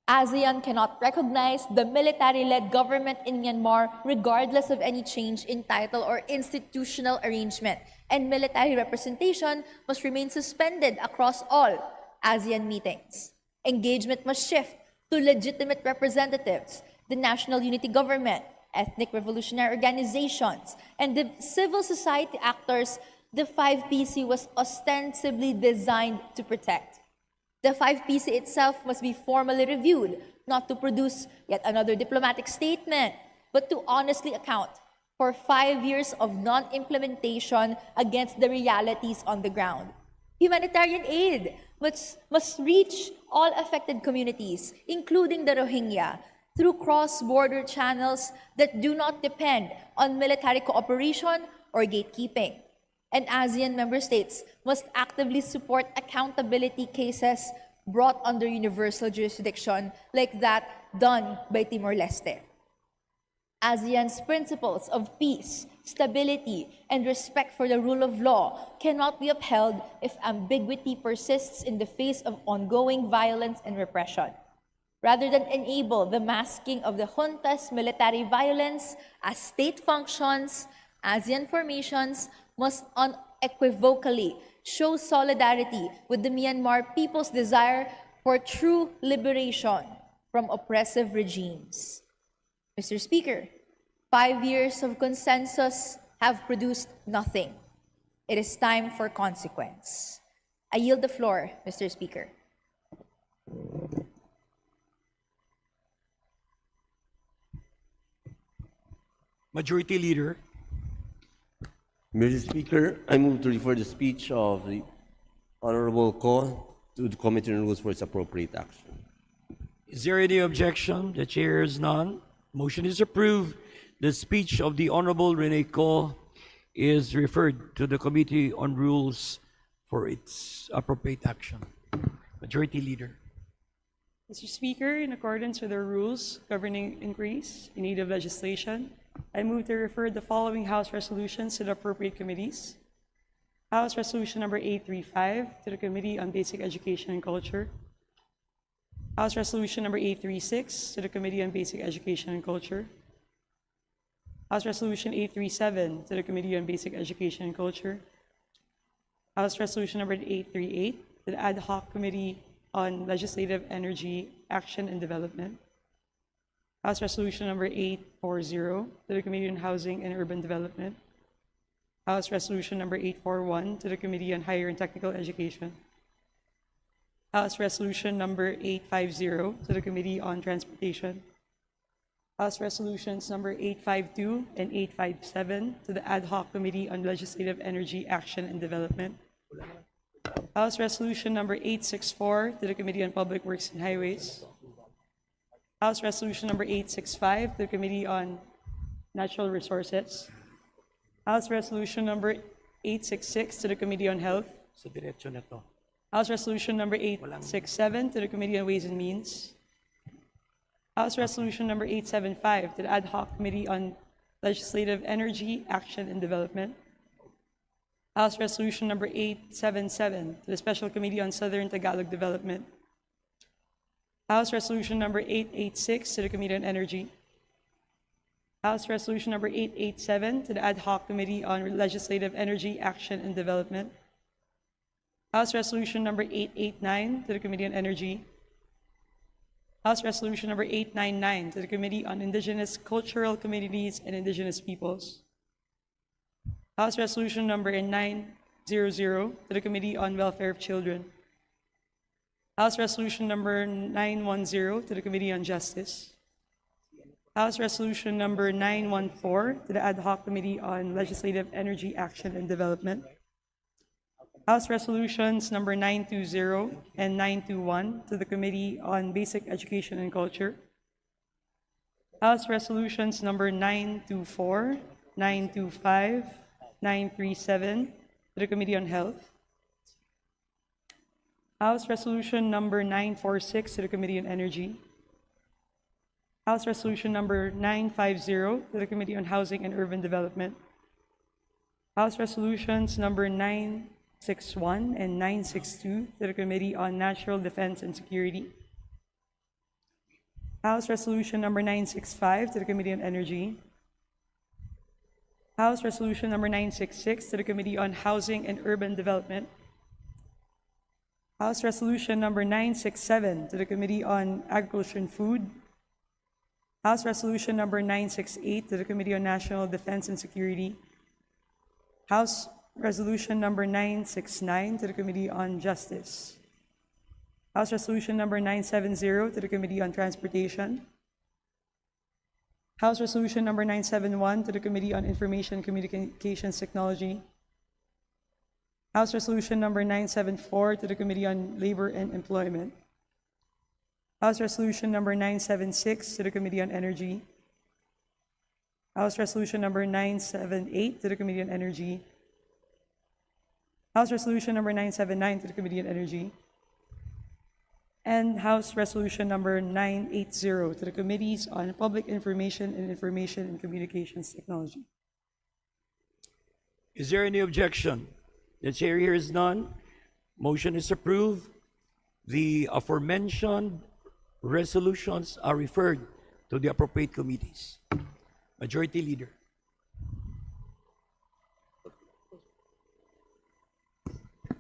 ASEAN cannot recognize the military-led government in Myanmar regardless of any change in title or institutional arrangement, and military representation must remain suspended across all ASEAN meetings. Engagement must shift to legitimate representatives, the National Unity Government, ethnic revolutionary organizations, and the civil society actors the 5PC was ostensibly designed to protect. The 5PC itself must be formally reviewed, not to produce yet another diplomatic statement, but to honestly account for 5 years of non-implementation against the realities on the ground. Humanitarian aid must reach all affected communities, including the Rohingya, through cross-border channels that do not depend on military cooperation or gatekeeping. And ASEAN member states must actively support accountability cases brought under universal jurisdiction like that done by Timor-Leste. ASEAN's principles of peace, stability, and respect for the rule of law cannot be upheld if ambiguity persists in the face of ongoing violence and repression. Rather than enable the masking of the junta's military violence as state functions, ASEAN formations must unequivocally show solidarity with the Myanmar people's desire for true liberation from oppressive regimes. Mr. Speaker, 5 years of consensus have produced nothing. It is time for consequence. I yield the floor, Mr. Speaker. Majority Leader. Mr. Speaker, I move to refer the speech of the Honorable Ko to the Committee on Rules for its appropriate action. Is there any objection? The chair is none. Motion is approved. The speech of the Honorable Rene Ko is referred to the Committee on Rules for its appropriate action. Majority Leader. Mr. Speaker, in accordance with the rules governing inquiries in need of legislation, I move to refer the following House resolutions to the appropriate committees. House Resolution number 835 to the Committee on Basic Education and Culture. House Resolution number 836 to the Committee on Basic Education and Culture. House Resolution 837 to the Committee on Basic Education and Culture. House Resolution number 838 to the Ad Hoc Committee on Legislative Energy, Action and Development. House Resolution number 840 to the Committee on Housing and Urban Development. House Resolution number 841 to the Committee on Higher and Technical Education. House Resolution number 850 to the Committee on Transportation. House Resolutions number 852 and 857 to the Ad Hoc Committee on Legislative Energy, Action and Development. House Resolution number 864 to the Committee on Public Works and Highways. House Resolution number 865 to the Committee on Natural Resources. House Resolution number 866 to the Committee on Health. Sa diretso na to. House Resolution number 867 to the Committee on Ways and Means. House Resolution number 875 to the Ad Hoc Committee on Legislative Energy, Action and Development. House Resolution number 877 to the Special Committee on Southern Tagalog Development. House Resolution number 886 to the Committee on Energy. House Resolution number 887 to the Ad Hoc Committee on Legislative Energy, Action and Development. House Resolution number 889 to the Committee on Energy. House Resolution number 899 to the Committee on Indigenous Cultural Communities and Indigenous Peoples. House Resolution number 900 to the Committee on Welfare of Children. House Resolution number 910 to the Committee on Justice. House Resolution number 914 to the Ad Hoc Committee on Legislative Energy, Action and Development. House Resolutions number 920 and 921 to the Committee on Basic Education and Culture. House Resolutions number 924, 925, 937 to the Committee on Health. House Resolution number 946 to the Committee on Energy. House Resolution number 950 to the Committee on Housing and Urban Development. House Resolutions number 961 and 962 to the Committee on National Defense and Security. House Resolution number 965 to the Committee on Energy. House Resolution number 966 to the Committee on Housing and Urban Development. House Resolution number 967 to the Committee on Agriculture and Food. House Resolution number 968 to the Committee on National Defense and Security. House Resolution number 969 to the Committee on Justice. House Resolution number 970 to the Committee on Transportation. House Resolution number 971 to the Committee on Information and Communications Technology. House Resolution number 974 to the Committee on Labor and Employment. House Resolution number 976 to the Committee on Energy. House Resolution number 978 to the Committee on Energy. House Resolution number 979 to the Committee on Energy. And House Resolution number 980 to the Committees on Public Information and Communications Technology. Is there any objection? The chair hears none. Motion is approved. The aforementioned resolutions are referred to the appropriate committees. Majority Leader.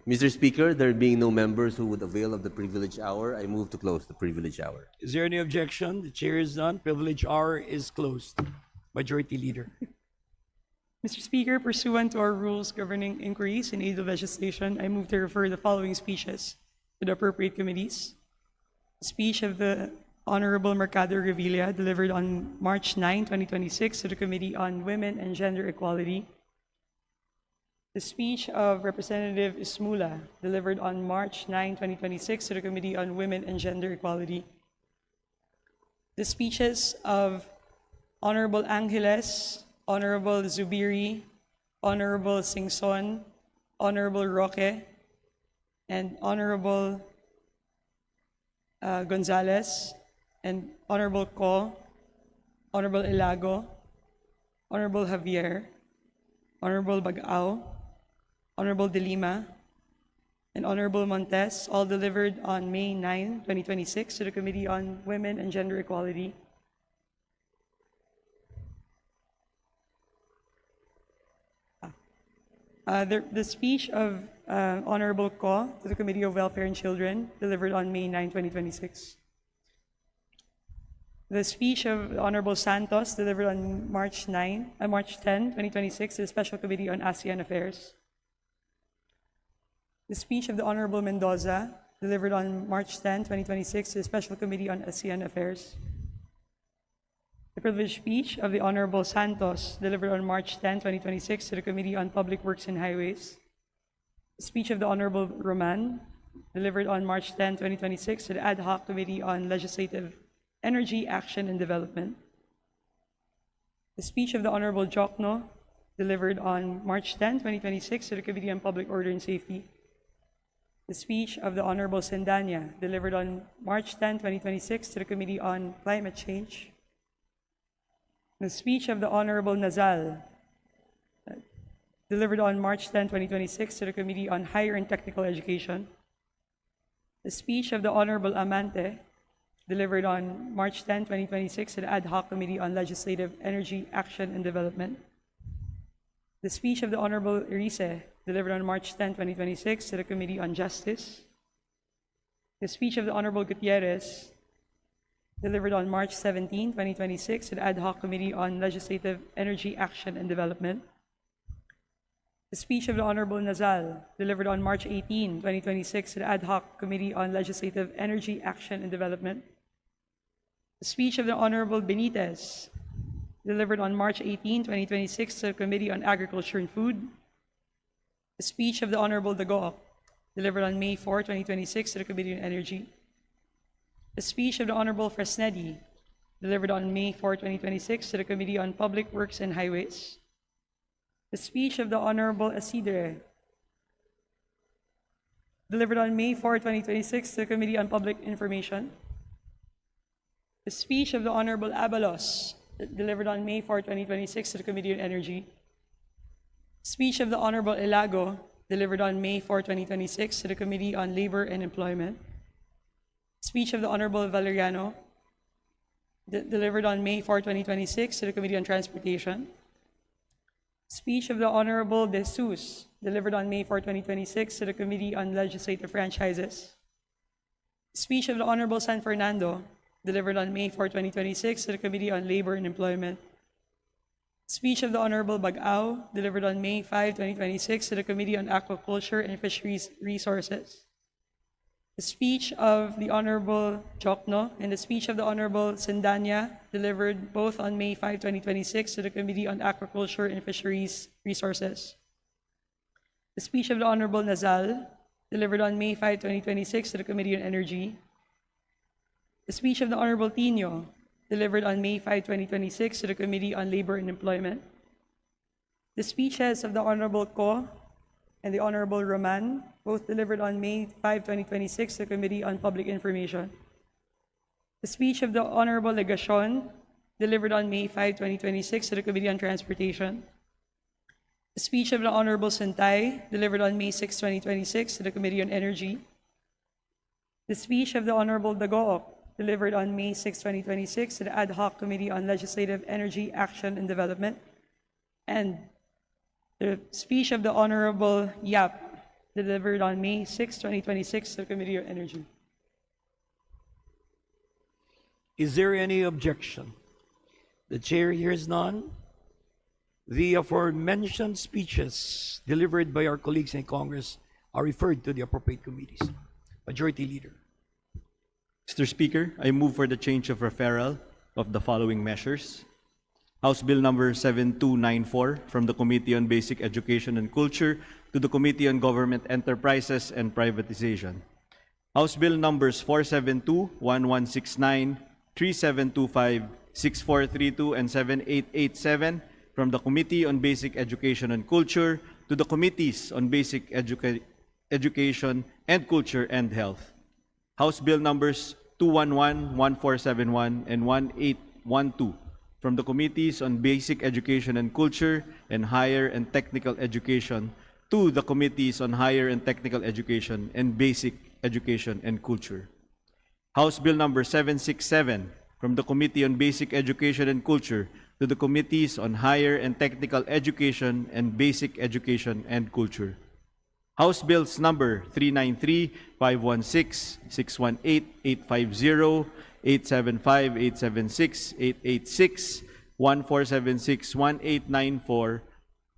Mr. Speaker, there being no members who would avail of the privilege hour, I move to close the privilege hour. Is there any objection? The chair is none. Privilege hour is closed. Majority Leader. Mr. Speaker, pursuant to our rules governing inquiries in aid of legislation, I move to refer the following speeches to the appropriate committees. The speech of the Honorable Mercado Revilla, delivered on March 9, 2026, to the Committee on Women and Gender Equality. The speech of Representative Ismula, delivered on March 9, 2026, to the Committee on Women and Gender Equality. The speeches of Honorable Angeles, Honorable Zubiri, Honorable Singson, Honorable Roque, and Honorable Gonzalez, and Honorable Ko, Honorable Ilago, Honorable Javier, Honorable Bagao, Honorable De Lima, and Honorable Montes, all delivered on May 9, 2026 to the Committee on Women and Gender Equality. The speech of Honorable Ko to the Committee of Welfare and Children, delivered on May 9, 2026. The speech of Honorable Santos, delivered on March 10, 2026, to the Special Committee on ASEAN Affairs. The speech of the Honorable Mendoza, delivered on March 10, 2026, to the Special Committee on ASEAN Affairs. The privileged speech of the Honorable Santos, delivered on March 10, 2026, to the Committee on Public Works and Highways. The speech of the Honorable Roman, delivered on March 10, 2026, to the Ad Hoc Committee on Legislative Energy, Action, and Development. The speech of the Honorable Jokno, delivered on March 10, 2026, to the Committee on Public Order and Safety. The speech of the Honorable Sendanya, delivered on March 10, 2026, to the Committee on Climate Change. The speech of the Honorable Nazal, delivered on March 10, 2026, to the Committee on Higher and Technical Education. The speech of the Honorable Amante, delivered on March 10, 2026, to the Ad Hoc Committee on Legislative Energy, Action, and Development. The speech of the Honorable Erice, delivered on March 10, 2026, to the Committee on Justice. The speech of the Honorable Gutierrez, delivered on March 17, 2026, to the Ad Hoc Committee on Legislative Energy, Action, and Development. The speech of the Honorable Nazal, delivered on March 18, 2026, to the Ad Hoc Committee on Legislative Energy, Action, and Development. The speech of the Honorable Benitez, delivered on March 18, 2026, to the Committee on Agriculture and Food. The speech of the Honorable Dagoc, delivered on May 4, 2026, to the Committee on Energy. The speech of the Honorable Fresnedi, delivered on May 4, 2026, to the Committee on Public Works and Highways. The speech of the Honorable Asidre, delivered on May 4, 2026, to the Committee on Public Information. The speech of the Honorable Abalos, delivered on May 4, 2026, to the Committee on Energy. Speech of the Honorable Ilago, delivered on May 4, 2026, to the Committee on Labor and Employment. Speech of the Honorable Valeriano, delivered on May 4, 2026, to the Committee on Transportation. Speech of the Honorable De Jesus, delivered on May 4, 2026, to the Committee on Legislative Franchises. Speech of the Honorable San Fernando, delivered on May 4, 2026, to the Committee on Labor and Employment. Speech of the Honorable Bagao, delivered on May 5, 2026, to the Committee on Aquaculture and Fisheries Resources. The speech of the Honorable Jokno and the speech of the Honorable Sendanya, delivered both on May 5, 2026, to the Committee on Aquaculture and Fisheries Resources. The speech of the Honorable Nazal, delivered on May 5, 2026, to the Committee on Energy. The speech of the Honorable Tino, delivered on May 5, 2026, to the Committee on Labor and Employment. The speeches of the Honorable Ko and the Honorable Roman, both delivered on May 5, 2026, to the Committee on Public Information. The speech of the Honorable Legacion, delivered on May 5, 2026, to the Committee on Transportation. The speech of the Honorable Sentay, delivered on May 6, 2026, to the Committee on Energy. The speech of the Honorable Dagoc, delivered on May 6, 2026, to the Ad Hoc Committee on Legislative Energy, Action, and Development. And the speech of the Honorable Yap, delivered on May 6, 2026, to the Committee on Energy. Is there any objection? The chair hears none. The aforementioned speeches delivered by our colleagues in Congress are referred to the appropriate committees. Majority Leader. Mr. Speaker, I move for the change of referral of the following measures. House Bill number 7294 from the Committee on Basic Education and Culture to the Committee on Government Enterprises and Privatization. House Bill numbers 472, 1169, 3725, 6432, and 7887 from the Committee on Basic Education and Culture to the Committees on Basic Education and Culture and Health. House Bill numbers 211, 1471, and 1812 from the Committees on Basic Education and Culture and Higher and Technical Education to the Committees on Higher and Technical Education and Basic Education and Culture. House Bill number 767 from the Committee on Basic Education and Culture to the Committees on Higher and Technical Education and Basic Education and Culture. House Bills number 393, 516, 618, 850, 875, 876, 886, 1476, 1894,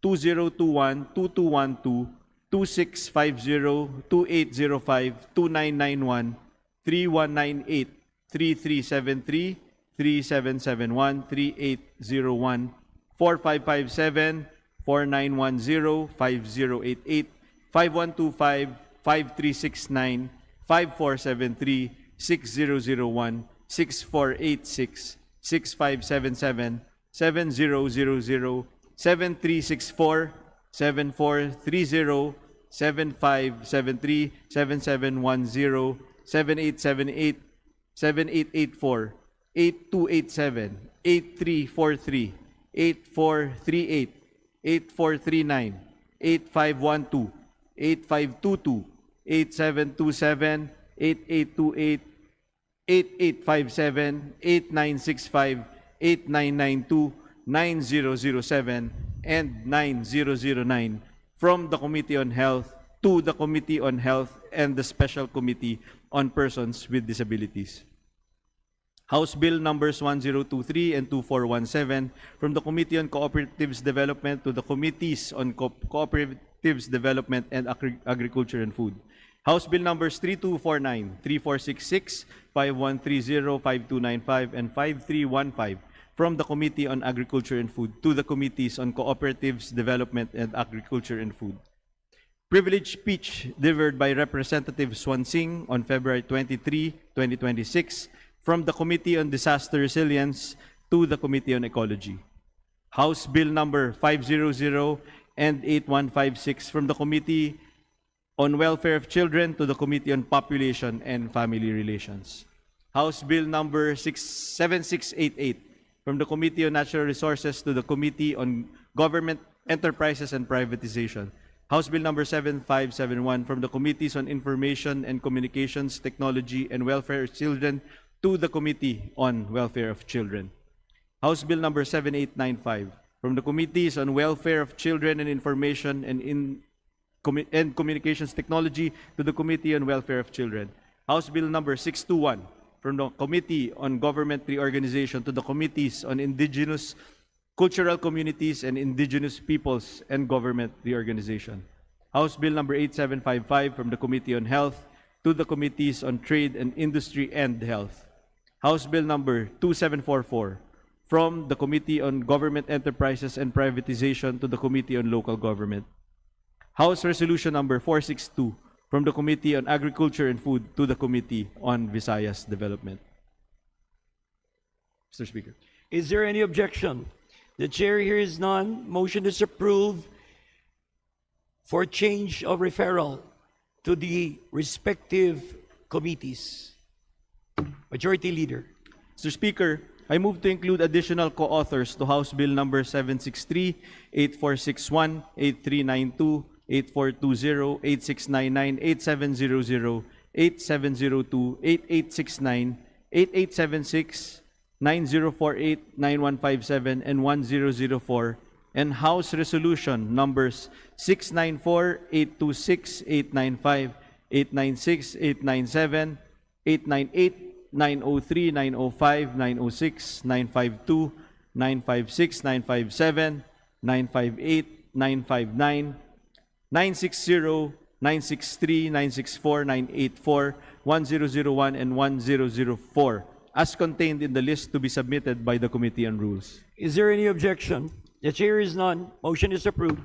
2021, 2212, 2650, 2805, 2991, 3198, 3373, 3771, 3801, 4557, 4910, 5088, 5125, 5369, 5473, 6001, 6486, 6577, 7000, 7364, 7430, 7573, 7710, 7878, 7884, 8287, 8343, 8438, 8439, 8512, 8522, 8727, 8828, 8857, 8965, 8992, 9007, and 9009 from the Committee on Health to the Committee on Health and the Special Committee on Persons with Disabilities. House Bill numbers 1023 and 2417 from the Committee on Cooperatives Development to the Committees on Cooperatives Development and Agriculture and Food. House Bill numbers 3249, 3466, 5130, 5295, and 5315 from the Committee on Agriculture and Food to the Committees on Cooperatives Development and Agriculture and Food. Privileged speech delivered by Representative Swansing on February 23, 2026 from the Committee on Disaster Resilience to the Committee on Ecology. House Bill number 500 and 8156 from the Committee on Welfare of Children to the Committee on Population and Family Relations. House Bill number 7688 from the Committee on Natural Resources to the Committee on Government Enterprises and Privatization. House Bill number 7571 from the Committees on Information and Communications Technology and Welfare of Children to the Committee on Welfare of Children. House Bill number 7895 from the Committees on Welfare of Children and Information and Communications Technology to the Committee on Welfare of Children. House Bill number 621 from the Committee on Government Reorganization to the Committees on Indigenous Cultural Communities and Indigenous Peoples and Government Reorganization. House Bill number 8755 from the Committee on Health to the Committees on Trade and Industry and Health. House Bill number 2744 from the Committee on Government Enterprises and Privatization to the Committee on Local Government. House Resolution number 462 from the Committee on Agriculture and Food to the Committee on Visayas Development. Mr. Speaker. Is there any objection? The chair hears none. Motion is approved for change of referral to the respective committees. Majority Leader. Mr. Speaker, I move to include additional co-authors to House Bill number 763, 8461, 8392, 8420, 8699, 8700, 8702, 8869, 8876, 9048, 9157, and 1004, and House Resolution numbers 694, 826, 895, 896, 897, 898, 903, 905, 906, 952, 956, 957, 958, 959, 960, 963, 964, 984, 1001, and 1004, as contained in the list to be submitted by the Committee on Rules. Is there any objection? The chair is none. Motion is approved.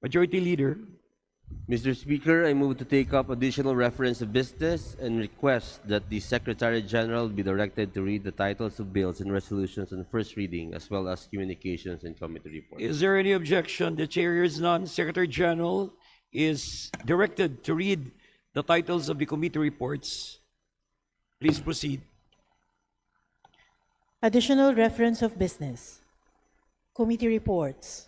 Majority Leader. Mr. Speaker, I move to take up additional reference of business and request that the Secretary General be directed to read the titles of bills and resolutions on first reading, as well as communications and committee reports. Is there any objection? The chair hears none. Secretary General is directed to read the titles of the committee reports. Please proceed. Additional reference of business. Committee reports.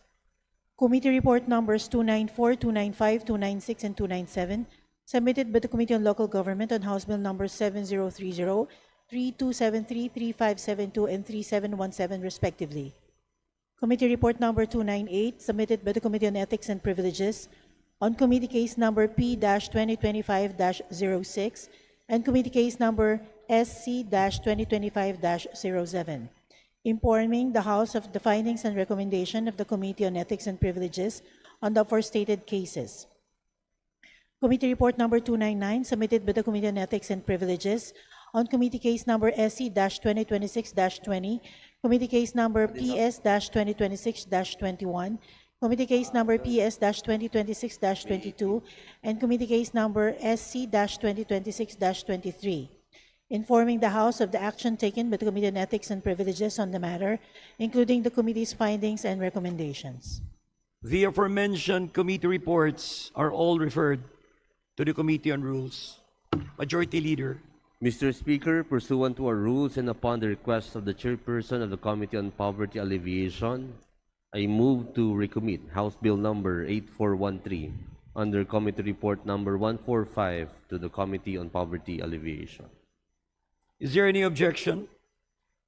Committee report numbers 294, 295, 296, and 297, submitted by the Committee on Local Government on House Bill numbers 7030, 3273, 3572, and 3717, respectively. Committee report number 298, submitted by the Committee on Ethics and Privileges on committee case number P-2025-06 and committee case number SC-2025-07. Informing the House of the findings and recommendation of the Committee on Ethics and Privileges on the aforestated cases. Committee report number 299, submitted by the Committee on Ethics and Privileges on committee case number SC-2026-20, committee case number PS-2026-21, committee case number PS-2026-22, and committee case number SC-2026-23. Informing the House of the action taken by the Committee on Ethics and Privileges on the matter, including the committee's findings and recommendations. The aforementioned committee reports are all referred to the Committee on Rules. Majority Leader. Mr. Speaker, pursuant to our rules and upon the request of the chairperson of the Committee on Poverty Alleviation, I move to recommit House Bill number 8413 under Committee Report number 145 to the Committee on Poverty Alleviation. Is there any objection?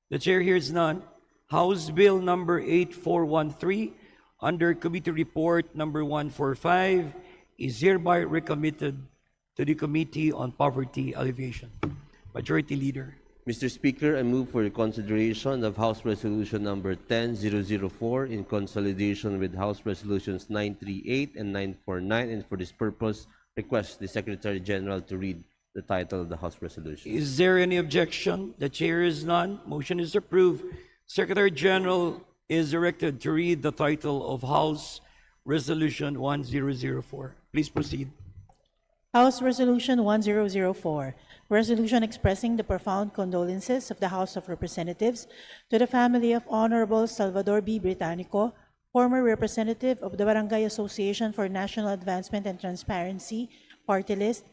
The chair hears none. House Bill number 8413 under Committee Report number 145 is hereby recommitted to the Committee on Poverty Alleviation. Majority Leader. Mr. Speaker, I move for the consideration of House Resolution number 10004 in consolidation with House Resolutions 938 and 949, and for this purpose, request the Secretary General to read the title of the House Resolution. Is there any objection? The chair is none. Motion is approved. Secretary General is directed to read the title of House Resolution 1004. Please proceed. House Resolution 1004, resolution expressing the profound condolences of the House of Representatives to the family of Honorable Salvador B. Britannico, former representative of the Barangay Association for National Advancement and Transparency, party list,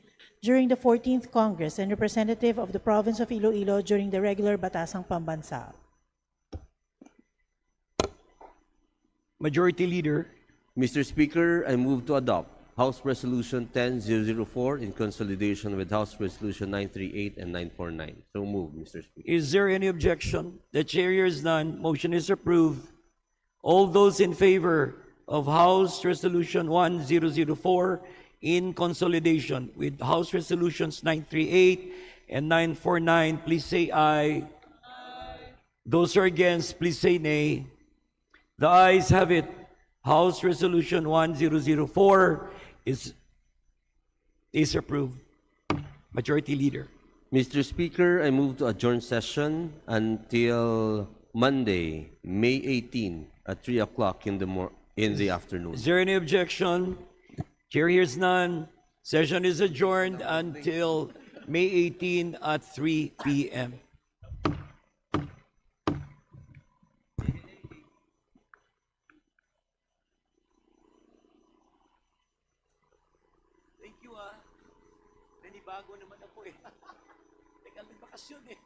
during the 14th Congress and representative of the province of Iloilo during the regular Batasang Pambansa. Majority Leader. Mr. Speaker, I move to adopt House Resolution 10004 in consolidation with House Resolution 938 and 949. So move, Mr. Speaker. Is there any objection? The chair hears none. Motion is approved. All those in favor of House Resolution 1004 in consolidation with House Resolutions 938 and 949, please say aye. Those who are against, please say nay. The ayes have it. House Resolution 1004 is approved. Majority Leader. Mr. Speaker, I move to adjourn session until Monday, May 18 at 3 o'clock in the afternoon. Is there any objection? Chair hears none. Session is adjourned until May 18 at 3 p.m. Thank you, Nanibago naman ako eh. Teka, may bakasyon eh.